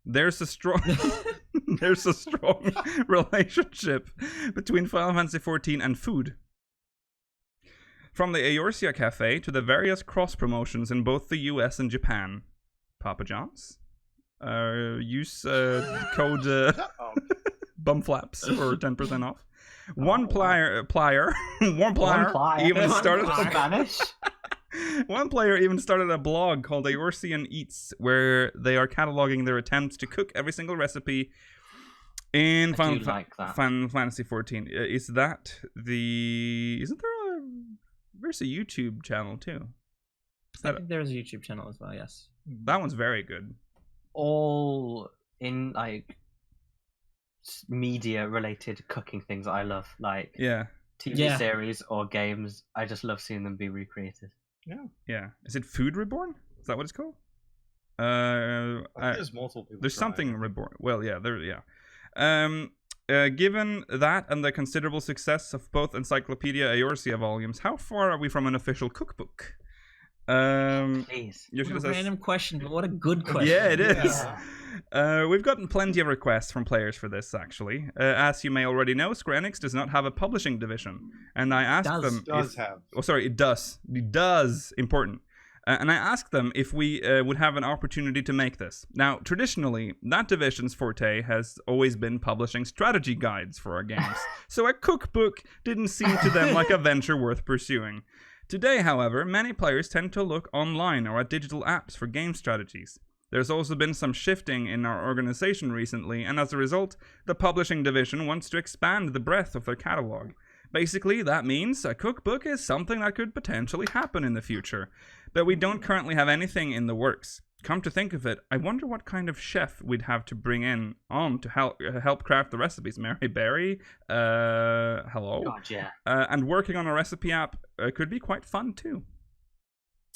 there's a strong relationship between Final Fantasy XIV and food. From the Eorzea Cafe to the various cross promotions in both the US and Japan. Papa John's. Use code bumflaps for 10% off. One player even started Spanish. One player even started a blog called Eorzean Eats, where they are cataloging their attempts to cook every single recipe in Final Fantasy XIV. Isn't there there's a YouTube channel too? I think there's a YouTube channel as well, yes. That one's very good. All in like media related cooking things that I love, like TV series or games. I just love seeing them be recreated. Yeah. Is it Food Reborn? Is that what it's called? There's multiple people. There's something Reborn. Well, given that and the considerable success of both Encyclopedia Eorzea volumes, how far are we from an official cookbook? Please. What a random question, but what a good question. Yeah, it is. We've gotten plenty of requests from players for this, actually. As you may already know, Square Enix does not have a publishing division. And I asked them... it does. It does. Important. And I asked them if we would have an opportunity to make this. Now, traditionally, that division's forte has always been publishing strategy guides for our games. So a cookbook didn't seem to them like a venture worth pursuing. Today, however, many players tend to look online or at digital apps for game strategies. There's also been some shifting in our organization recently, and as a result, the publishing division wants to expand the breadth of their catalog. Basically, that means a cookbook is something that could potentially happen in the future, but we don't currently have anything in the works. Come to think of it, I wonder what kind of chef we'd have to bring on to help craft the recipes. Mary Berry, hello. God, yeah. And working on a recipe app could be quite fun too.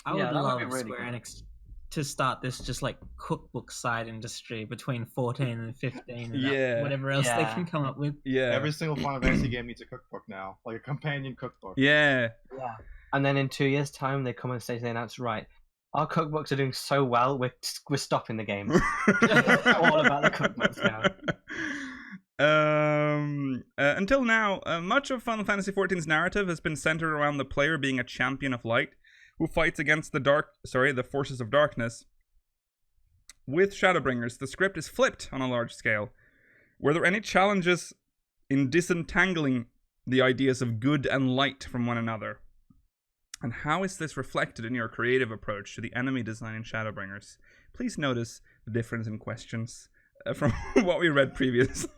I would love Square Enix to start this just like cookbook side industry between 14 and 15 and whatever else they can come up with. Yeah. Every single Final Fantasy game needs a cookbook now, like a companion cookbook. Yeah. And then in 2 years' time, they come on stage and they announce, right, Our cookbooks are doing so well, we're stopping the game. All about the cookbooks now. Until now, much of Final Fantasy XIV's narrative has been centered around the player being a champion of light who fights against the forces of darkness. With Shadowbringers, the script is flipped on a large scale. Were there any challenges in disentangling the ideas of good and light from one another? And how is this reflected in your creative approach to the enemy design in Shadowbringers? Please notice the difference in questions from what we read previously.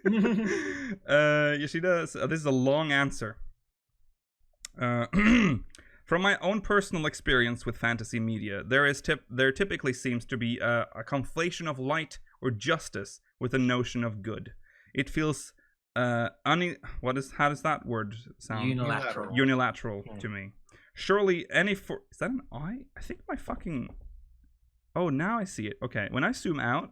Yoshida, this is a long answer. From my own personal experience with fantasy media, there typically seems to be a conflation of light or justice with the notion of good. It feels how does that word sound? Unilateral to me. Surely is that an eye? I think my fucking... Oh, now I see it. Okay, when I zoom out...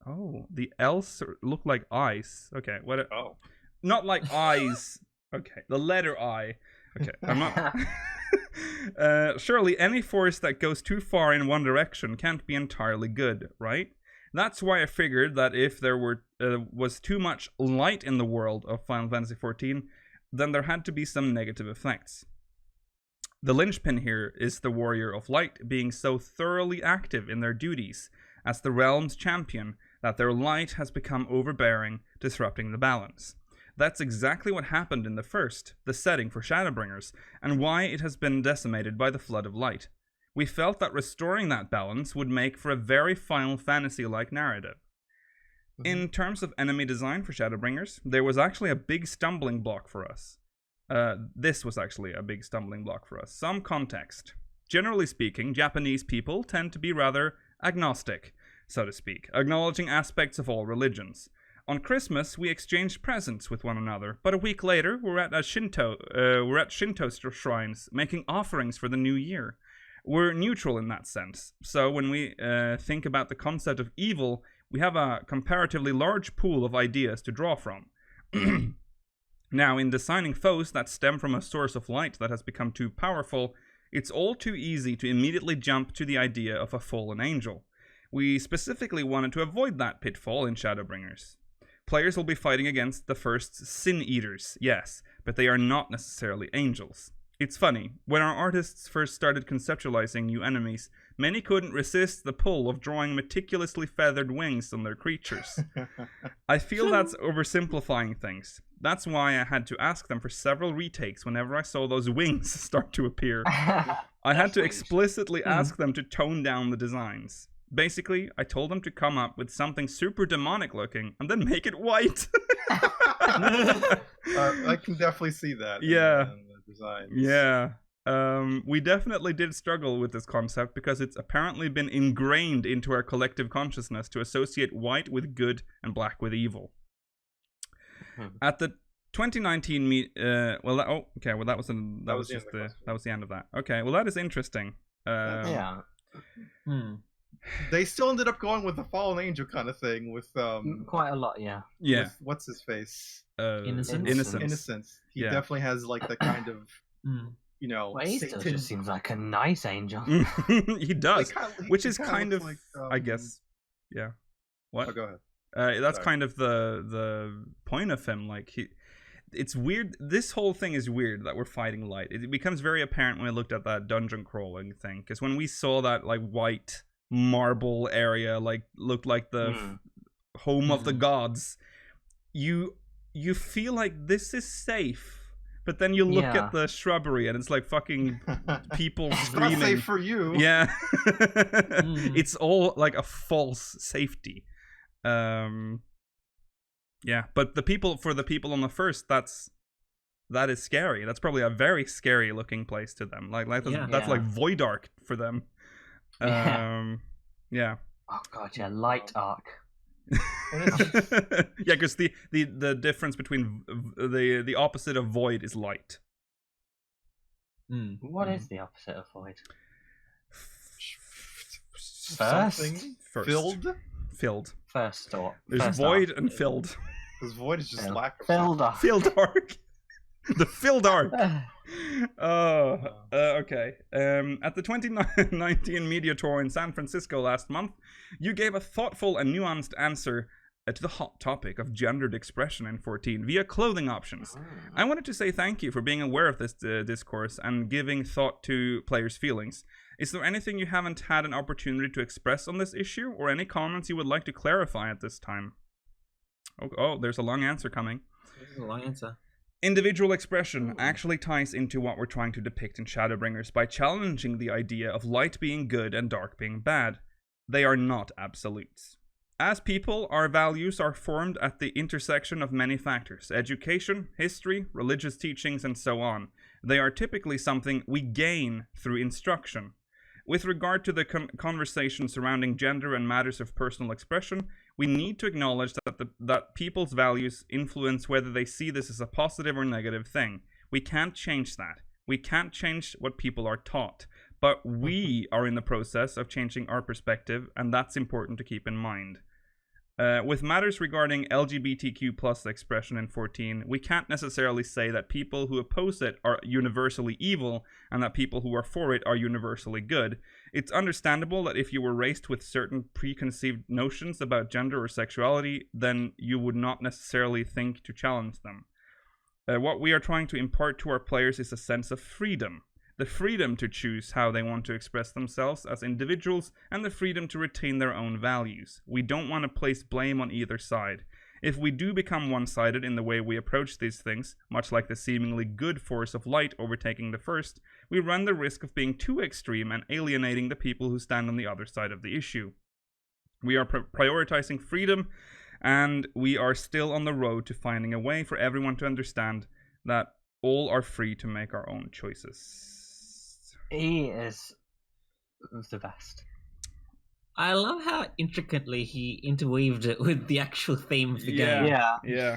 Oh, the L's look like eyes. Okay, what... Oh. Not like eyes. Okay, the letter I. Okay, I'm not... Surely any force that goes too far in one direction can't be entirely good, right? That's why I figured that if there was too much light in the world of Final Fantasy XIV, then there had to be some negative effects. The linchpin here is the Warrior of Light being so thoroughly active in their duties as the realm's champion that their light has become overbearing, disrupting the balance. That's exactly what happened in the setting for Shadowbringers, and why it has been decimated by the Flood of Light. We felt that restoring that balance would make for a very Final Fantasy-like narrative. In terms of enemy design for Shadowbringers, there was actually a big stumbling block for us. This was actually a big stumbling block for us. Some context. Generally speaking, Japanese people tend to be rather agnostic, so to speak, acknowledging aspects of all religions. On Christmas, we exchanged presents with one another, but a week later, we're at Shinto shrines, making offerings for the new year. We're neutral in that sense, so when we think about the concept of evil, we have a comparatively large pool of ideas to draw from. Now, in designing foes that stem from a source of light that has become too powerful, it's all too easy to immediately jump to the idea of a fallen angel. We specifically wanted to avoid that pitfall in Shadowbringers. Players will be fighting against the first Sin Eaters, yes, but they are not necessarily angels. It's funny, when our artists first started conceptualizing new enemies, many couldn't resist the pull of drawing meticulously feathered wings on their creatures. I feel that's oversimplifying things. That's why I had to ask them for several retakes whenever I saw those wings start to appear. I had to explicitly ask them to tone down the designs. Basically, I told them to come up with something super demonic looking and then make it white. I can definitely see that. Yeah. In the designs. Yeah. We definitely did struggle with this concept because it's apparently been ingrained into our collective consciousness to associate white with good and black with evil. At the 2019 that was the end of that. Okay, well that is interesting. Yeah. They still ended up going with the fallen angel kind of thing with quite a lot, yeah. Yeah. With, what's his face? Innocence. He definitely has like the kind of Well, he still just seems like a nice angel. He does, which is kind of like, I guess, yeah. What? Oh, go ahead. That's Sorry. kind of the point of him. Like it's weird. This whole thing is weird that we're fighting light. It becomes very apparent when we looked at that dungeon crawling thing. Because when we saw that like white marble area, like looked like the home of the gods, you feel like this is safe. But then you look at the shrubbery and it's like fucking people screaming. It's not safe for you. Yeah. It's all like a false safety. Yeah, but the people on the first, that is scary. That's probably a very scary looking place to them. Like that's like Void Ark for them. Yeah. Oh god, yeah, Light Ark. Yeah, because the difference between the opposite of void is light. What is the opposite of void? Something Filled. First or there's first void arc. and filled. Because void is just lack of Filled Ark. Filled arc. The filled arc. Okay. At the 2019 Media Tour in San Francisco last month, you gave a thoughtful and nuanced answer to the hot topic of gendered expression in 14 via clothing options. I wanted to say thank you for being aware of this discourse and giving thought to players' feelings. Is there anything you haven't had an opportunity to express on this issue, or any comments you would like to clarify at this time? Oh, there's a long answer coming. There's a long answer. Individual expression actually ties into what we're trying to depict in Shadowbringers by challenging the idea of light being good and dark being bad. They are not absolutes. As people, our values are formed at the intersection of many factors: education, history, religious teachings, and so on. They are typically something we gain through instruction. With regard to the conversation surrounding gender and matters of personal expression, we need to acknowledge that people's values influence whether they see this as a positive or negative thing. We can't change that. We can't change what people are taught. But we are in the process of changing our perspective, and that's important to keep in mind. With matters regarding LGBTQ plus expression in 14, we can't necessarily say that people who oppose it are universally evil and that people who are for it are universally good. It's understandable that if you were raised with certain preconceived notions about gender or sexuality, then you would not necessarily think to challenge them. What we are trying to impart to our players is a sense of freedom. The freedom to choose how they want to express themselves as individuals, and the freedom to retain their own values. We don't want to place blame on either side. If we do become one-sided in the way we approach these things, much like the seemingly good force of light overtaking the first, we run the risk of being too extreme and alienating the people who stand on the other side of the issue. We are prioritizing freedom, and we are still on the road to finding a way for everyone to understand that all are free to make our own choices. He is the best. I love how intricately he interweaved it with the actual theme of the game. Yeah.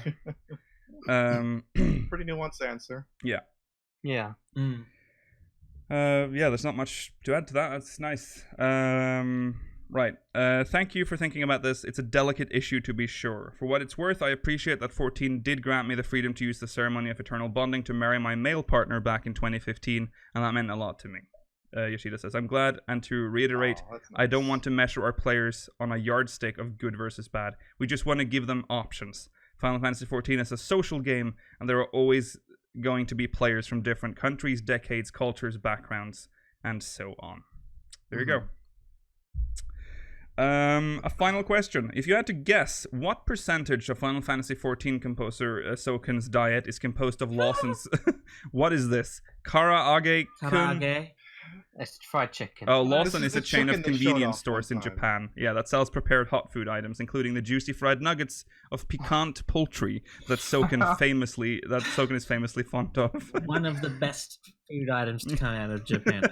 Pretty nuanced answer. Yeah. Yeah. There's not much to add to that. That's nice. Right. Thank you for thinking about this. It's a delicate issue, to be sure. For what it's worth, I appreciate that 14 did grant me the freedom to use the ceremony of eternal bonding to marry my male partner back in 2015, and that meant a lot to me. Yoshida says, I'm glad, and to reiterate, nice. I don't want to measure our players on a yardstick of good versus bad. We just want to give them options. Final Fantasy XIV is a social game, and there are always going to be players from different countries, decades, cultures, backgrounds, and so on. There you go. A final question. If you had to guess, what percentage of Final Fantasy XIV composer Soken's diet is composed of Lawson's... What is this? Karaage-kun? It's fried chicken. Oh, Lawson is a chain of convenience stores in Japan. Yeah, that sells prepared hot food items, including the juicy fried nuggets of piquant poultry that Soken is famously fond of. One of the best food items to come out of Japan.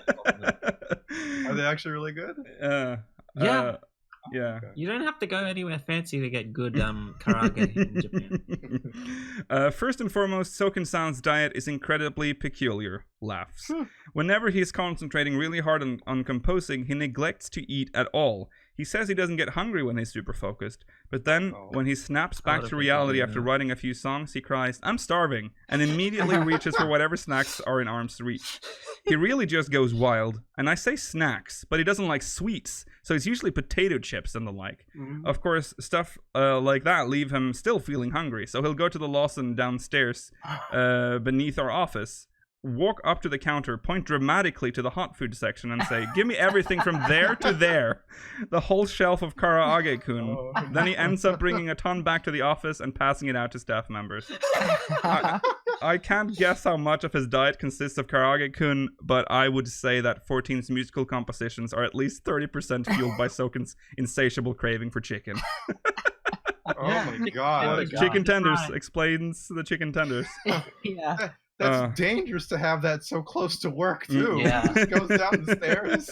Are they actually really good? Yeah. Yeah. You don't have to go anywhere fancy to get good karaage in Japan. First and foremost, Soken-san's diet is incredibly peculiar. Laughs. Whenever he's concentrating really hard on composing, he neglects to eat at all. He says he doesn't get hungry when he's super focused, but then when he snaps back to reality after writing a few songs, he cries, I'm starving, and immediately reaches for whatever snacks are in arm's reach. He really just goes wild. And I say snacks, but he doesn't like sweets, so it's usually potato chips and the like. Of course, stuff like that leave him still feeling hungry, so he'll go to the Lawson downstairs beneath our office, walk up to the counter, point dramatically to the hot food section and say, give me everything from there to there. The whole shelf of Karaage-kun. Then he ends up bringing a ton back to the office and passing it out to staff members. I can't guess how much of his diet consists of Karaage-kun, but I would say that 14's musical compositions are at least 30% fueled by Soken's insatiable craving for chicken. Oh my god. Chicken tenders explains the chicken tenders. Yeah. That's dangerous to have that so close to work, too. Yeah. It just goes down the stairs.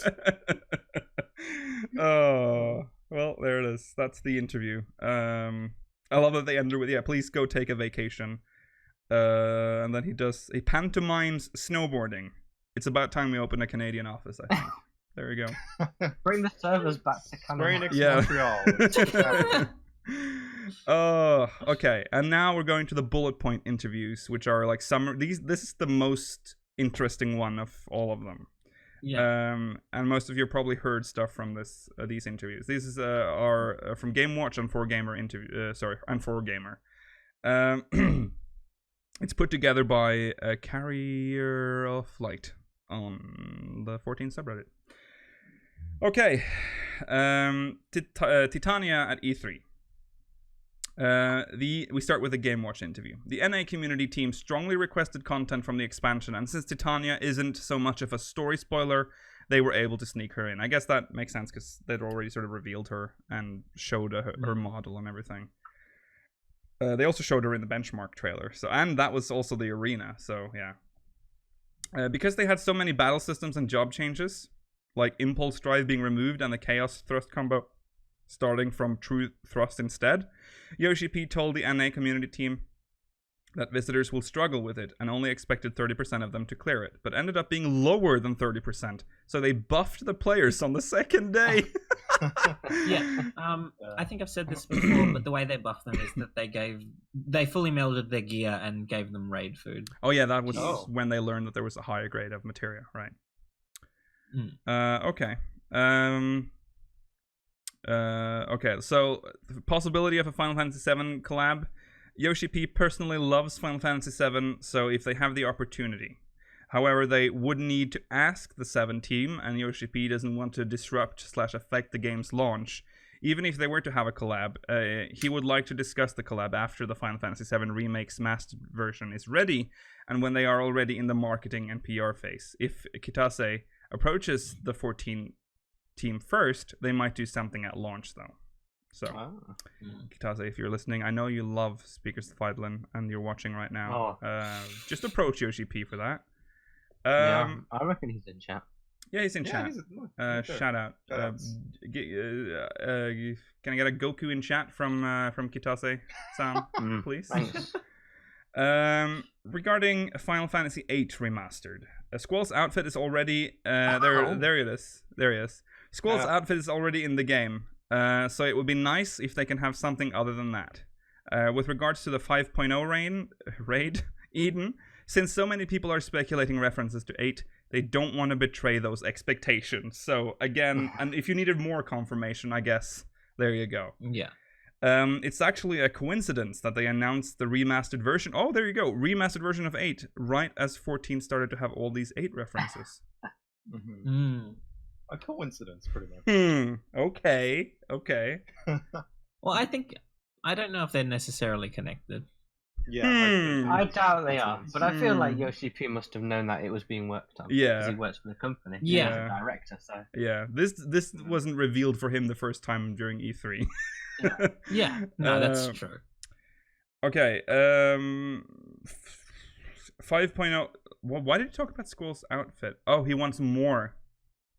Oh, well, there it is. That's the interview. I love that they ended with, please go take a vacation. And then he pantomimes snowboarding. It's about time we open a Canadian office, I think. There we go. Bring the servers back to Canada. Very next Montreal. Okay. And now we're going to the bullet point interviews, which are like this is the most interesting one of all of them. Yeah. And most of you probably heard stuff from these interviews. These are from Game Watch and 4Gamer and 4Gamer. It's put together by a Carrier of Light on the 14 subreddit. Okay, Titania at E3. We start with the Game Watch interview. The NA community team strongly requested content from the expansion, and since Titania isn't so much of a story spoiler, they were able to sneak her in. I guess that makes sense because they'd already sort of revealed her and showed her model and everything. They also showed her in the benchmark trailer, and that was also the arena. So yeah, because they had so many battle systems and job changes, like Impulse Drive being removed and the Chaos Thrust combo starting from True Thrust instead, Yoshi-P told the NA community team that visitors will struggle with it and only expected 30% of them to clear it, but ended up being lower than 30%, so they buffed the players on the second day. I think I've said this before, but the way they buffed them is that they fully melded their gear and gave them raid food. Oh yeah, that was when they learned that there was a higher grade of materia, right? Okay. Okay, so the possibility of a Final Fantasy VII collab. Yoshi-P personally loves Final Fantasy VII, so if they have the opportunity. However, they would need to ask the 7 team, and Yoshi-P doesn't want to disrupt/affect the game's launch. Even if they were to have a collab, he would like to discuss the collab after the Final Fantasy VII Remake's mastered version is ready, and when they are already in the marketing and PR phase. If Kitase approaches the 14 team first, they might do something at launch though. So Kitase, if you're listening, I know you love Speakers of Eidolon and you're watching right now. Just approach Yoshi-P for that. I reckon he's in chat. Yeah, he's in chat. Shout out. Can I get a Goku in chat from Kitase-san, please? Thanks. Regarding Final Fantasy VIII Remastered, Squall's outfit is already there he is. Squall's outfit is already in the game, so it would be nice if they can have something other than that. With regards to the 5.0 raid Eden, since so many people are speculating references to 8, they don't want to betray those expectations. So again, and if you needed more confirmation, I guess there you go. Yeah. It's actually a coincidence that they announced the remastered version. Oh, there you go. Remastered version of 8, right as 14 started to have all these 8 references. A coincidence, pretty much. Okay. Well, I don't know if they're necessarily connected. Yeah, I doubt they are, but I feel like Yoshi-P must have known that it was being worked on. Yeah, because he works for the company. Yeah, he's a director. So yeah, this wasn't revealed for him the first time during E3. Yeah, no, that's true. Okay, 5.0. Why did you talk about Squall's outfit? Oh, he wants more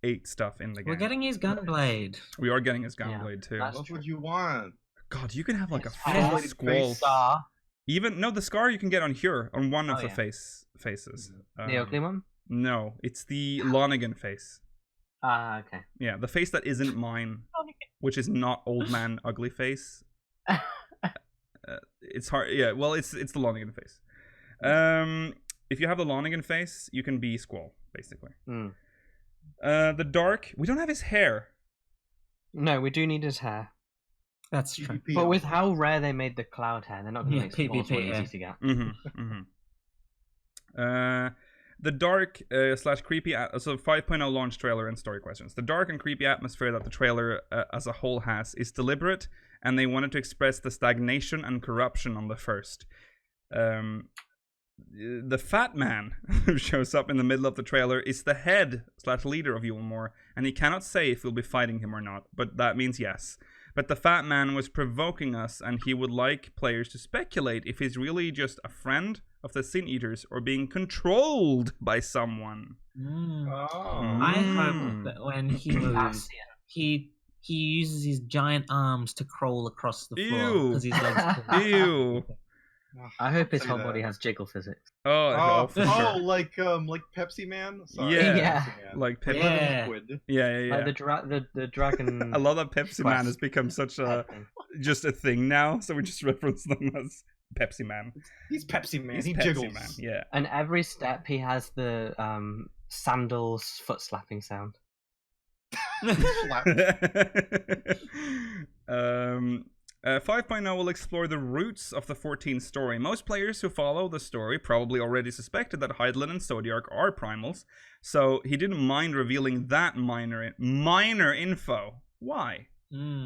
8 stuff in the game. We're getting his Gunblade. We are getting his Gunblade too. What would you want? God, you can have like a full Squall. The scar you can get on here on one of the faces. The ugly one? No, it's the Lonigan face. Okay. Yeah, the face that isn't mine, which is not old man ugly face. It's hard. Yeah, well, it's the Lonigan face. If you have the Lonigan face, you can be Squall basically. The Dark. We don't have his hair. No, we do need his hair. That's true. But with how rare they made the cloud hair, they're not going to make Squalls more easy to get. The dark / creepy, so 5.0 launch trailer and story questions. The dark and creepy atmosphere that the trailer as a whole has is deliberate, and they wanted to express the stagnation and corruption on the first. The fat man who shows up in the middle of the trailer is the head / leader of Yulmore, and he cannot say if we'll be fighting him or not, but that means yes. But the fat man was provoking us, and he would like players to speculate if he's really just a friend of the Sin Eaters or being controlled by someone. I hope that when he moves, he uses his giant arms to croll across the floor because his legs. Ew. I hope his whole body has jiggle physics. Oh, sure. like Pepsi Man. Sorry. Yeah, like Pepsi. Yeah. Yeah. Like the dragon. I love that Pepsi Man has become such a just a thing now, so we just reference them as Pepsi Man. He's Pepsi Man. He Pepsi jiggles. Man, yeah. And every step he has the sandals foot slapping sound. 5.0 will explore the roots of the 14 story. Most players who follow the story probably already suspected that Hydaelyn and Zodiark are primals, so he didn't mind revealing that minor info. Why?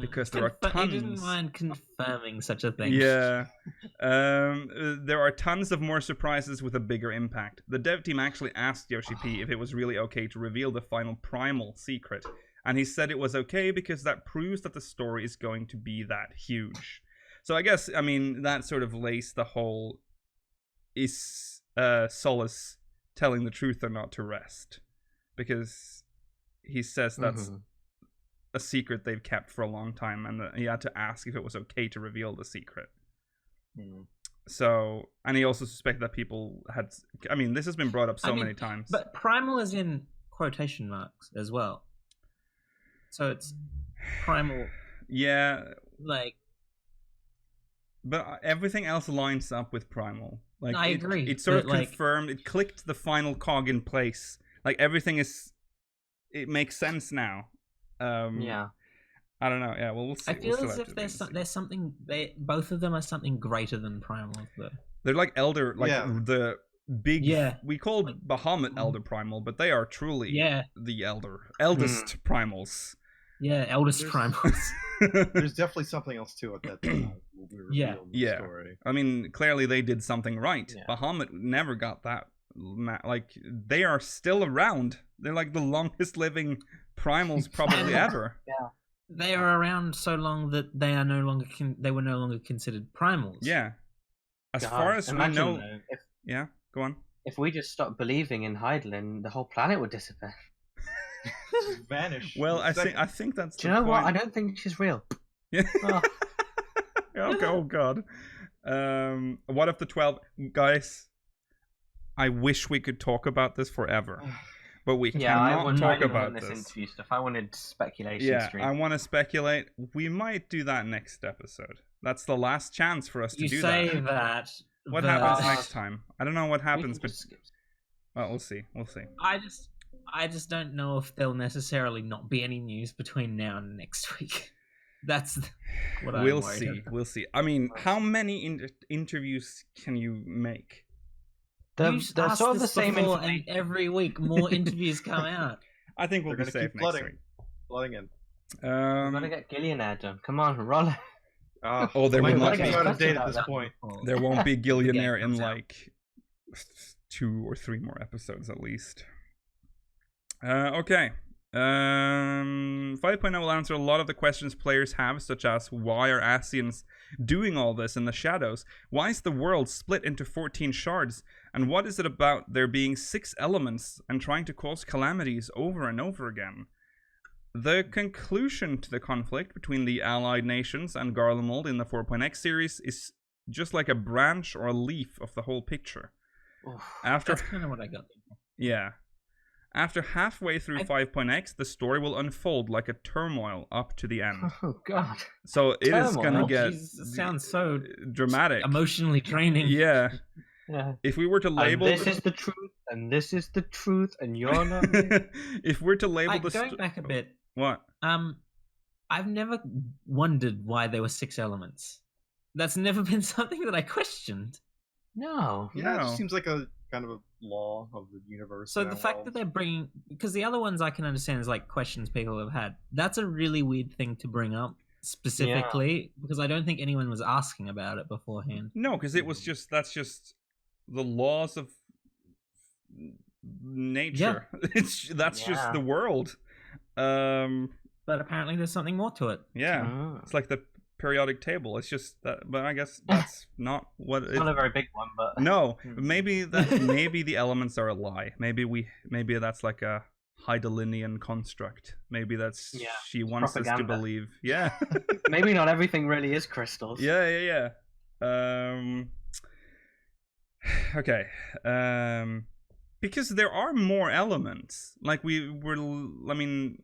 Because there are tons. He didn't mind confirming such a thing. Yeah. There are tons of more surprises with a bigger impact. The dev team actually asked Yoshi-P if it was really okay to reveal the final primal secret. And he said it was okay because that proves that the story is going to be that huge. So I guess, I mean, that sort of lays the whole is Solace telling the truth or not to rest. Because he says that's a secret they've kept for a long time, and he had to ask if it was okay to reveal the secret. So, and he also suspected that people had, I mean, this has been brought up many times. But primal is in quotation marks as well. So it's primal. Yeah. Like. But everything else lines up with primal. Like, I agree. It sort of confirmed, it clicked the final cog in place. Like, everything is, it makes sense now. Yeah. I don't know. Yeah, well, we'll see. I feel as if there's something. Both of them are something greater than primal. They're like elder, like the big. Yeah. We call Bahamut elder primal, but they are truly the eldest primals. Yeah, eldest primals. There's definitely something else to it that will be revealed in the story. I mean, clearly they did something right. Yeah. Bahamut never got that. Like, they are still around. They're like the longest living primals probably ever. Yeah. They are around so long that they are no longer they were no longer considered primals. Yeah. As far as we know. Yeah, go on. If we just stopped believing in Hydaelyn, the whole planet would disappear. Vanish. Well, I think that's. Do you know what? I don't think she's real. Yeah. Oh. Oh God. What if the 12 guys? I wish we could talk about this forever, but we cannot talk about this. Interview stuff. I wanted speculation. Yeah, stream. I want to speculate. We might do that next episode. That's the last chance for us to do that. You say that. What happens next time? I don't know what happens, but well, we'll see. We'll see. I just don't know if there'll necessarily not be any news between now and next week. That's what I'm worried about. We'll see. I mean, how many interviews can you make? They're sort of the same and every week more interviews come out. I think we'll be safe next week. Flooding in. We're gonna get Gillionaire done. Come on, roll it. There will not be out of date at this point. There won't be Gillionaire in like 2 or 3 more episodes at least. Okay. 5.0 will answer a lot of the questions players have, such as why are Asians doing all this in the shadows? Why is the world split into 14 shards? And what is it about there being 6 elements and trying to cause calamities over and over again? The conclusion to the conflict between the allied nations and Garlemald in the 4.x series is just like a branch or a leaf of the whole picture. That's kind of what I got. Yeah. After halfway through 5.x, the story will unfold like a turmoil up to the end. Oh God! So it is gonna get sounds so dramatic, emotionally draining. Yeah. Yeah. If we were to label, and this is the truth, and this is the truth, and you're not. If we're to label going back a bit, what? I've never wondered why there were 6 elements. That's never been something that I questioned. No. Yeah, it just seems like a kind of a law of the universe. So the fact that they're bringing, because the other ones I can understand is like questions people have had. That's a really weird thing to bring up specifically because I don't think anyone was asking about it beforehand. No, because it was that's just the laws of nature. Yeah. That's just the world. But apparently there's something more to it. Yeah, it's like the periodic table. It's just that, but I guess that's not what it's not a very big one, but no, maybe the elements are a lie. Maybe that's like a Hydaelynian construct. Maybe that's she wants us to believe. Yeah. Maybe not everything really is crystals. Yeah. Okay. Because there are more elements. Like I mean,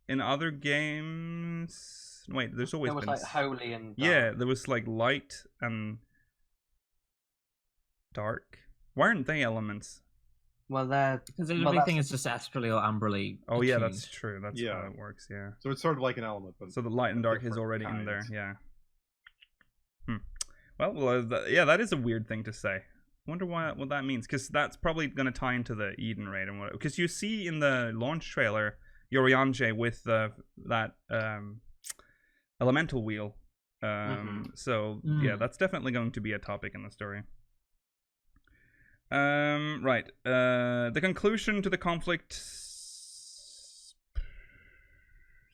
in other games elements. Wait, there's always There was been like holy and dark. yeah, there was like light and dark. Why aren't they elements? Well, they're Because everything is just astrally or umbrally. Oh yeah, attuned. that's true. That's Yeah. how it works. Yeah. So it's sort of like an element, but So the light and dark is different already in there. kinds. Yeah. Well, yeah, that is a weird thing to say. Wonder what that means, because that's probably going to tie into the Eden raid and what. Because you see in the launch trailer Yorianje with that elemental wheel. So yeah, that's definitely going to be a topic in the story. Right. The conclusion to the conflict.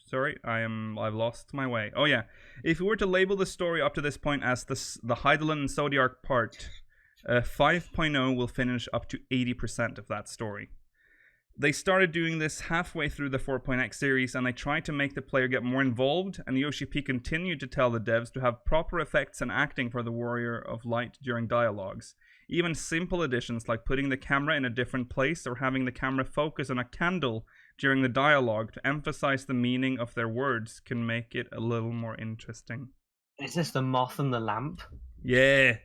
Sorry, I've lost my way. Oh yeah, if we were to label the story up to this point as the Hydaelyn and Zodiac part, 5.0 will finish up to 80% of that story. They started doing this halfway through the 4.x series, and they tried to make the player get more involved, and Yoshi-P continued to tell the devs to have proper effects and acting for the Warrior of Light during dialogues. Even simple additions like putting the camera in a different place or having the camera focus on a candle during the dialogue to emphasize the meaning of their words can make it a little more interesting. Is this the moth and the lamp? Yeah.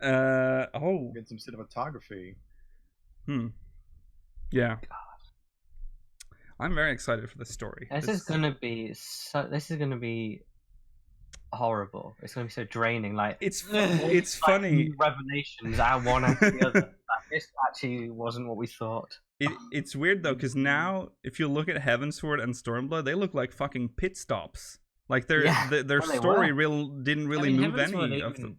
Get some cinematography. Yeah. I'm very excited for this story. This is gonna be horrible. It's gonna be so draining. Like it's like funny. New revelations, one after the other. Like, this actually wasn't what we thought. It's weird though, because now if you look at Heavensward and Stormblood, they look like fucking pit stops. Like their story didn't really move any of them.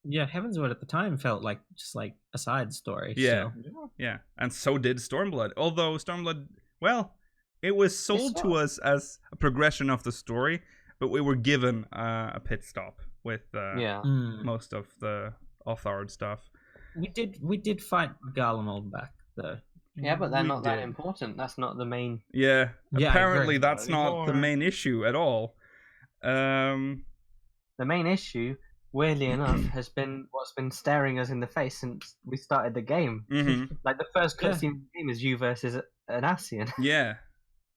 Heavensward at the time felt like just like a side story. Yeah, so. yeah, and so did Stormblood. Although Stormblood, well, it was sold to us as a progression of the story, but we were given a pit stop with most of the Othard stuff. We did fight Garlemald back though. Yeah, but they're not that important. That's not the main. Yeah, apparently that's not the main issue at all. The main issue, weirdly enough, has been what's been staring us in the face since we started the game. Like the first cutscene in the game is you versus an Ascian. Yeah.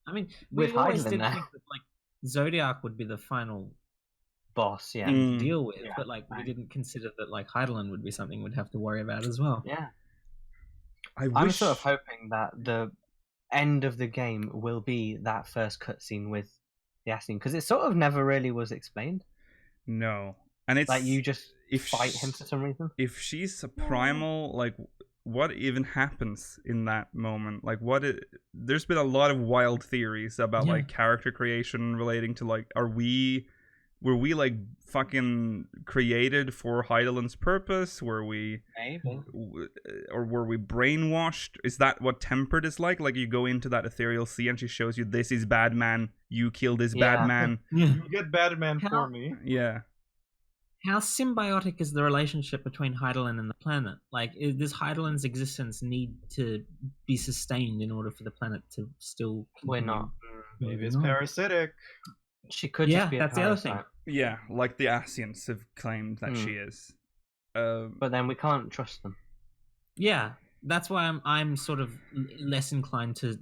I mean, With we always Hydaelyn did there. think that like Zodiac would be the final boss, yeah. to deal with, but like we didn't consider that like Hydaelyn would be something we'd have to worry about as well. Yeah. I'm sort of hoping that the end of the game will be that first cutscene with the Ascian, because it sort of never really was explained. No, and it's like you just fight him for some reason. If she's a primal, like what even happens in that moment? Like there's been a lot of wild theories about like character creation relating to like, were we like fucking created for Hydaelyn's purpose? Were we maybe, or were we brainwashed? Is that what Tempered is like? Like you go into that ethereal sea and she shows you this is bad man. You kill this bad man. You get bad man for me. Yeah. How symbiotic is the relationship between Hydaelyn and the planet? Like, does Hydaelyn's existence need to be sustained in order for the planet to still? We're not. Maybe it's parasitic. She could just be a that's parasite. the other thing. Yeah, like the Ascians have claimed that she is. But then we can't trust them. Yeah, that's why I'm sort of less inclined to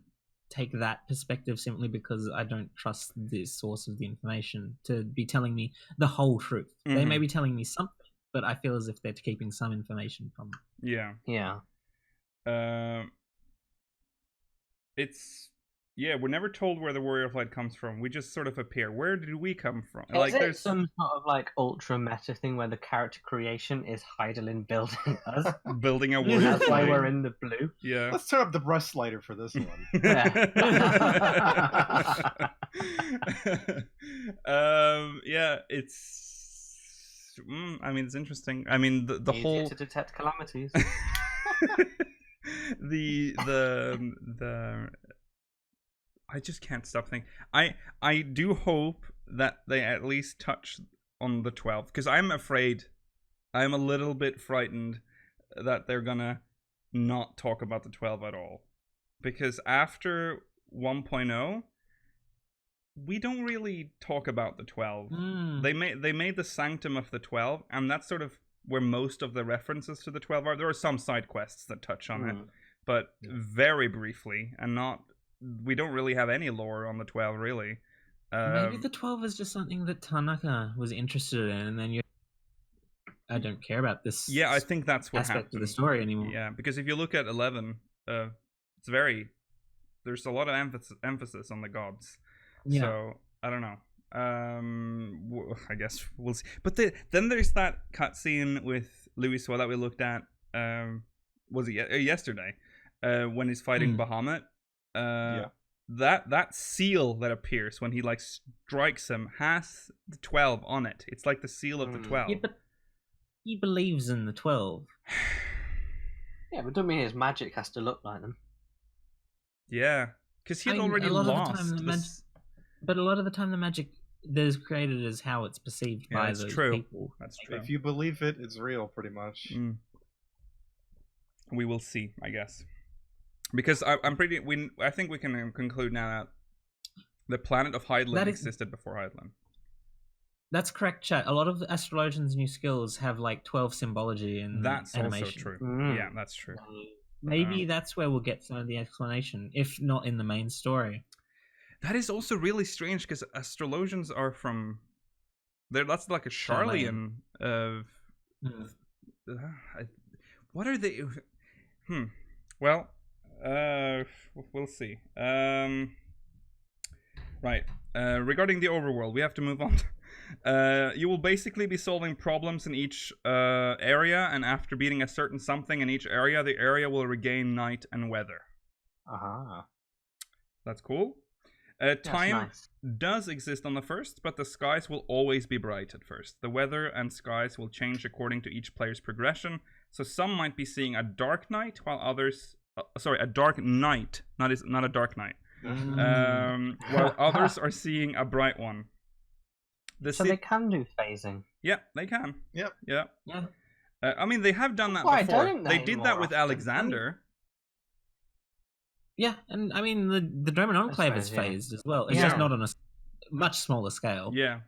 take that perspective, simply because I don't trust the source of the information to be telling me the whole truth. They may be telling me something, but I feel as if they're keeping some information from me. Yeah. We're never told where the Warrior of Light comes from. We just sort of appear. Where did we come from? Is there's some sort of like ultra meta thing where the character creation is Hydaelyn building us? Building a Warrior. That's why we're in the blue. Yeah. Let's turn up the brush slider for this one. It's. I mean, it's interesting. I mean, the Easier whole to detect calamities. the I just can't stop thinking. I do hope that they at least touch on the 12, because I'm afraid, I'm a little bit frightened that they're gonna not talk about the 12 at all, because after 1.0 we don't really talk about the 12. They made the Sanctum of the 12, and that's sort of where most of the references to the 12 are. There are some side quests that touch on it, but very briefly, and not. We don't really have any lore on the 12, really. Maybe the 12 is just something that Tanaka was interested in, and then I don't care about this. Yeah, I think that's what aspect happened. of the story anymore. Yeah, because if you look at 11, there's a lot of emphasis on the gods. Yeah. So I don't know. I guess we'll see. But then there's that cutscene with Louis that we looked at. Was it yesterday? When he's fighting Bahamut. Yeah. That seal that appears when he like strikes him has the 12 on it. It's like the seal of the 12. Yeah, but he believes in the 12. Yeah, but don't mean his magic has to look like them. Yeah, because he'd already lost. But a lot of the time, the magic that is created is how it's perceived by those people. That's true. If you believe it, it's real, pretty much. We will see, I guess. Because I think we can conclude now that the planet of Hydaelyn existed before Hydaelyn. That's correct, chat. A lot of the Astrologian's new skills have like 12 symbology and that's animation. Also true. Yeah, that's true. Maybe that's where we'll get some of the explanation, if not in the main story. That is also really strange because Astrologians are from that's like a Charlian of what are they? Well, we'll see. Right. Regarding the overworld, we have to move on. You will basically be solving problems in each area, and after beating a certain something in each area, the area will regain night and weather. That's cool. Time does exist on the first, but the skies will always be bright at first. The weather and skies will change according to each player's progression, so some might be seeing a dark night, while others... a dark night, not a dark night. While others are seeing a bright one. So they can do phasing? Yeah, they can. Yep. Yeah. Yeah. I mean, they have done that Why before. don't They did that with often? Alexander. Yeah, and I mean, the Roman Enclave is phased as well. It's just not on a much smaller scale. Yeah.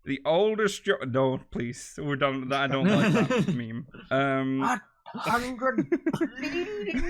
The oldest... No, please. We're done. I don't like that meme. 100, please.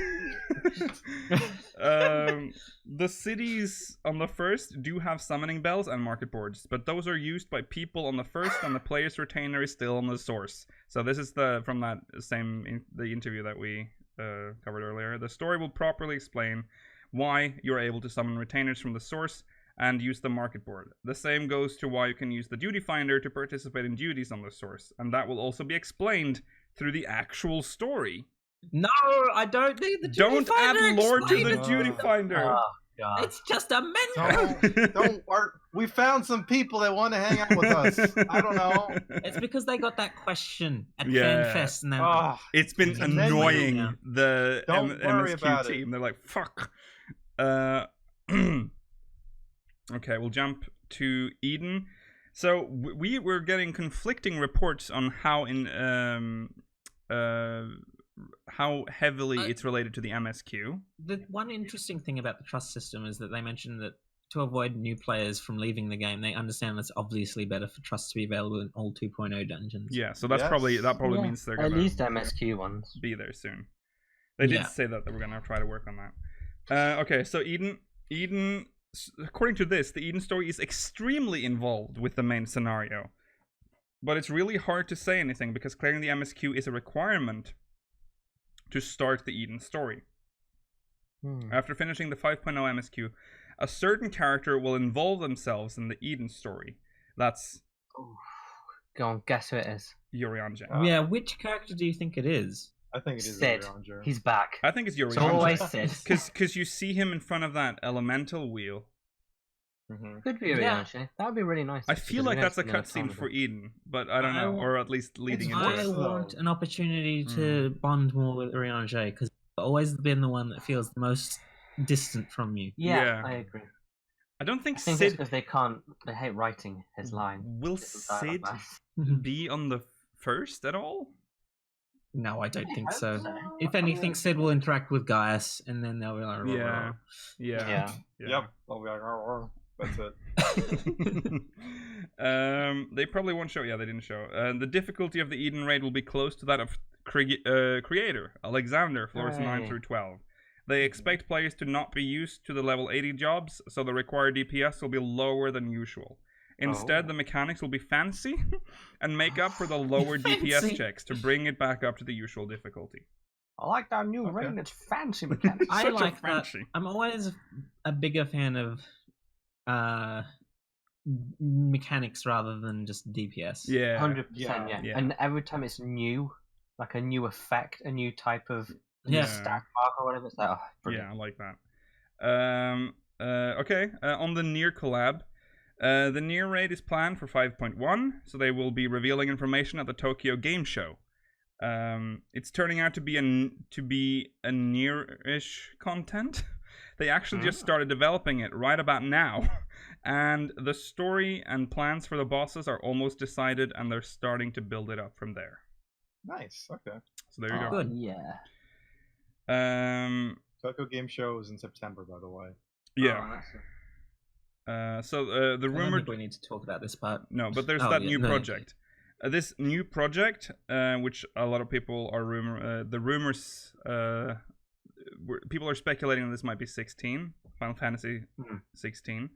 The cities on the first do have summoning bells and market boards, but those are used by people on the first, and the player's retainer is still on the source. So this is from that the interview that we covered earlier. The story will properly explain why you're able to summon retainers from the source and use the market board. The same goes to why you can use the duty finder to participate in duties on the source, and that will also be explained through the actual story. No, I don't need the duty finder. Don't add lore to the explained. duty finder. Oh, God. It's just a menu. Don't work. We found some people that want to hang out with us. I don't know. It's because they got that question at Yeah. FanFest, and then It's been It's annoying amazing. the Don't worry MSQ about it. team. They're like, fuck. Okay, we'll jump to Eden. So we were getting conflicting reports on how heavily it's related to the MSQ. the one interesting thing about the trust system is that they mentioned that to avoid new players from leaving the game, they understand that's obviously better for trust to be available in all 2.0 dungeons. Yeah, so that's Yes. probably Yeah, means they're at gonna least MSQ ones. be there soon. They did Yeah. say that they were gonna try to work on that. Okay, so Eden, according to this, the Eden story is extremely involved with the main scenario, but it's really hard to say anything because clearing the MSQ is a requirement to start the Eden story. After finishing the 5.0 MSQ, a certain character will involve themselves in the Eden story. That's Go on, guess who it is. Yoriange. Yeah, which character do you think it is? I think it is Sid. Ranger. He's back. I think it's It's always Yoriange. Sid. Because you see him in front of that elemental wheel. Could be Yeah. actually. That would be really nice. I feel like that's a cutscene for Eden, but I don't know, or at least leading into I it. want an opportunity to bond more with Urianger, because I've always been the one that feels the most distant from you. Yeah, Yeah. I agree. I don't think I think it's Sid because they hate writing his line. will Sid be on the first at all. No, I don't think hope so. so. If anything, Sid will interact with Gaius, and then they'll be like, Yeah. Yeah. Yep. I'll be like, "Arr, arr." That's it. They probably won't show. Yeah, they didn't show. The difficulty of the Eden raid will be close to that of Creator Alexander, floors 9 Hooray. through 12. They expect players to not be used to the level 80 jobs, so the required DPS will be lower than usual. Instead, the mechanics will be fancy and make up for the lower DPS checks to bring it back up to the usual difficulty. I like that new ring. It's fancy mechanics. I like that. I'm always a bigger fan of mechanics rather than just DPS. Yeah, 100%. Yeah. And every time it's new, like a new effect, a new type of stack mark or whatever, it's like, oh, brilliant. Yeah, I like that. Okay, on the Nier collab. The Nier raid is planned for 5.1, so they will be revealing information at the Tokyo Game Show. It's turning out to be a Nier-ish content. They actually just started developing it right about now, and the story and plans for the bosses are almost decided, and they're starting to build it up from there. Nice. Okay. So there you go. Good. Yeah. Tokyo Game Show is in September, by the way. Yeah. So the rumor. I don't think we need to talk about this part. No, but there's new project. This new project, which a lot of people are rumors. People are speculating that this might be 16, Final Fantasy 16.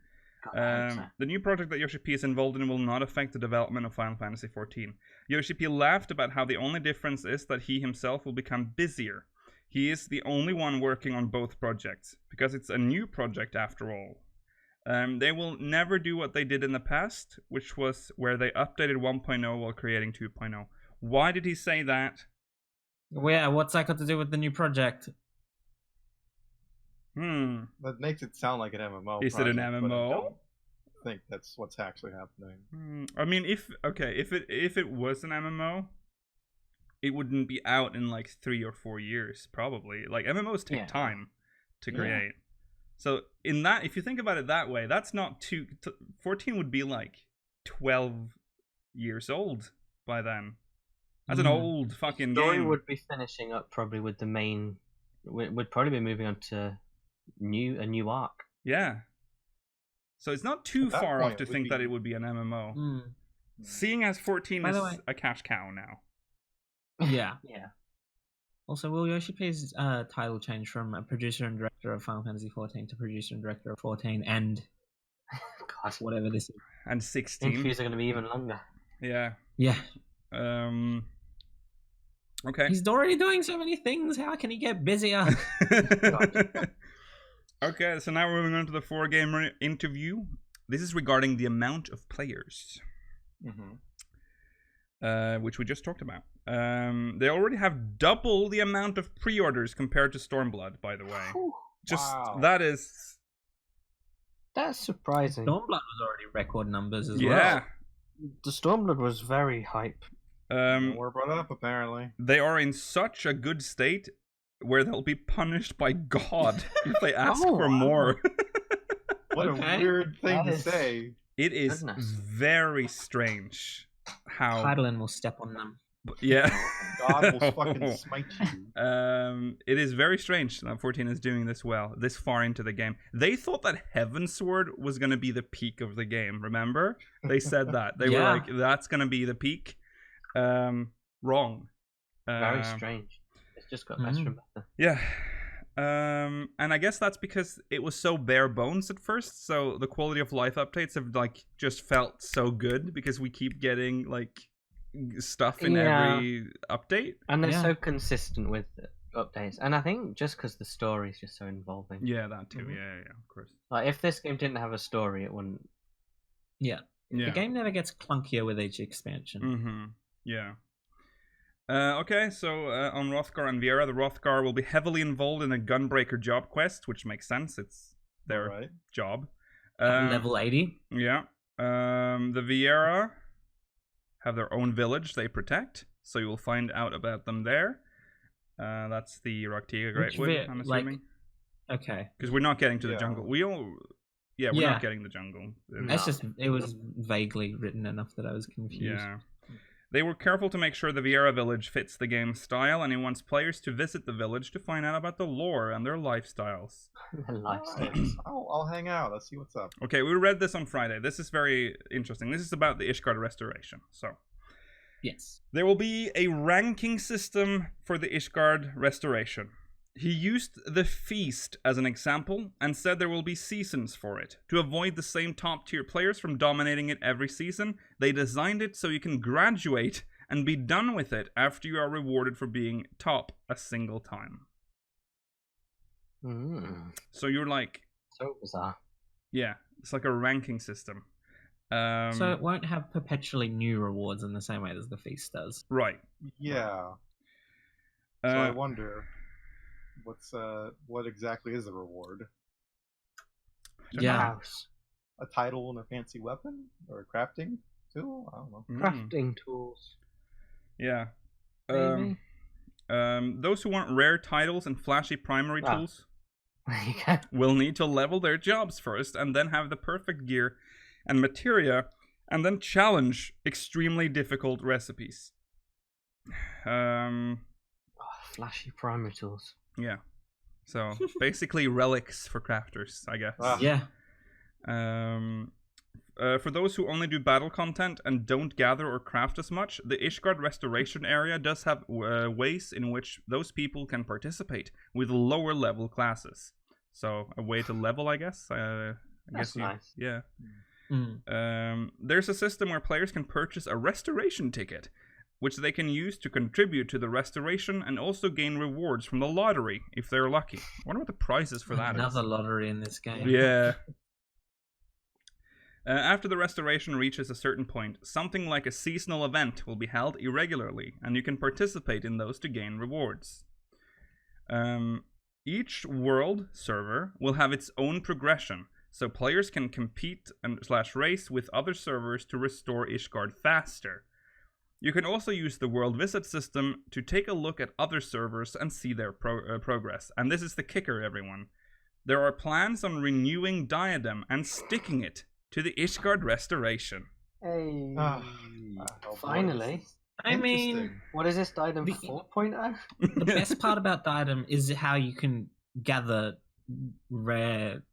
The new project that Yoshi-P is involved in will not affect the development of Final Fantasy 14. Yoshi-P laughed about how the only difference is that he himself will become busier. He is the only one working on both projects, because it's a new project after all. They will never do what they did in the past, which was where they updated 1.0 while creating 2.0. Why did he say that? Yeah, what's that got to do with the new project? That makes it sound like an MMO. Is it an MMO? I don't think that's what's actually happening. I mean, if it was an MMO, it wouldn't be out in like 3 or 4 years, probably. Like MMOs take time to create. So in that, if you think about it that way, that's not 14 would be like 12 years old by then. That's an old fucking story game. Would be finishing up probably with the main. Would probably be moving on to a new arc. Yeah. So it's not too far off to think that it would be an MMO. Seeing as 14 is a cash cow now. Yeah. Yeah. Also, will Yoshi-P's title change from a producer and director of Final Fantasy 14 to producer and director of 14 and God, whatever this is? And 16. Interviews are going to be even longer. Yeah. Yeah. Okay. He's already doing so many things. How can he get busier? Okay, so now we're moving on to the 4-gamer interview. This is regarding the amount of players. Which we just talked about. They already have double the amount of pre-orders compared to Stormblood, by the way. That's surprising. Stormblood was already record numbers as well. Yeah. The Stormblood was very hype. More brought up, apparently. They are in such a good state where they'll be punished by God if they ask for more. What a weird thing to say. It is very strange how Hydaelyn will step on them. Yeah. God will fucking smite you. It is very strange that 14 is doing this well, this far into the game. They thought that Heavensward was going to be the peak of the game, remember? They said that. They were like, that's going to be the peak. Wrong. Very strange. It's just got better and better. Yeah. And I guess that's because it was so bare bones at first, so the quality of life updates have like just felt so good because we keep getting like stuff in every update, and they're so consistent with the updates. And I think just because the story is just so involving. Yeah, that too. Yeah, of course. Like if this game didn't have a story, it wouldn't. Yeah. The game never gets clunkier with each expansion. Yeah. Okay, so on Hrothgar and Viera, the Hrothgar will be heavily involved in the Gunbreaker job quest, which makes sense. It's their job. Level 80. Yeah. The Viera have their own village they protect, so you will find out about them there. That's the Raktiga Greatwood, I'm assuming. Okay. Because we're not getting to the jungle. We're not getting the jungle. That's just, it was vaguely written enough that I was confused. Yeah. They were careful to make sure the Viera village fits the game's style, and he wants players to visit the village to find out about the lore and their lifestyles. I'll hang out. Let's see what's up. Okay, we read this on Friday. This is very interesting. This is about the Ishgard restoration. So, yes, there will be a ranking system for the Ishgard restoration. He used the feast as an example and said there will be seasons for it. To avoid the same top tier players from dominating it every season, they designed it so you can graduate and be done with it after you are rewarded for being top a single time. So you're like... So bizarre. Yeah, it's like a ranking system. So it won't have perpetually new rewards in the same way as the feast does. Right. Yeah. So I wonder... what exactly is a reward? House. A title and a fancy weapon? Or a crafting tool? I don't know. Crafting tools. Yeah. Maybe. Those who want rare titles and flashy primary tools will need to level their jobs first and then have the perfect gear and materia and then challenge extremely difficult recipes. Flashy primary tools. Yeah. So basically relics for crafters, I guess. Yeah. For those who only do battle content and don't gather or craft as much, the Ishgard restoration area does have ways in which those people can participate with lower level classes. So a way to level, I guess. That's nice. Yeah. There's a system where players can purchase a restoration ticket, which they can use to contribute to the restoration and also gain rewards from the lottery if they're lucky. I wonder what the prizes for that is. Another lottery in this game. Yeah. After the restoration reaches a certain point, something like a seasonal event will be held irregularly, and you can participate in those to gain rewards. Each world server will have its own progression, so players can compete and /race with other servers to restore Ishgard faster. You can also use the world visit system to take a look at other servers and see their progress. And this is the kicker, everyone. There are plans on renewing Diadem and sticking it to the Ishgard restoration. Hey. Finally. I mean, what is this Diadem 4.0? The best part about Diadem is how you can gather rare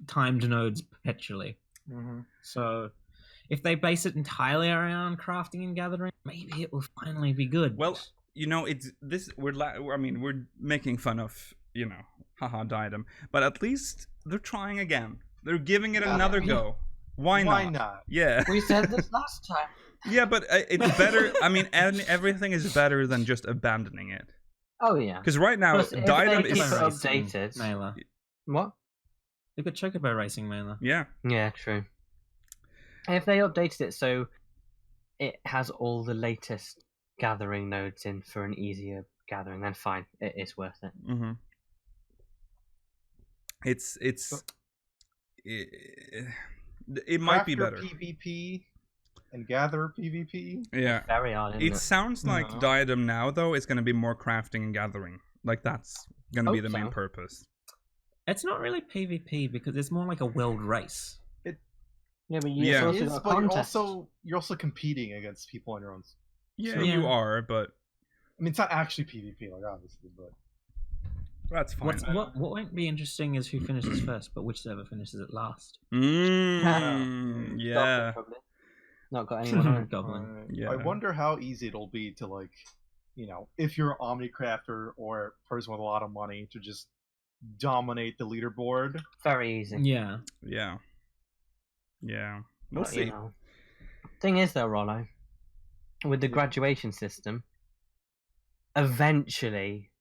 timed nodes perpetually. So if they base it entirely around crafting and gathering, maybe it will finally be good. Well, you know, it's this. We're making fun of, you know, haha, Diadem, but at least they're trying again. They're giving it another go. Why not? Yeah. We said this last time. Yeah, but it's better. I mean, everything is better than just abandoning it. Oh yeah. Because right now, Diadem is updated. Mailer. What? Look at Chocobo Racing Mailer. Yeah. Yeah, true. If they updated it so it has all the latest gathering nodes in for an easier gathering, then fine, it is worth it. It might be better. PvP and gather PvP. Yeah. Very odd. It sounds like Diadem now though is going to be more crafting and gathering. Like that's going to be the main purpose. It's not really PvP because it's more like a world race. Yeah, but you're also competing against people on your own. Yeah, you are, but I mean, it's not actually PvP, like obviously, but that's fine. What won't be interesting is who finishes first, but which server finishes it last. Yeah. Not got anyone on Goblin. Yeah. I wonder how easy it'll be to, like, you know, if you're an Omnicrafter or a person with a lot of money, to just dominate the leaderboard. Very easy. Yeah. We'll see. You know. Thing is, though, Rollo, with the graduation system, eventually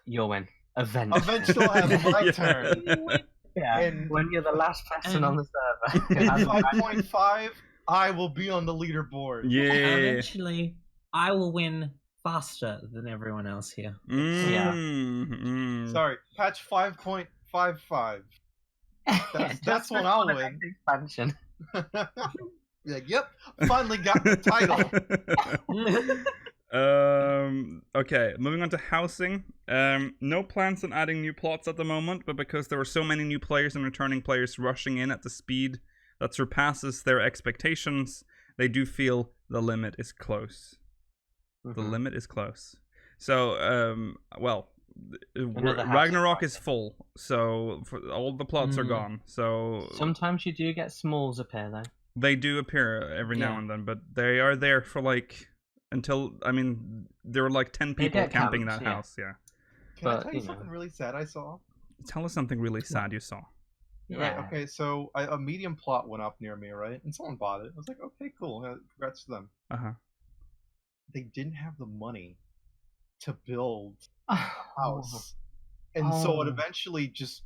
you'll win. Eventually I'll have my turn. Yeah. And when you're the last person on the server. 5.5, I will be on the leaderboard. Yeah. Eventually, I will win faster than everyone else here. Sorry, patch 5.55. That's when I'll win. Expansion. Yep, finally got the title. Okay, moving on to housing. No plans on adding new plots at the moment, but because there are so many new players and returning players rushing in at the speed that surpasses their expectations, they do feel the limit is close. The limit is close. So, Ragnarok is full, so all the plots are gone. So sometimes you do get smalls appear though. They do appear every now and then, but they are there for like until there were like 10 people camping that house. Yeah. Can I tell you something really sad I saw? Tell us something really sad you saw. Yeah. Right, okay, so a medium plot went up near me, right? And someone bought it. I was like, okay, cool. Congrats to them. Uh-huh. They didn't have the money to build a house. And so it eventually just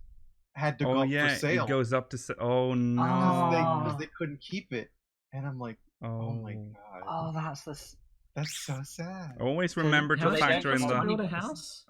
had to go up for sale. It goes up to oh no. Because they couldn't keep it. And I'm like, oh my god. Oh, that's so sad. Always remember to factor in the house.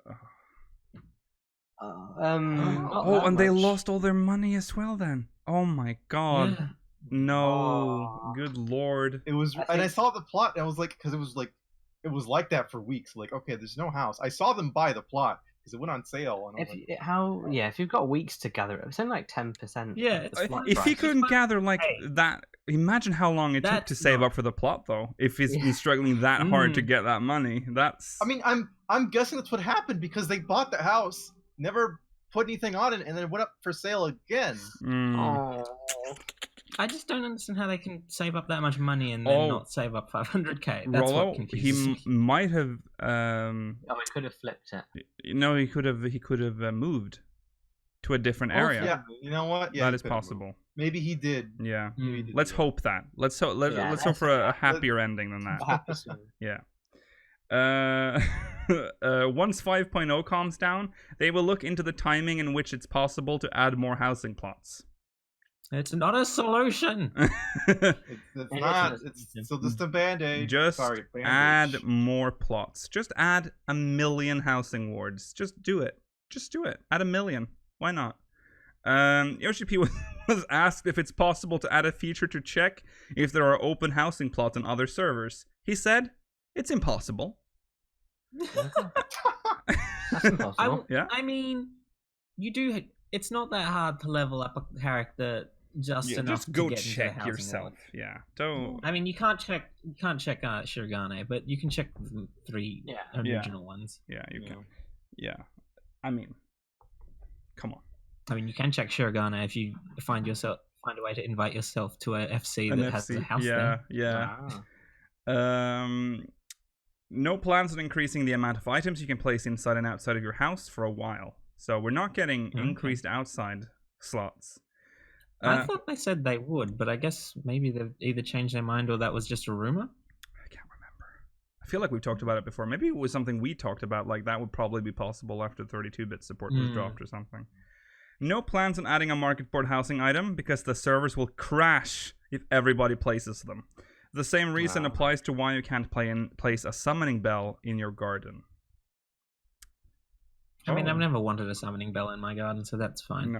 And they lost all their money as well then. Oh my god. Yeah. No. Good lord. It was, and I saw the plot and I was like, because it was like that for weeks. Like, okay, there's no house. I saw them buy the plot because it went on sale. And if you've got weeks to gather it, it's only like 10%. Yeah. If he couldn't gather like that, imagine how long it took to save up for the plot though. If he's struggling that hard to get that money, that's. I mean, I'm guessing that's what happened because they bought the house. Never put anything on it, and then it went up for sale again. I just don't understand how they can save up that much money and then not save up 500k. That's what confuses me. He might have. He could have flipped it. No, he could have moved to a different area. Yeah, you know what? Yeah, that is possible. Maybe he did. Yeah. Let's hope that. Let's hope for a happier ending than that. Yeah. Once 5.0 calms down, they will look into the timing in which it's possible to add more housing plots. It's not a solution. it's not. It's still just a band-aid. Just add more plots. Just add 1 million housing wards. Just do it. Add 1 million. Why not? Yoshi-P was asked if it's possible to add a feature to check if there are open housing plots on other servers. He said, "It's impossible." That's impossible. I mean, you do. It's not that hard to level up a character just enough just go to get check into the yourself. World. Yeah, don't. I mean, you can't check Shirogane, but you can check the 3 original ones. Yeah, you can. Yeah, I mean, come on. I mean, you can check Shirogane if you find a way to invite yourself to a FC that has a house there. Yeah. No plans on increasing the amount of items you can place inside and outside of your house for a while. So we're not getting increased outside slots. I thought they said they would, but I guess maybe they've either changed their mind or that was just a rumor. I can't remember. I feel like we've talked about it before. Maybe it was something we talked about, like that would probably be possible after 32-bit support was dropped or something. No plans on adding a market board housing item because the servers will crash if everybody places them. The same reason applies to why you can't place a summoning bell in your garden. I mean, I've never wanted a summoning bell in my garden, so that's fine.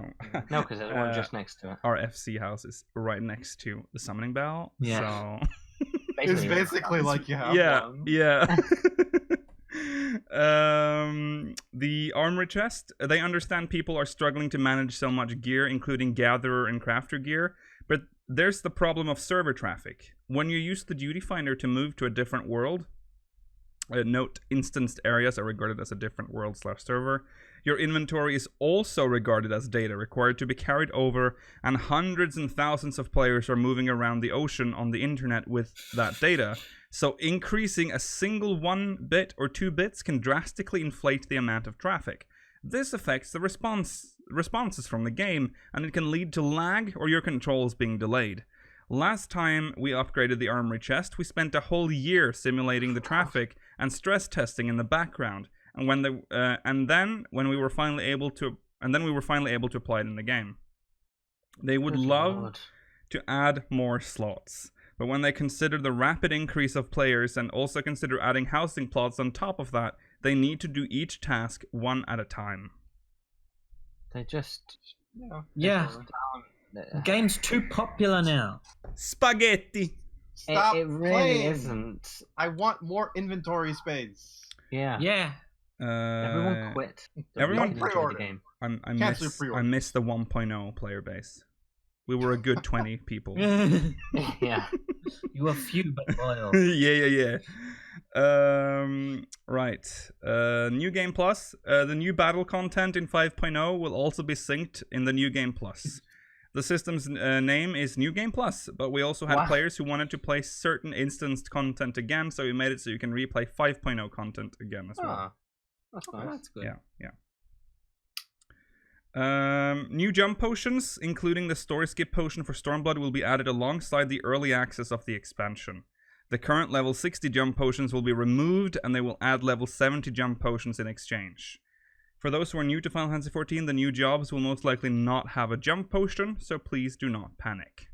No, because there's one just next to it. Our FC house is right next to the summoning bell. Yeah. So it's basically like you have one. Yeah. The armory chest. They understand people are struggling to manage so much gear, including gatherer and crafter gear. But there's the problem of server traffic. When you use the duty finder to move to a different world, note instanced areas are regarded as a different world/server. Your inventory is also regarded as data required to be carried over, and hundreds and thousands of players are moving around the ocean on the internet with that data. So increasing a single 1 bit or 2 bits can drastically inflate the amount of traffic. This affects the responses from the game, and it can lead to lag or your controls being delayed. Last time we upgraded the armory chest, we spent a whole year simulating the traffic and stress testing in the background, and then we were finally able to apply it in the game. They would love to add more slots, but when they consider the rapid increase of players and also consider adding housing plots on top of that, they need to do each task one at a time. They just the game's too popular now. Spaghetti. Stop it really playing. Isn't. I want more inventory space. Yeah. Everyone quit. Everyone pre-order the game. I miss the 1.0 player base. We were a good 20 people. Yeah. You were few but loyal. Yeah. Right. New Game Plus. The new battle content in 5.0 will also be synced in the New Game Plus. The system's name is New Game Plus, but we also had players who wanted to play certain instanced content again, so we made it so you can replay 5.0 content again as well. That's Oh, nice. that's good. Yeah. New jump potions, including the story skip potion for Stormblood, will be added alongside the early access of the expansion. The current level 60 jump potions will be removed, and they will add level 70 jump potions in exchange. For those who are new to Final Fantasy XIV, the new jobs will most likely not have a jump potion, so please do not panic.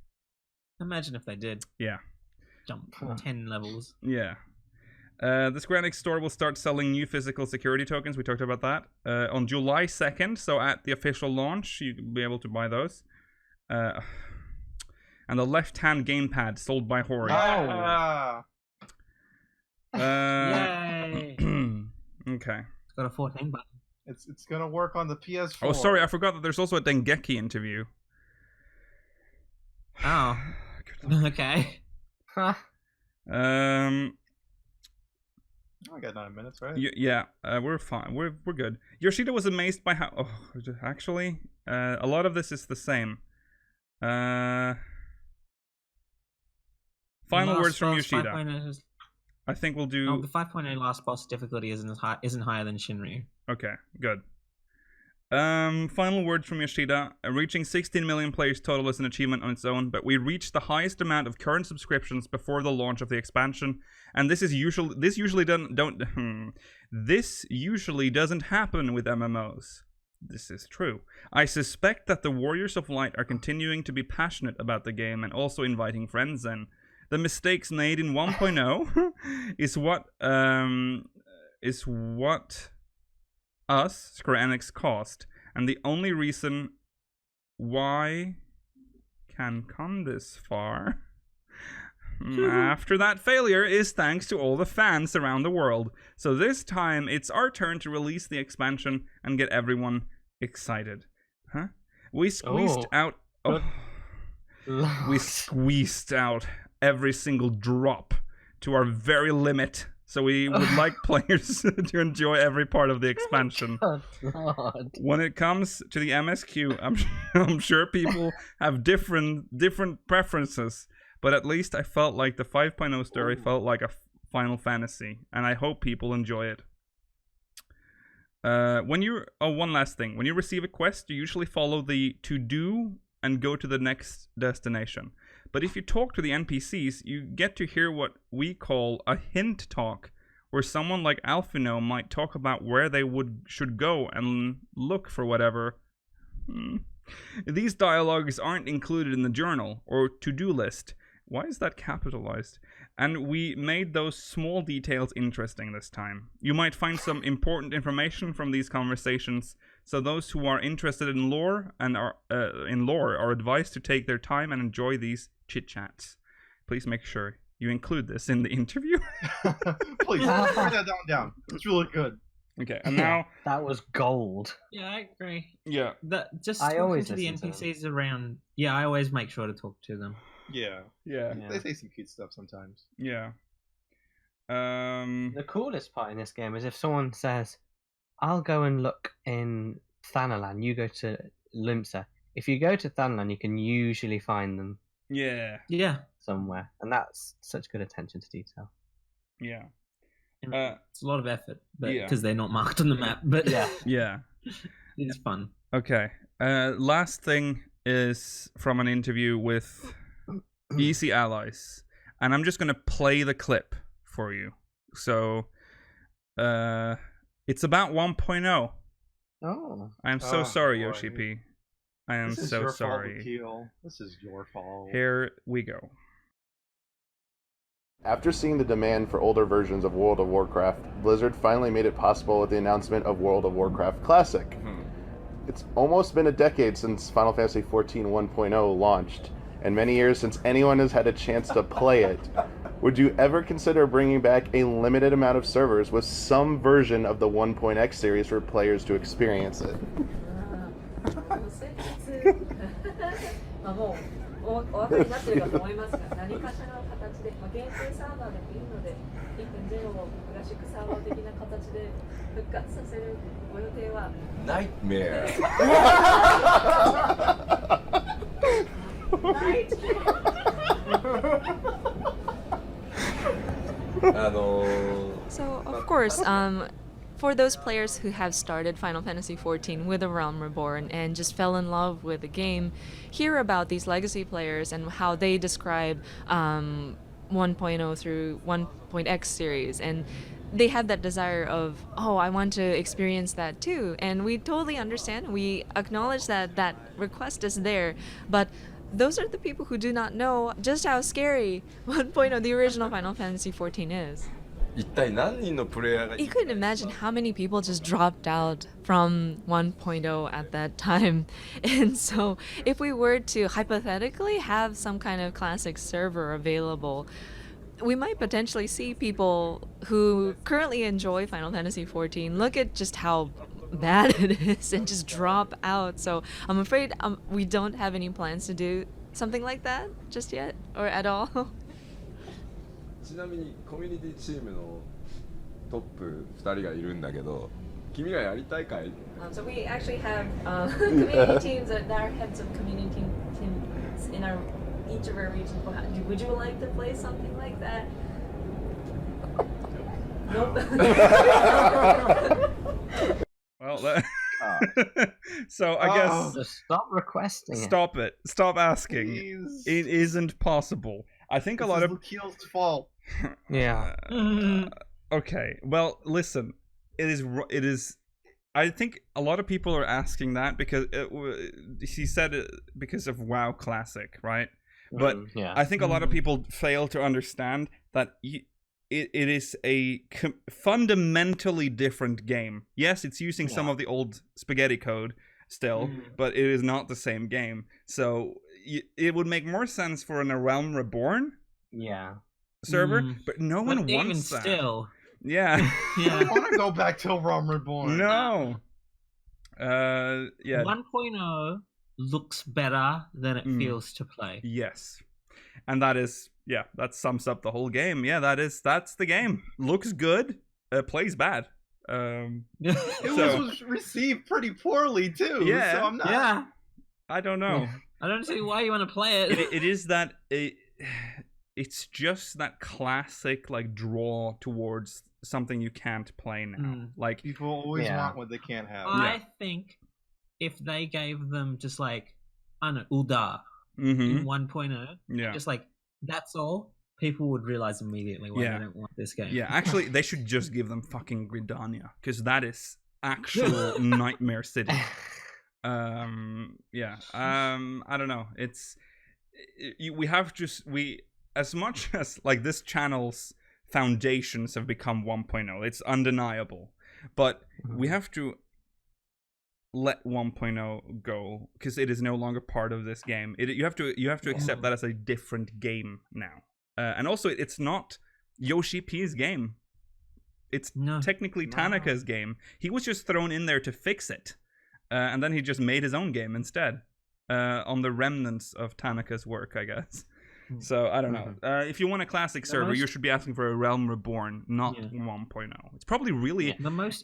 Imagine if they did. Yeah. Jump 10 levels. Yeah. The Square Enix store will start selling new physical security tokens. We talked about that. On July 2nd, so at the official launch, you'll be able to buy those. And the left-hand gamepad sold by Hori. Yay! Okay. It's got a 14 button. It's gonna work on the PS4. Oh, sorry, I forgot that there's also a Dengeki interview. Oh. Okay. Huh. I got 9 minutes, right? Yeah, we're fine. We're good. Yoshida was amazed by how. Oh, actually, a lot of this is the same. Final words from Yoshida. I think we'll do. Oh, the 5.0 last boss difficulty isn't higher than Shinryu. Okay, good. Final words from Yoshida. Reaching 16 million players total is an achievement on its own, but we reached the highest amount of current subscriptions before the launch of the expansion, and this usually doesn't happen with MMOs. This is true. I suspect that the Warriors of Light are continuing to be passionate about the game and also inviting friends in. The mistakes made in 1.0 is what us, Square Enix, caused, and the only reason why can come this far after that failure is thanks to all the fans around the world. So this time it's our turn to release the expansion and get everyone excited. Huh? We squeezed out every single drop to our very limit. So we would like players to enjoy every part of the expansion. Oh, God. When it comes to the MSQ, I'm sure people have different preferences, but at least I felt like the 5.0 story felt like a Final Fantasy, and I hope people enjoy it. One last thing. When you receive a quest, you usually follow the to do and go to the next destination. But if you talk to the NPCs, you get to hear what we call a hint talk, where someone like Alphino might talk about where they should go and look for whatever. These dialogues aren't included in the journal or to-do list. Why is that capitalized? And we made those small details interesting this time. You might find some important information from these conversations, so those who are interested in lore are advised to take their time and enjoy these chit-chats. Please make sure you include this in the interview. Please, write that down. It's really good. Okay, and now... That was gold. Yeah, I agree. Yeah. Just I talking always to the listen to NPCs around... Yeah, I always make sure to talk to them. Yeah. Yeah. They say some cute stuff sometimes. Yeah. The coolest part in this game is if someone says, I'll go and look in Thanalan, you go to Limsa. If you go to Thanalan, you can usually find them Yeah. Yeah. somewhere. And that's such good attention to detail. Yeah. It's a lot of effort, but Yeah. because they're not marked on the map. But Yeah. Yeah. it's fun. Okay. Last thing is from an interview with Easy Allies. And I'm just going to play the clip for you. So, it's about 1.0. Oh. I'm so Oh, sorry, boy. Yoshi-P. I am This is so your sorry. fault, Akil. This is your fault. Here we go. After seeing the demand for older versions of World of Warcraft, Blizzard finally made it possible with the announcement of World of Warcraft Classic. It's almost been a decade since Final Fantasy XIV 1.0 launched, and many years since anyone has had a chance to play it. Would you ever consider bringing back a limited amount of servers with some version of the 1.x series for players to experience it? もうお分かりになってるかと思いますが、何かしらの形で、限定サーバーでもいいので、1.0 をクラシックサーバー的な形で復活させるご予定は Nightmare. So of course, for those players who have started Final Fantasy XIV with A Realm Reborn and just fell in love with the game, hear about these legacy players and how they describe 1.0 through 1.x series, and they had that desire of, oh, I want to experience that too. And we totally understand. We acknowledge that that request is there, but those are the people who do not know just how scary 1.0, the original Final Fantasy XIV is. You couldn't imagine how many people just dropped out from 1.0 at that time. And so if we were to hypothetically have some kind of classic server available, we might potentially see people who currently enjoy Final Fantasy XIV look at just how bad it is and just drop out. So I'm afraid we don't have any plans to do something like that just yet, or at all. ちなみにコミュニティチームのトップ2人がいるんだけど、君らやりたいかい？ So we actually have community teams that are heads of community teams in each of our regions. Would you like to play something like that? Nope. Well, so I guess just stop requesting. Stop it. Stop asking. Please. It isn't possible. I think a lot of Lukiel's fault. Yeah. Okay. Well, listen. It is. I think a lot of people are asking that because he said it because of WoW Classic, right? But yeah. I think a lot of people fail to understand that it is a fundamentally different game. Yes, it's using some of the old spaghetti code still, but it is not the same game. So it would make more sense for A Realm Reborn server, but no one wants that. Still. Yeah. Yeah. I want to go back to Realm Reborn. No. Yeah. 1.0 looks better than it feels to play. Yes. And that is, that sums up the whole game. Yeah, that's the game. Looks good, plays bad. It was received pretty poorly too. Yeah. So I'm not... Yeah. I don't know. I don't see why you want to play it. It is that it's just that classic like draw towards something you can't play now. Like people always want what they can't have. I think if they gave them just like Uda in 1.0, just like that's all, people would realize immediately why they don't want this game. Yeah, actually, they should just give them fucking Gridania, because that is actual Nightmare City. I don't know. We as much as like this channel's foundations have become 1.0, it's undeniable, but we have to let 1.0 go because it is no longer part of this game. You have to accept that as a different game now. And also, it's not Yoshi-P's game. It's technically Tanaka's game. He was just thrown in there to fix it. And then he just made his own game instead. On the remnants of Tanaka's work, I guess. So, I don't know. If you want a classic server, you should be asking for A Realm Reborn, not 1.0. It's probably really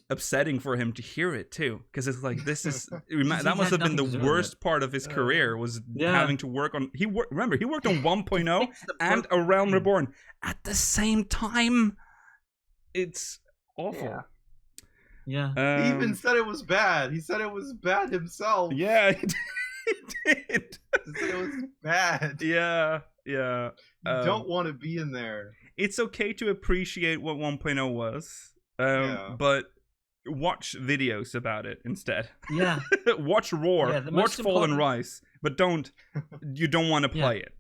upsetting for him to hear it, too. Because it's like, this is... that must have been the worst part of his career, was having to work on... Remember, he worked on 1.0 and A Realm Reborn at the same time. It's awful. Yeah. He even said it was bad. He said it was bad himself. Yeah, he did. He said it was bad. Yeah. You don't want to be in there. It's okay to appreciate what 1.0 was, but watch videos about it instead. Yeah. Watch Roar. Watch Fall and Rise, but you don't want to play it.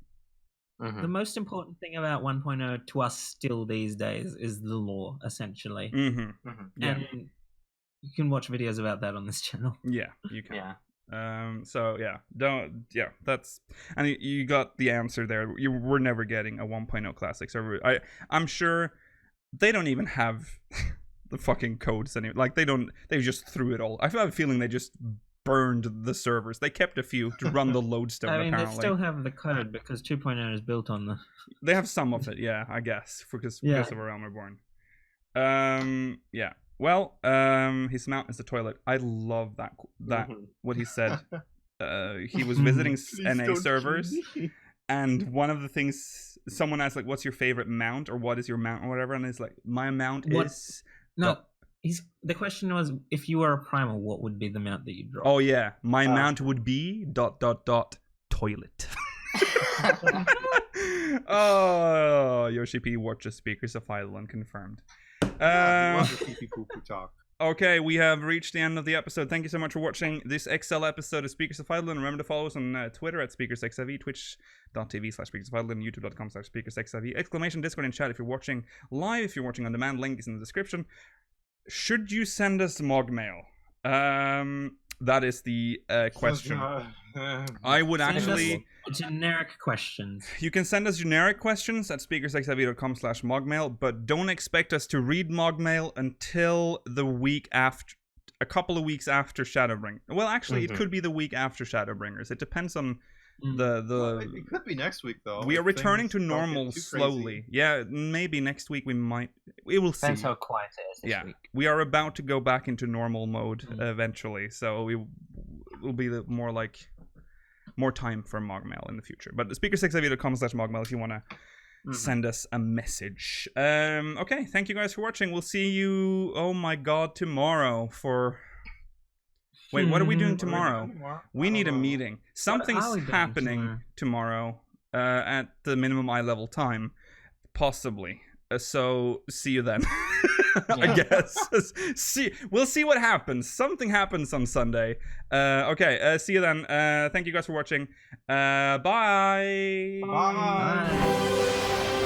The most important thing about 1.0 to us still these days is the lore, essentially. And you can watch videos about that on this channel. Yeah, you can. That's, and you got the answer there. We're never getting a 1.0 classic server. I'm sure they don't even have the fucking codes anymore. Like they just threw it all. I have a feeling they just burned the servers. They kept a few to run the lodestone. Apparently, they still have the code because 2.0 is built on the. They have some of it, I guess, because of A Realm Reborn. Well, his mount is the toilet. I love that what he said. He was visiting NA servers, and one of the things someone asked, like, "What's your favorite mount?" or "What is your mount?" or whatever, and he's like, "My mount is The question was, if you were a primal, what would be the mount that you drop? Oh yeah, my mount would be ... toilet. Oh, Yoshi-P watches Speakers of Eidolon confirmed. Love the pee-pee-poo-poo talk. Okay, we have reached the end of the episode. Thank you so much for watching this XL episode of Speakers of Eidolon. Remember to follow us on Twitter at SpeakersXIV, twitch.tv/SpeakersOfEidolon, youtube.com/SpeakersXIV, exclamation Discord and chat if you're watching live, if you're watching on demand, link is in the description. Should you send us Mog Mail? That is the question. I would actually... generic questions. You can send us generic questions at speakersxiv.com/mogmail, but don't expect us to read Mogmail until the week after, a couple of weeks after Shadowbringers. Well, actually, it could be the week after Shadowbringers. It depends on it could be next week though. We are returning to normal slowly. Yeah, maybe next week we might. We will see. Depends how quiet it is this week. We are about to go back into normal mode eventually, so we will be more time for Mogmail in the future. But speakersxiv.com/mogmail if you want to send us a message. Okay, thank you guys for watching. We'll see you, oh my god, tomorrow for... Wait, what are we doing tomorrow? We need a meeting. Something's happening tomorrow at the minimum eye level time. Possibly. So, see you then. I guess. We'll see what happens. Something happens on Sunday. Okay, see you then. Thank you guys for watching. Bye. Bye.